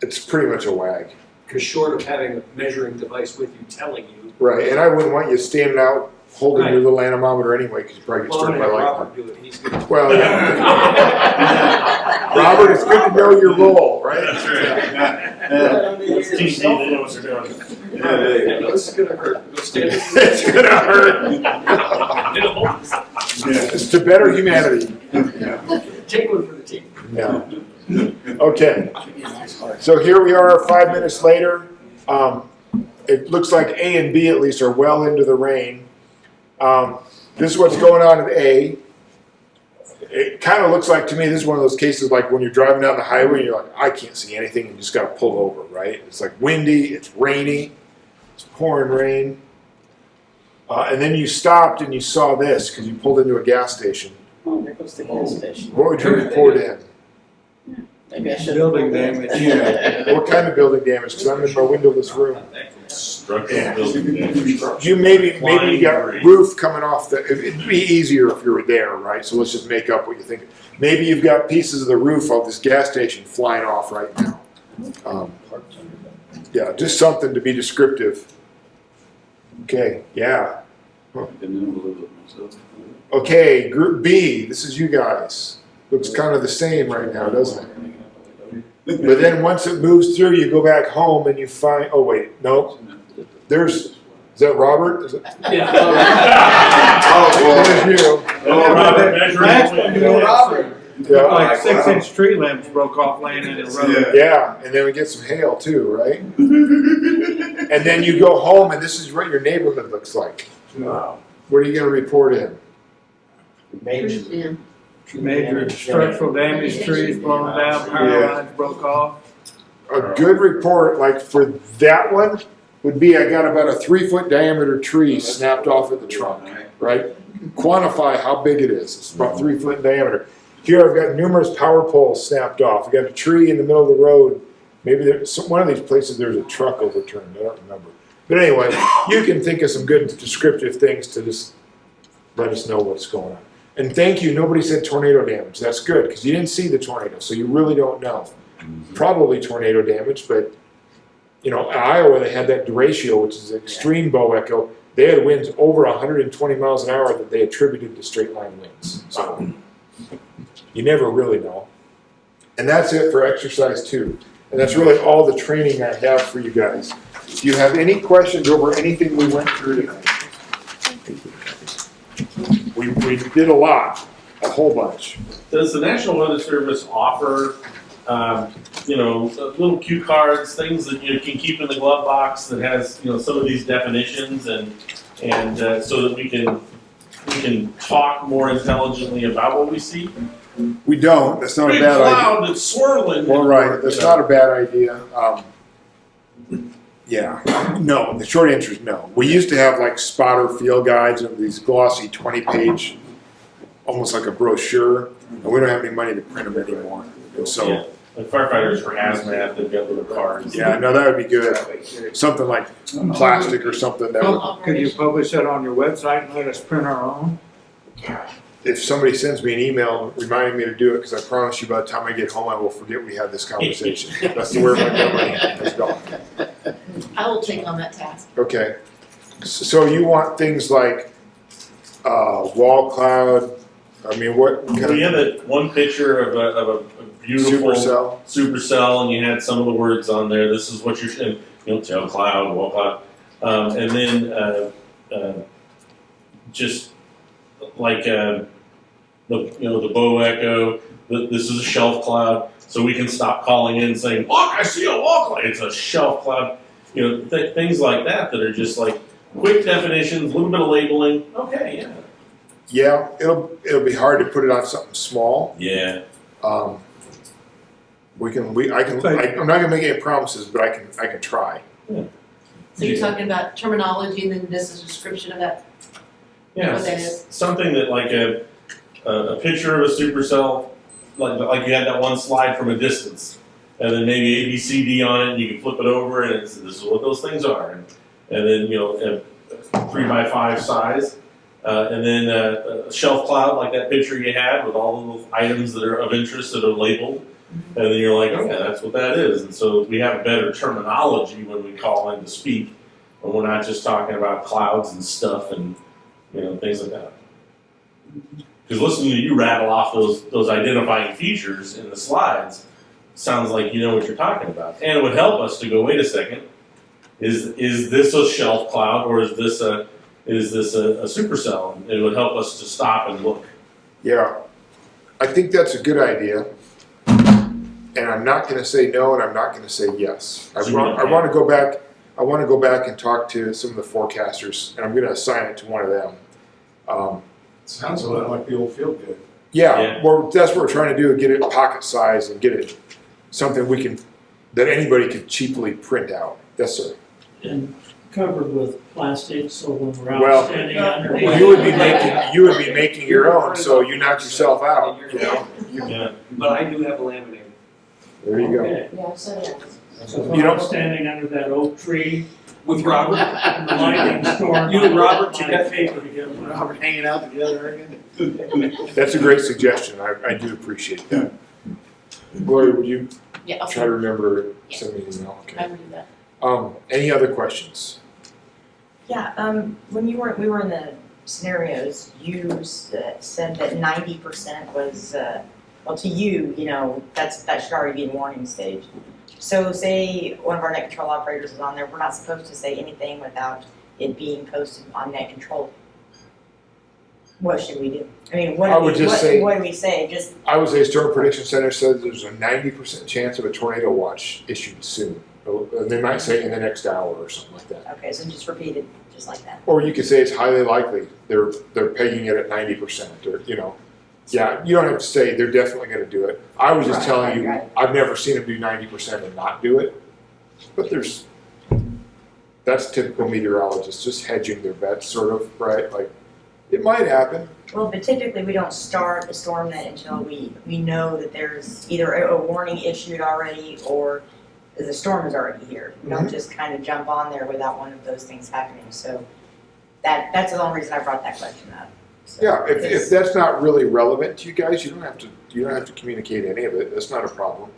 It's pretty much a wag.
Because short of having a measuring device with you telling you.
Right, and I wouldn't want you standing out holding your little anemometer anyway, because you probably get
Well, I'm
struck
gonna
by
have
lightning.
Robert do it. He's good.
Well, yeah. Robert, it's good to know your role, right?
That's right. Let's teach them to know what they're doing.
Yeah, this is gonna hurt. Go stand up.
It's gonna hurt. It's to better humanity.
Take one for the team.
Yeah. Okay. So here we are 5 minutes later. It looks like A and B at least are well into the rain. This is what's going on in A. It kind of looks like to me this is one of those cases like when you're driving down the highway and you're like, I can't see anything, and you just got to pull over, right? It's like windy, it's rainy, it's pouring rain. And then you stopped and you saw this because you pulled into a gas station.
Oh, there goes the gas station.
What would you report in?
Maybe I should.
Building damage.
What kind of building damage? Because I'm in my windowless room.
Structural building damage.
You maybe you got roof coming off the. It'd be easier if you were there, right? So let's just make up what you think. Maybe you've got pieces of the roof of this gas station flying off right now. Yeah, just something to be descriptive. Okay, yeah. Okay, Group B. This is you guys. Looks kind of the same right now, doesn't it? But then once it moves through, you go back home and you find. Oh wait, no. Is that Robert? Is it?
Yeah.
There's you.
Oh, Robert, measuring the wind.
Robert.
Yeah.
Like 6-inch tree limbs broke off laying in the road.
Yeah, and then we get some hail too, right? And then you go home, and this is what your neighborhood looks like.
Wow.
What are you going to report in?
Yeah.
Major structural damage, trees blown down, power lines broke off.
A good report, like for that one, would be I got about a 3-foot diameter tree snapped off at the trunk, right? Quantify how big it is. It's about 3 foot in diameter. Here I've got numerous power poles snapped off. I've got a tree in the middle of the road Maybe there's one of these places there's a truck overturned. I don't remember. But anyway, you can think of some good descriptive things to just let us know what's going on. And thank you. Nobody said tornado damage. That's good because you didn't see the tornado, so you really don't know. Probably tornado damage, but in Iowa they had that derecho, which is extreme bow echo. They had winds over 120 miles an hour that they attributed to straight line winds. So you never really know. And that's it for exercise 2. And that's really all the training I have for you guys. Do you have any questions over anything we went through tonight? We did a lot, a whole bunch.
Does the National Weather Service offer, little cue cards, things that you can keep in the glove box that has, some of these definitions and so that we can talk more intelligently about what we see?
We don't. That's not
Big
a bad idea.
cloud that's swirling.
Well, right. That's not a bad idea. Yeah. No. The short answer is no. We used to have like spotter field guides and these glossy 20-page, almost like a brochure, and we don't have any money to print them anymore. And so,
Yeah. Like firefighters for hazmat, they've got little cards.
yeah, no, that would be good. Something like plastic or something that would,
Could you publish that on your website and let us print our own?
if somebody sends me an email reminding me to do it, because I promise you by the time I get home, I will forget we had this conversation. That's where my memory has gone.
I will take on that task.
Okay. So you want things like wall cloud? I mean, what kind
We
of
had that one picture of a beautiful
supercell?
supercell, and you had some of the words on there. This is what you're, tail cloud, wall cloud, and then just like the bow echo. This is a shelf cloud, so we can stop calling in saying, "Look, I see a wall cloud." It's a shelf cloud. Things like that are just like quick definitions, a little bit of labeling. Okay, yeah.
Yeah, it'll be hard to put it on something small.
Yeah.
I'm not gonna make any promises, but I can try.
So you're talking about terminology and then this is a description of that.
Yeah,
What that is.
something that like a picture of a supercell, like you had that one slide from a distance, and then maybe A, B, C, D on it, and you can flip it over, and this is what those things are, and then a 3x5 size, and then a shelf cloud like that picture you had with all the little items that are of interest that are labeled, and then you're like, okay, that's what that is, and so we have better terminology when we call in to speak, when we're not just talking about clouds and stuff and things like that. Because listening to you rattle off those identifying features in the slides sounds like you know what you're talking about. And it would help us to go, wait a second, is this a shelf cloud or is this a supercell? And it would help us to stop and look.
Yeah, I think that's a good idea. And I'm not going to say no, and I'm not going to say yes. I want to go back. I want to go back and talk to some of the forecasters, and I'm going to assign it to one of them.
Sounds a lot like the old field good.
Yeah, well, that's what we're trying to do: get it pocket size and get it something that anybody can cheaply print out. Yes, sir.
And covered with plastic, so when we're
Well,
out standing underneath.
you would be making your own, so you knock yourself out.
Yeah.
But I do have a laminator.
There you go.
Okay.
Yeah, so yeah.
So if
You know-
I'm standing under that oak tree,
With Robert.
and the lightning storm.
You and Robert
my
together.
paper together.
Robert hanging out together again.
That's a great suggestion. I do appreciate that. Gloria, would you
Yeah, I'll
try to remember to send me an email?
I
Okay.
will do that.
Any other questions?
Yeah, when we were in the scenarios, you said that 90% was, well, to you, that should already be in warning stage. So say one of our net control operators is on there, we're not supposed to say anything without it being posted on net control. What should we do? I mean, what
I
do
would
we,
just
what,
say-
what do we say? Just,
I would say Storm Prediction Center says there's a 90% chance of a tornado watch issued soon. They might say in the next hour or something like that.
okay, so just repeat it just like that.
Or you could say it's highly likely. They're pegging it at 90%, or yeah. You don't have to say they're definitely going to do it. I was just telling you,
Right.
I've never seen them do 90% and not do it. But that's typical meteorologists, just hedging their bets, sort of, right? Like it might happen.
Well, but typically we don't start the storm net until we know that there's either a warning issued already or the storm is already here. You don't just kind of jump on there without one of those things happening, so that's the only reason I brought that question up. So,
Yeah, if
because-
that's not really relevant to you guys, you don't have to communicate any of it. That's not a problem.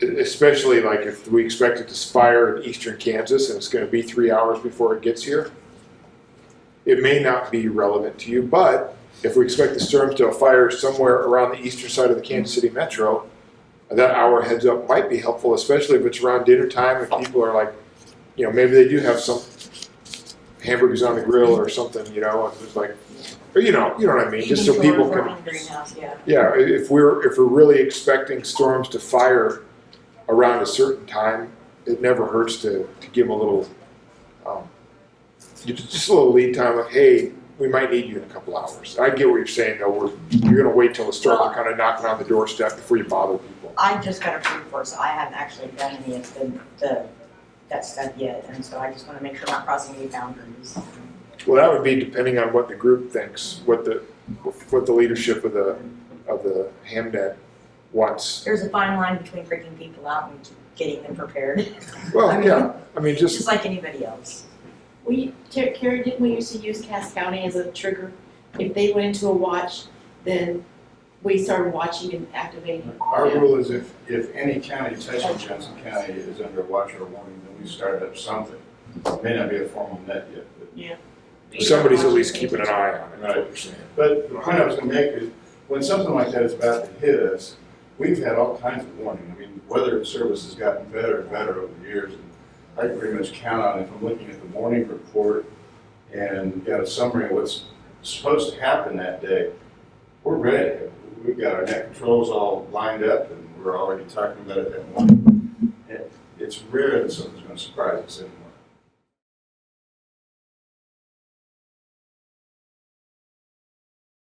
Especially like if we expect it to fire in eastern Kansas and it's going to be 3 hours before it gets here, it may not be relevant to you. But if we expect the storm to fire somewhere around the eastern side of the Kansas City metro, that hour heads up might be helpful, especially if it's around dinner time and people are like, maybe they do have some hamburgers on the grill or something, and it's like, or you know what I mean, just so
Heating
people
source,
can.
working greenhouse, yeah.
Yeah, if we're really expecting storms to fire around a certain time, it never hurts to give them a little, just a little lead time. Like, hey, we might need you in a couple hours. I get what you're saying though. You're going to wait till the storms are kind of knocking on the doorstep before you bother people.
I just got approved for it, so I haven't actually done any of that stuff yet, and so I just want to make sure I'm not crossing any boundaries.
Well, that would be depending on what the group thinks, what the leadership of the HAMNet wants.
There's a fine line between freaking people out and getting them prepared.
Well,
I mean,
yeah, I mean
just like anybody else.
Carrie, didn't we used to use Cass County as a trigger? If they went into a watch, then we started watching and activating.
Our rule is if any county touching Johnson County is under watch or warning, then we start up something. It may not be a formal net yet, but
somebody's at least keeping an eye on it. That's what you're saying.
But the point I was gonna make is, when something like that is about to hit us, we've had all kinds of warning. I mean, weather service has gotten better and better over the years. And I can pretty much count on, if I'm looking at the morning report and got a summary of what's supposed to happen that day, we're ready. We've got our net controls all lined up and we're already talking about it that morning. It's rare that something's gonna surprise us anymore.